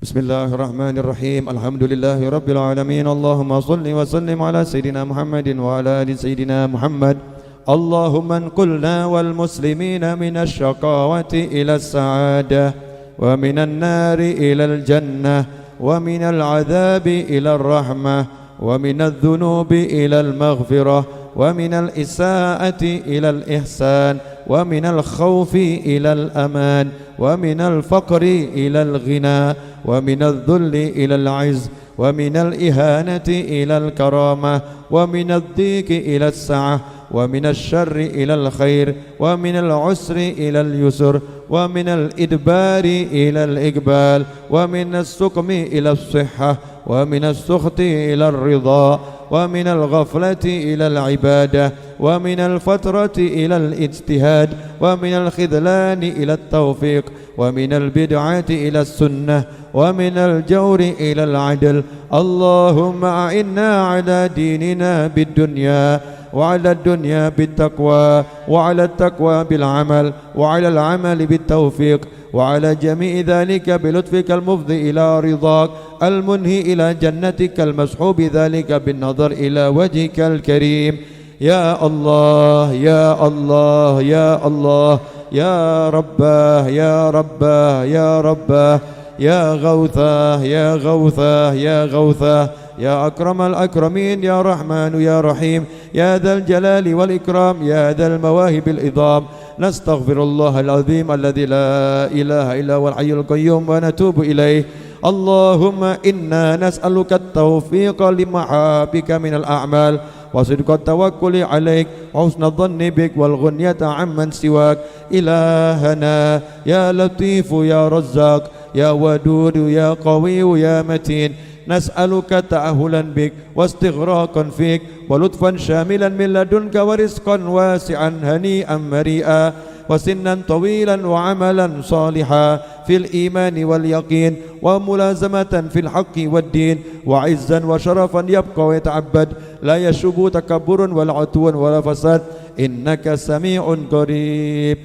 Bismillahirrahmanirrahim. Alhamdulillahi rabbil alamin. Allahumma salli wa sallim ala sayyidina Muhammadin wa ala ali sayyidina Muhammad. Allahumma anqulna wal muslimina minasy syaqawati ila as-sa'adah wa minan nari ila al-jannah wa minal 'adzabi ila ar-rahmah wa minadh dhunubi ila al-maghfirah wa minal isaa'ati ila al-ihsan wa minal khawfi ila al-aman wa minal faqri ila al-ghina wa minadh dhulli ila al-'izz ومن الإهانة إلى الكرامة ومن الضيق إلى السعة ومن الشر إلى الخير ومن العسر إلى اليسر ومن الإدبار إلى الإقبال ومن السقم إلى الصحة ومن السخط إلى الرضا ومن الغفلة إلى العبادة ومن الفترة إلى الاجتهاد ومن الخذلان إلى التوفيق ومن البدعة إلى السنة ومن الجور إلى العدل. اللهم أعنا على ديننا بالدنيا وعلى الدنيا بالتقوى وعلى التقوى بالعمل وعلى العمل بالتوفيق وعلى جميع ذلك بلطفك المفضي إلى رضاك المنهي إلى جنتك المسحوب ذلك بالنظر إلى وجهك الكريم. يا الله يا الله يا الله يا رباه يا رباه يا رباه يا غوثاه يا غوثاه يا غوثاه يا أكرم الأكرمين يا رحمن يا رحيم يا ذا الجلال والإكرام يا ذا المواهب العظام. نستغفر الله العظيم الذي لا إله إلا هو الحي القيوم ونتوب إليه. اللهم إنا نسألك التوفيق لمحابك من الأعمال وصدق التوكل عليك وحسن الظن بك والغنية عمن سواك. إلهنا يا لطيف يا رزاق يا ودود يا قوي يا متين نسألك تأهلا بك واستغراقا فيك ولطفا شاملا من لدنك ورزقا واسعا هنيئا مريئا وسنا طويلا وعملا صالحا في الإيمان واليقين وملازمة في الحق والدين وعزا وشرفا يبقى ويتعبد لا يشوب تكبر ولا عتو ولا فساد إنك سميع قريب.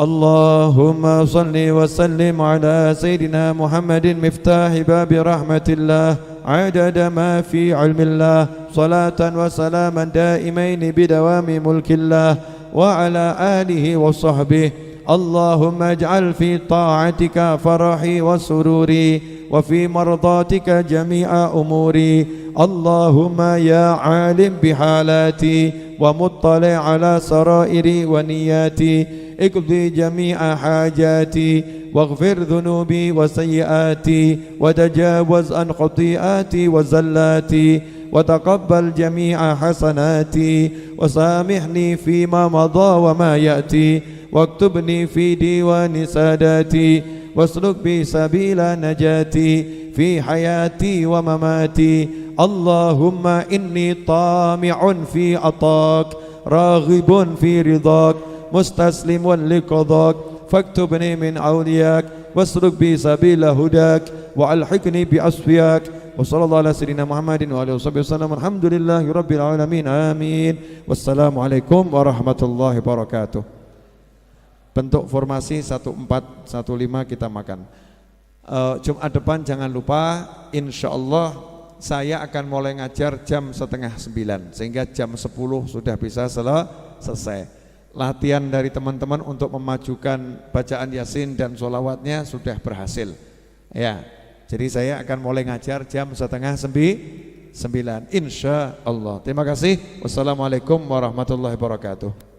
اللهم صل وسلم على سيدنا محمد مفتاح باب رحمة الله عدد ما في علم الله صلاة وسلاما دائمين بدوام ملك الله وعلى آله وصحبه. اللهم اجعل في طاعتك فرحي وسروري وفي مرضاتك جميع أموري. اللهم يا عالم بحالاتي ومطلع على سرائري ونياتي اقضي جميع حاجاتي واغفر ذنوبي وسيئاتي وتجاوز عن خطيئاتي وزلاتي وتقبل جميع حسناتي وسامحني فيما مضى وما يأتي واكتبني في ديوان ساداتي واسلك بي سبيل نجاتي في حياتي ومماتي. اللهم إني طامع في عطاك راغب في رضاك مستسلم لقضاك فاكتبني من أولياك واسلك بي سبيل هداك وألحقني بأصفياك. وصلى الله على سيدنا محمد وآله وصحبه وسلم. الحمد لله رب العالمين. آمين. Wassalamualaikum warahmatullahi wabarakatuh. Bentuk formasi 1415 kita makan. Jumat depan jangan lupa, insya Allah saya akan mulai ngajar jam 8:30 sehingga jam 10 sudah bisa selesai. Latihan dari teman-teman untuk memajukan bacaan Yasin dan sholawatnya sudah berhasil. Ya, jadi saya akan mulai ngajar jam 8:30 insya Allah. Terima kasih. Wassalamualaikum warahmatullahi wabarakatuh.